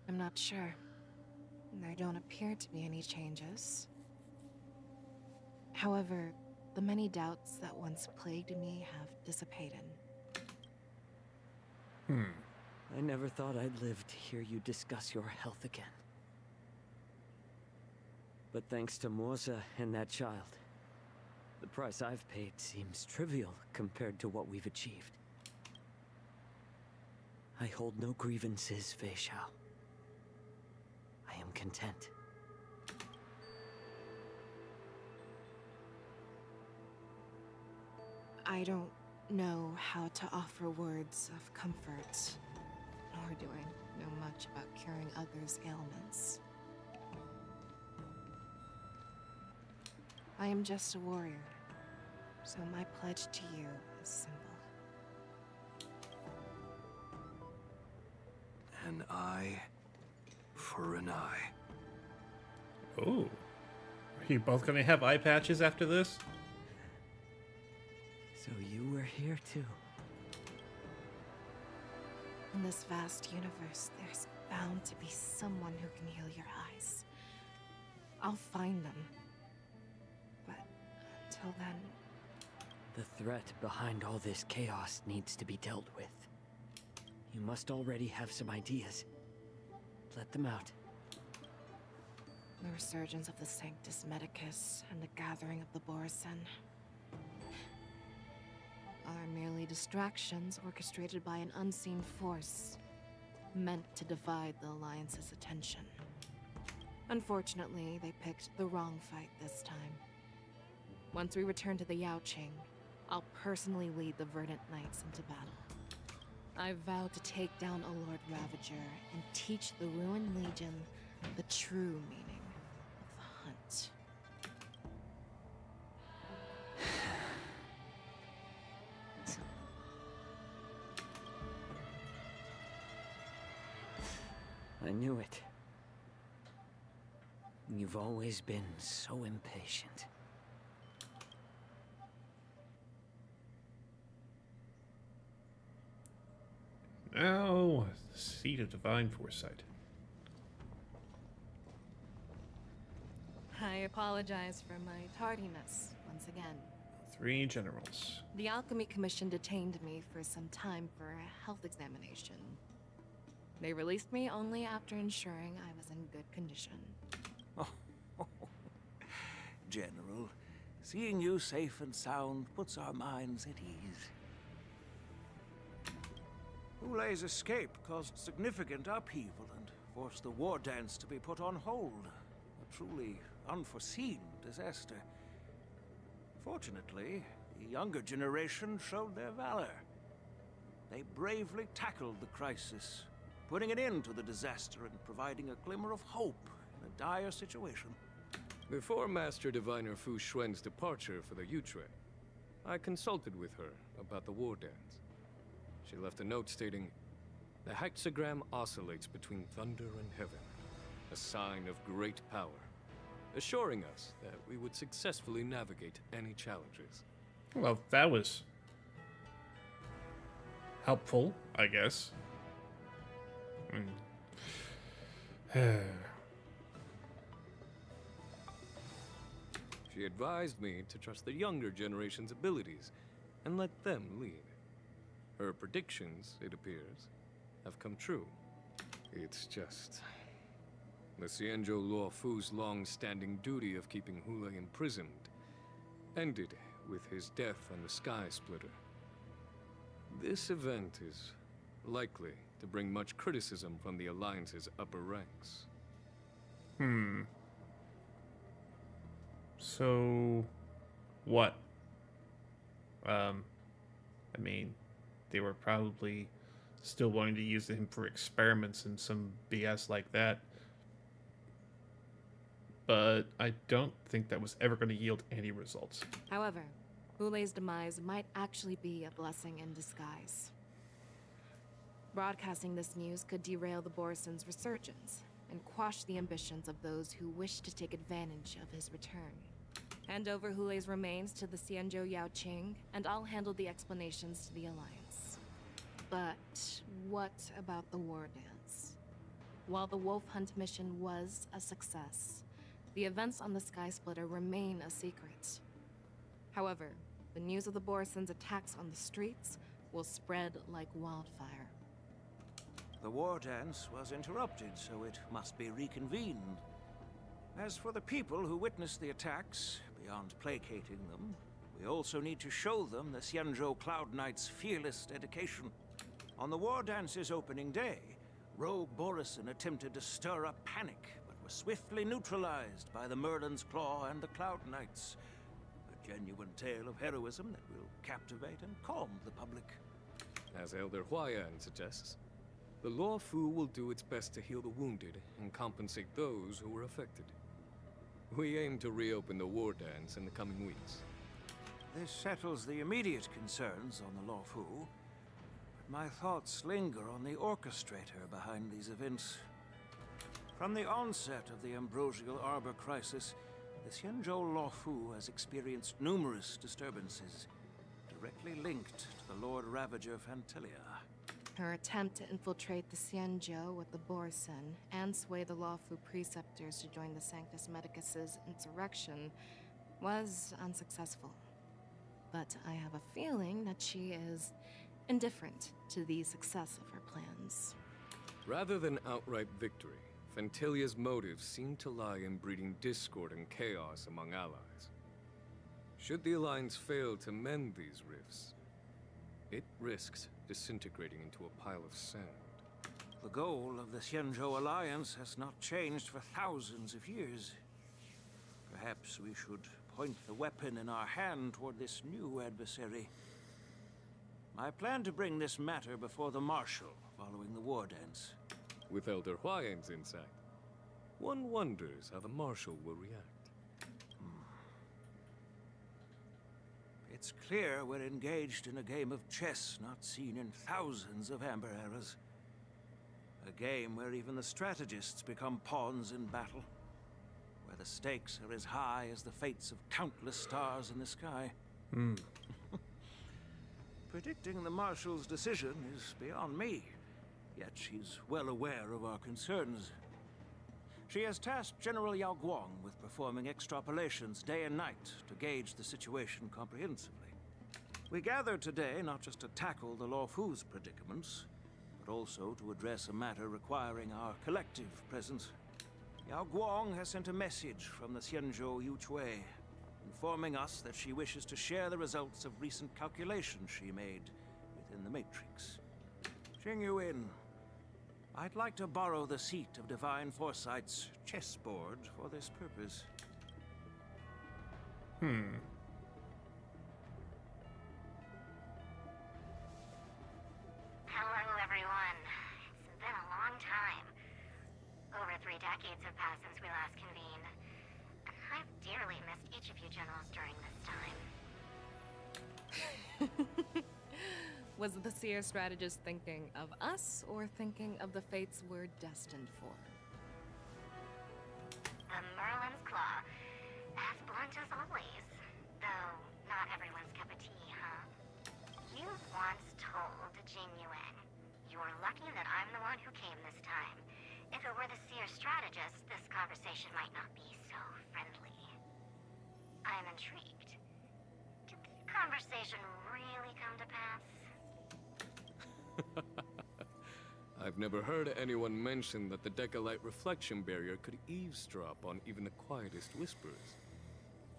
I'm not sure. There don't appear to be any changes. However, the many doubts that once plagued me have dissipated. I never thought I'd live to hear you discuss your health again. But thanks to Moza and that child, the price I've paid seems trivial compared to what we've achieved. I hold no grievances, Fei Xiao. I am content. I don't know how to offer words of comfort, nor do I know much about curing others' ailments. I am just a warrior, so my pledge to you is simple. An eye for an eye. Oh. Are you both gonna have eye patches after this? So you were here too. In this vast universe, there's bound to be someone who can heal your eyes. I'll find them. But until then... The threat behind all this chaos needs to be dealt with. You must already have some ideas. Let them out. The resurgence of the Sanctus Medicus and the gathering of the Borisin are merely distractions orchestrated by an unseen force, meant to divide the Alliance's attention. Unfortunately, they picked the wrong fight this time. Once we return to the Yaoqing, I'll personally lead the Verdant Knights into battle. I vow to take down a Lord Ravager and teach the Ruined Legion the true meaning of the hunt. I knew it. You've always been so impatient. Now, the seat of divine foresight. I apologize for my tardiness once again. 3 generals. The Alchemy Commission detained me for some time for a health examination. They released me only after ensuring I was in good condition. General, seeing you safe and sound puts our minds at ease. Hulei's escape caused significant upheaval and forced the war dance to be put on hold. A truly unforeseen disaster. Fortunately, the younger generation showed their valor. They bravely tackled the crisis, putting an end to the disaster and providing a glimmer of hope in a dire situation. Before Master Diviner Fu Xuan's departure for the Yutre, I consulted with her about the war dance. She left a note stating, "The hexagram oscillates between thunder and heaven, a sign of great power, assuring us that we would successfully navigate any challenges." Well, that was helpful, I guess. She advised me to trust the younger generation's abilities and let them lead. Her predictions, it appears, have come true. It's just... the Xianzhou Luo Fu's long-standing duty of keeping Hulei imprisoned ended with his death on the Sky Splitter. This event is likely to bring much criticism from the Alliance's upper ranks. So, what? I mean, they were probably still wanting to use him for experiments and some BS like that. But I don't think that was ever going to yield any results. However, Hulei's demise might actually be a blessing in disguise. Broadcasting this news could derail the Borison's resurgence and quash the ambitions of those who wish to take advantage of his return. Hand over Hulei's remains to the Xianzhou Yaoqing, and I'll handle the explanations to the Alliance. But what about the war dance? While the Wolf Hunt mission was a success, the events on the Sky Splitter remain a secret. However, the news of the Borison's attacks on the streets will spread like wildfire. The war dance was interrupted, so it must be reconvened. As for the people who witnessed the attacks, beyond placating them, we also need to show them the Xianzhou Cloud Knight's fearless dedication. On the war dance's opening day, Rogue Borison attempted to stir up panic, but was swiftly neutralized by the Merlin's Claw and the Cloud Knights. A genuine tale of heroism that will captivate and calm the public. As Elder Huayan suggests, the Luo Fu will do its best to heal the wounded and compensate those who were affected. We aim to reopen the war dance in the coming weeks. This settles the immediate concerns on the Luo Fu, but my thoughts linger on the orchestrator behind these events. From the onset of the Ambrosial Arbor crisis, the Xianzhou Luo Fu has experienced numerous disturbances, directly linked to the Lord Ravager Fantilia. Her attempt to infiltrate the Xianzhou with the Borison and sway the Luofu preceptors to join the Sanctus Medicus's insurrection was unsuccessful. But I have a feeling that she is indifferent to the success of her plans. Rather than outright victory, Fantilia's motives seem to lie in breeding discord and chaos among allies. Should the Alliance fail to mend these rifts, it risks disintegrating into a pile of sand. The goal of the Xianzhou Alliance has not changed for thousands of years. Perhaps we should point the weapon in our hand toward this new adversary. I plan to bring this matter before the Marshal following the war dance. With Elder Huayan's insight, one wonders how the Marshal will react. It's clear we're engaged in a game of chess not seen in thousands of Amber Eras. A game where even the strategists become pawns in battle. Where the stakes are as high as the fates of countless stars in the sky. Predicting the Marshal's decision is beyond me, yet she's well aware of our concerns. She has tasked General Yao Guang with performing extrapolations day and night to gauge the situation comprehensively. We gathered today not just to tackle the Luofu's predicaments, but also to address a matter requiring our collective presence. Yao Guang has sent a message from the Xianzhou Yuchui, informing us that she wishes to share the results of recent calculations she made within the Matrix. Jing Yuan, I'd like to borrow the seat of Divine Foresight's chessboard for this purpose. Hello, everyone. It's been a long time. Over 3 decades have passed since we last convened. I've dearly missed each of you generals during this time. Was the Seer strategist thinking of us, or thinking of the fates we're destined for? The Merlin's Claw. As blunt as always. Though, not everyone's cup of tea, huh? You once told Jing Yuan, "You're lucky that I'm the one who came this time. If it were the Seer strategist, this conversation might not be so friendly." I'm intrigued. Did the conversation really come to pass? I've never heard anyone mention that the Decalite reflection barrier could eavesdrop on even the quietest whispers.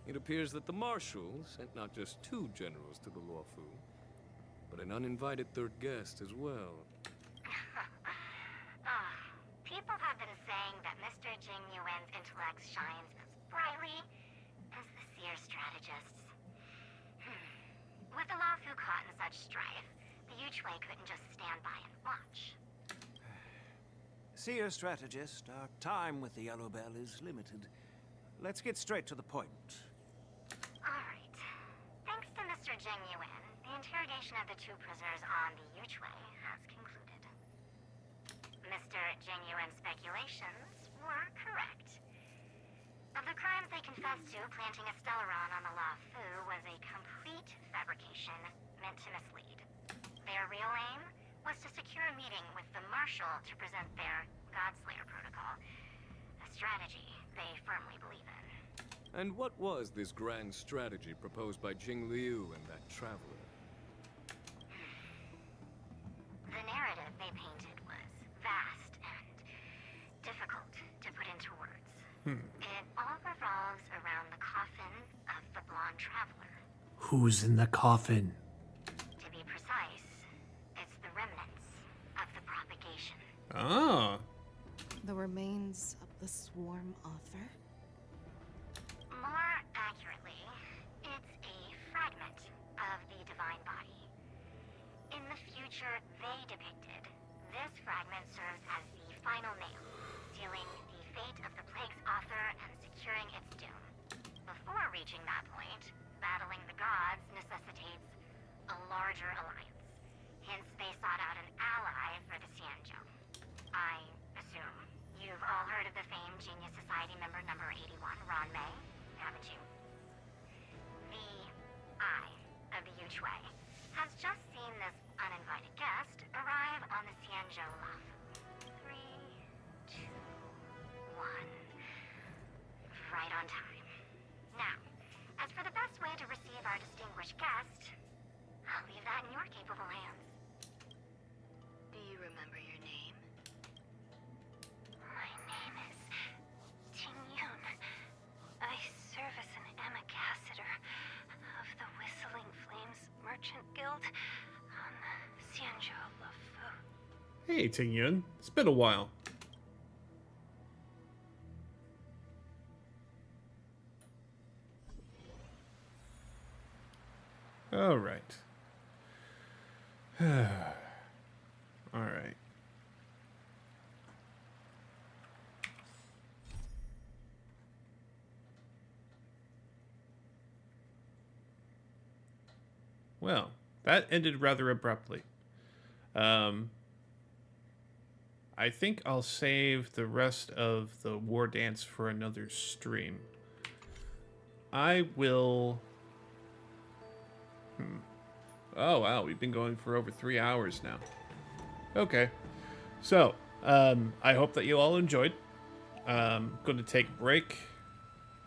It appears that the Marshal sent not just 2 generals to the Luofu, but an uninvited 3rd guest as well. People have been saying that Mr. Jing Yuan's intellect shines as brightly as the Seer strategist's. With the Luofu caught in such strife, the Yuchui couldn't just stand by and watch. Seer strategist, our time with the Yellow Bell is limited. Let's get straight to the point. Alright. Thanks to Mr. Jing Yuan, the interrogation of the 2 prisoners on the Yuchui has concluded. Mr. Jing Yuan's speculations were correct. Of the crimes they confessed to, planting a Stellaron on the Luofu was a complete fabrication meant to mislead. Their real aim was to secure a meeting with the Marshal to present their Godslayer protocol, a strategy they firmly believe in. And what was this grand strategy proposed by Jing Liu and that traveler? The narrative they painted was vast and difficult to put into words. It all revolves around the coffin of the blonde traveler. Who's in the coffin? To be precise, it's the remnants of the propagation. Ah. The remains of the Swarm Author? More accurately, it's a fragment of the Divine Body. In the future they depicted, this fragment serves as the final nail, sealing the fate of the Plague's author and securing its doom. Before reaching that point, battling the gods necessitates a larger alliance. Hence, they sought out an ally for the Xianzhou. I assume you've all heard of the famed Genius Society member number 81, Ron Mei, haven't you? The Eye of the Yuchui has just seen this uninvited guest arrive on the Xianzhou Luofu. 3, 2, 1. Right on time. Now, as for the best way to receive our distinguished guest, I'll leave that in your capable hands. Do you remember your name? My name is Ting Yun. I serve as an ambassador of the Whistling Flames Merchant Guild on Xianzhou Luofu. Hey, Ting Yun. It's been a while. All right. All right. Well, that ended rather abruptly. I think I'll save the rest of the war dance for another stream. I will... Oh, wow, we've been going for over 3 hours now. Okay. So, I hope that you all enjoyed. I'm going to take a break,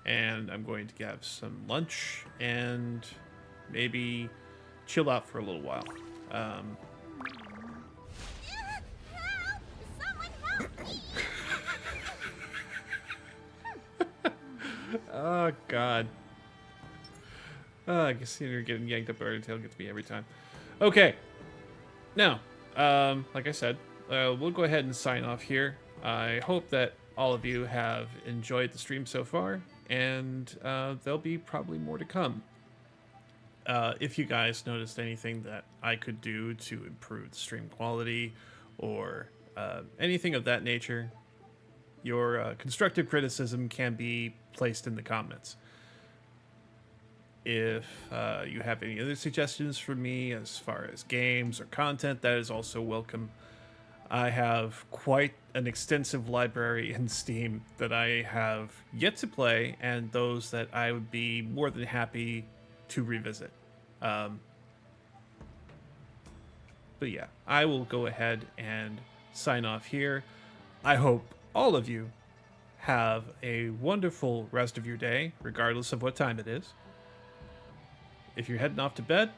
and I'm going to have some lunch, and maybe chill out for a little while. Oh, God. I guess you're getting yanked up by a tail gets me every time. Okay. Now, like I said, we'll go ahead and sign off here. I hope that all of you have enjoyed the stream so far, and there'll be probably more to come. If you guys noticed anything that I could do to improve the stream quality or anything of that nature, your constructive criticism can be placed in the comments. If you have any other suggestions for me as far as games or content, that is also welcome. I have quite an extensive library in Steam that I have yet to play, and those that I would be more than happy to revisit. But yeah, I will go ahead and sign off here. I hope all of you have a wonderful rest of your day, regardless of what time it is. If you're heading off to bed,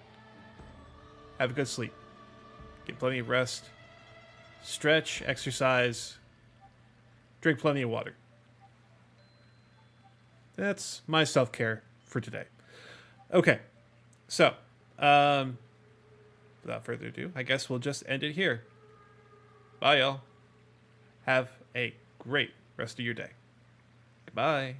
have a good sleep. Get plenty of rest. Stretch, exercise, drink plenty of water. That's my self-care for today. Okay, so, without further ado, I guess we'll just end it here. Bye, y'all. Have a great rest of your day. Goodbye.